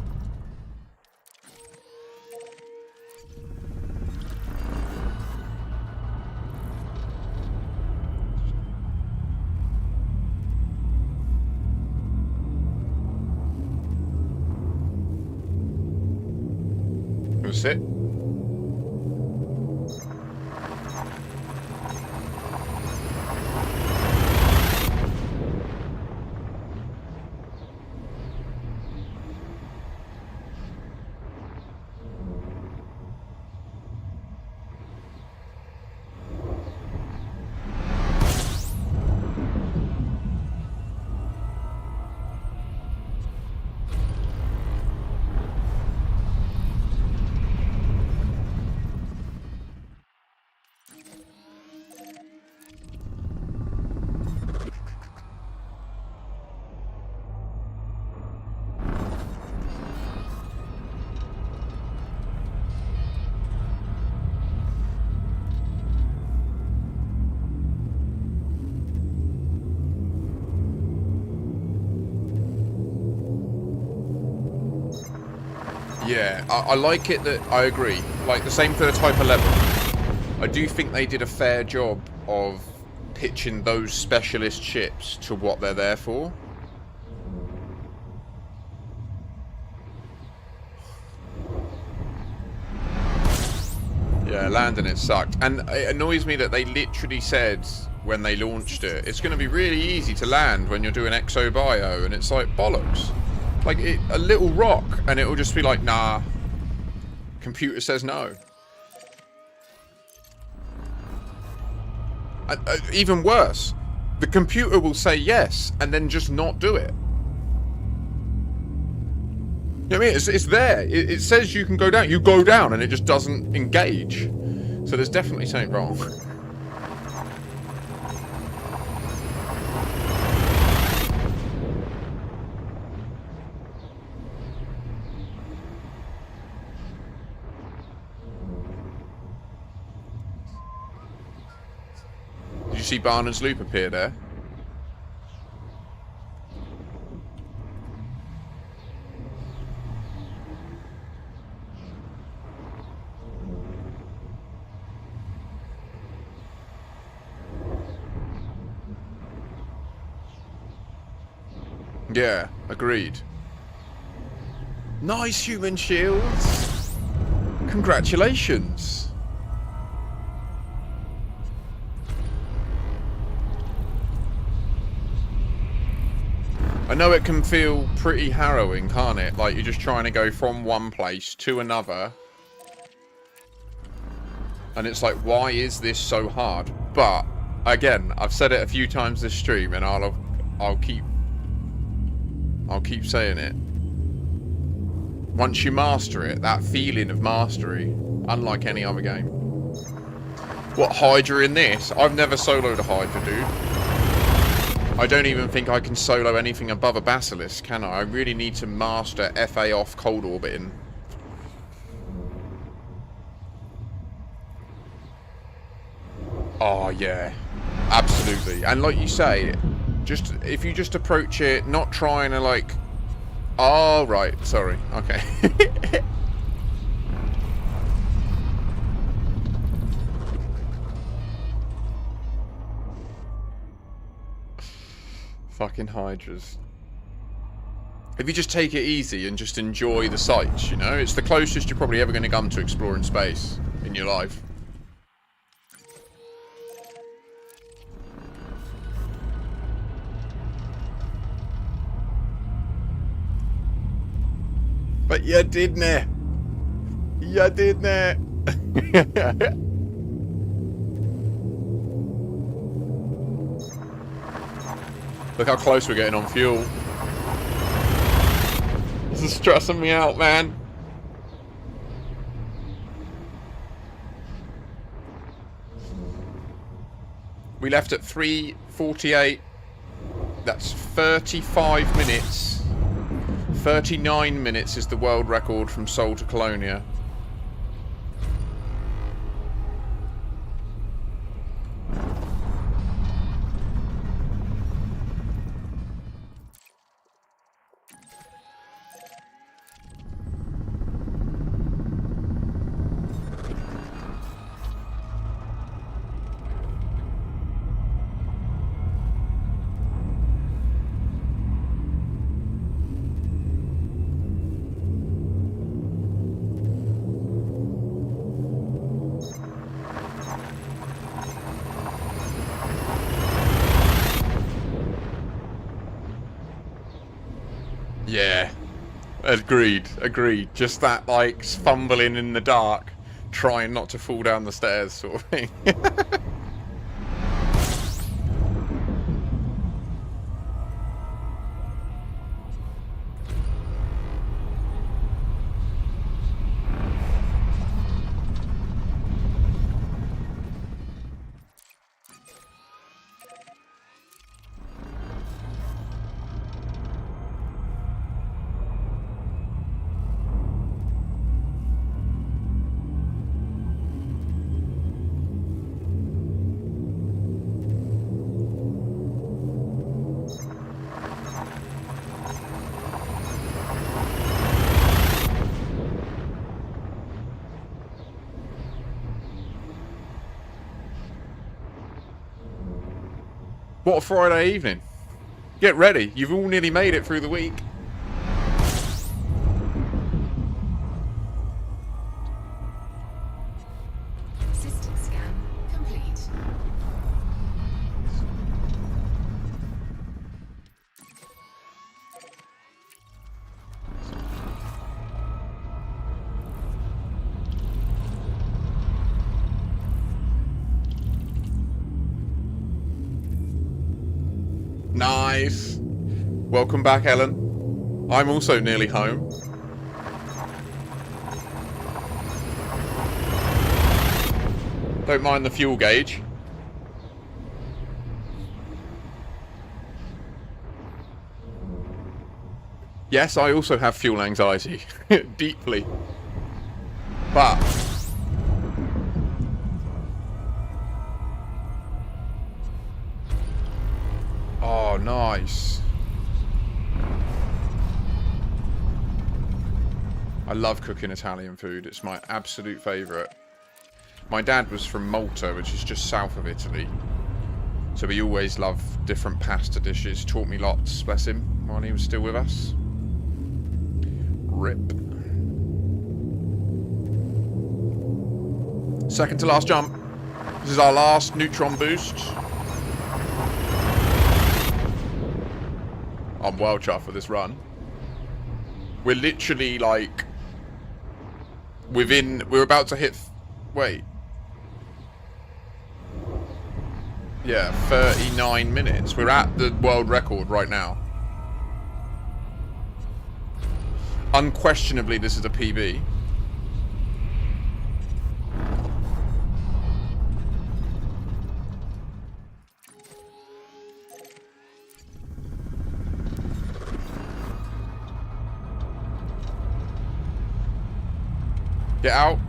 That's it. Yeah, I like it that I agree. Like, the same for the Type 11. I do think they did a fair job of pitching those specialist ships to what they're there for. Yeah, landing it sucked. And it annoys me that they literally said when they launched it, it's going to be really easy to land when you're doing exo-bio, and it's like, bollocks. Like, a little rock, and it'll just be like, nah. Computer says no. Even worse, the computer will say yes, and then just not do it. You know what I mean? It's there. It says you can go down. You go down, and it just doesn't engage. So there's definitely something wrong. Did you see Barnard's Loop appear there? Yeah, agreed. Nice human shields. Congratulations. I know it can feel pretty harrowing, can't it? Like you're just trying to go from one place to another. And it's like, why is this so hard? But again, I've said it a few times this stream, and I'll keep saying it. Once you master it, that feeling of mastery, unlike any other game. What, Hydra in this? I've never soloed a Hydra, dude. I don't even think I can solo anything above a Basilisk, can I? I really need to master FA off cold orbiting. Oh, yeah. Absolutely. And like you say, just if you just approach it, not trying to like... Oh, right. Sorry. Okay. Fucking Hydras. If you just take it easy and just enjoy the sights, you know? It's the closest you're probably ever going to come to exploring space in your life. But you didn't it? You didn't it? Look how close we're getting on fuel. This is stressing me out, man. We left at 3:48. That's 35 minutes. 39 minutes is the world record from Seoul to Colonia. Yeah, agreed, agreed. Just that, like, fumbling in the dark, trying not to fall down the stairs sort of thing. What a Friday evening. Get ready. You've all nearly made it through the week. System scan complete. Nice. Welcome back, Ellen. I'm also nearly home. Don't mind the fuel gauge. Yes, I also have fuel anxiety. Deeply. But... oh, nice. I love cooking Italian food. It's my absolute favourite. My dad was from Malta, which is just south of Italy. So So we always love different pasta dishes. Taught me lots, bless him, while he was still with us. Rip. Second to last jump. This is our last neutron boost. I'm well chuffed with this run. We're literally like we're about to hit, wait. Yeah, 39 minutes. We're at the world record right now. Unquestionably, this is a PB. Get out.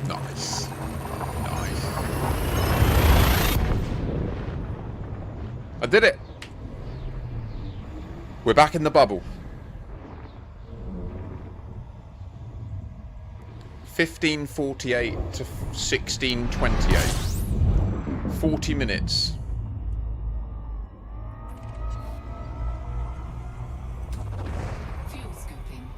Nice. Nice. I did it. We're back in the bubble. 15:48 to 16:28. 40 minutes. Fuel scooping.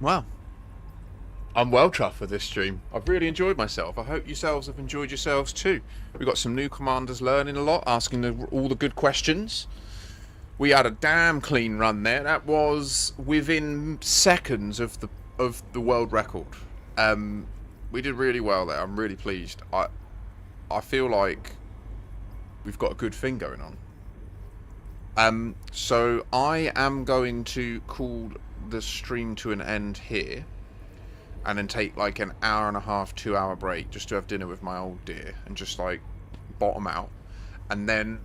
Wow. I'm well chuffed with this stream. I've really enjoyed myself. I hope yourselves have enjoyed yourselves too. We've got some new commanders learning a lot, asking all the good questions. We had a damn clean run there. That was within seconds of the world record. We did really well there. I'm really pleased. I feel like we've got a good thing going on. So I am going to call the stream to an end here. And then take like an hour and a half, 2 hour break just to have dinner with my old dear and just like bottom out. And then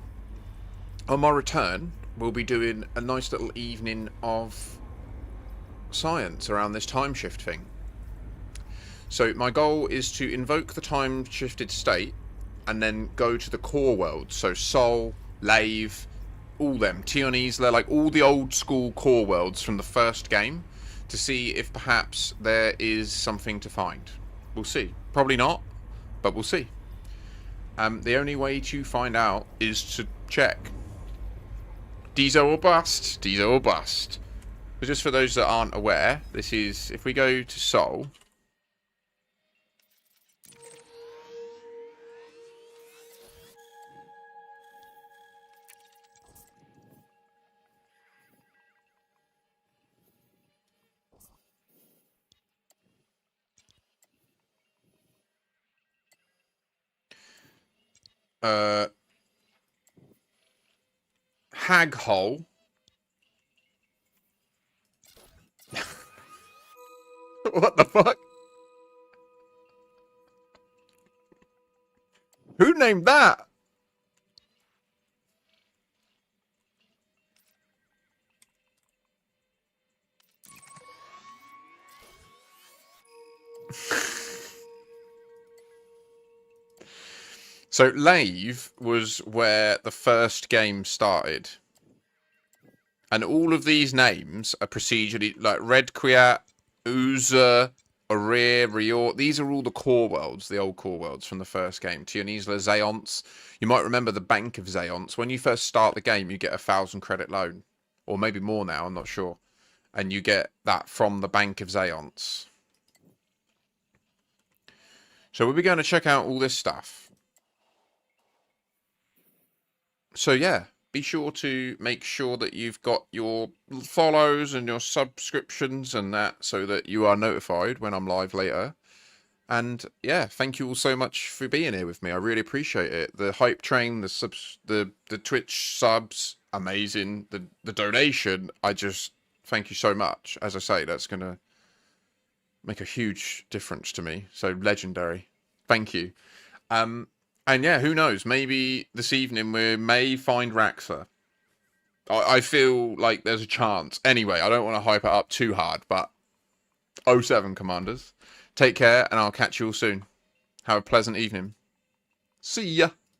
on my return, we'll be doing a nice little evening of science around this time shift thing. So my goal is to invoke the time shifted state and then go to the core worlds. So Sol, Lave, all them, Tion Isla, like all the old school core worlds from the first game, to see if perhaps there is something to find. We'll see. Probably not, but we'll see. The only way to find out is to check. Diesel or bust. Diesel or bust. But just for those that aren't aware, this is, if we go to Sol, Hag Hole. What the fuck? Who named that? So Lave was where the first game started. And all of these names are procedurally, like Red Quiat, Uza, Arir, Rior. These are all the core worlds, the old core worlds from the first game. Tion Isla, Zeonts. You might remember the Bank of Zeonts. When you first start the game, you get 1,000 credit loan. Or maybe more now, I'm not sure. And you get that from the Bank of Zeonts. So we'll be going to check out all this stuff. So yeah, be sure to make sure that you've got your follows and your subscriptions and that so that you are notified when I'm live later. And yeah, thank you all so much for being here with me. I really appreciate it. The hype train, the subs, the Twitch subs, amazing. The donation, I just thank you so much. As I say, that's going to make a huge difference to me. So legendary. Thank you. And yeah, who knows? Maybe this evening we may find Raxa. I feel like there's a chance. Anyway, I don't want to hype it up too hard, but 07, Commanders. Take care, and I'll catch you all soon. Have a pleasant evening. See ya.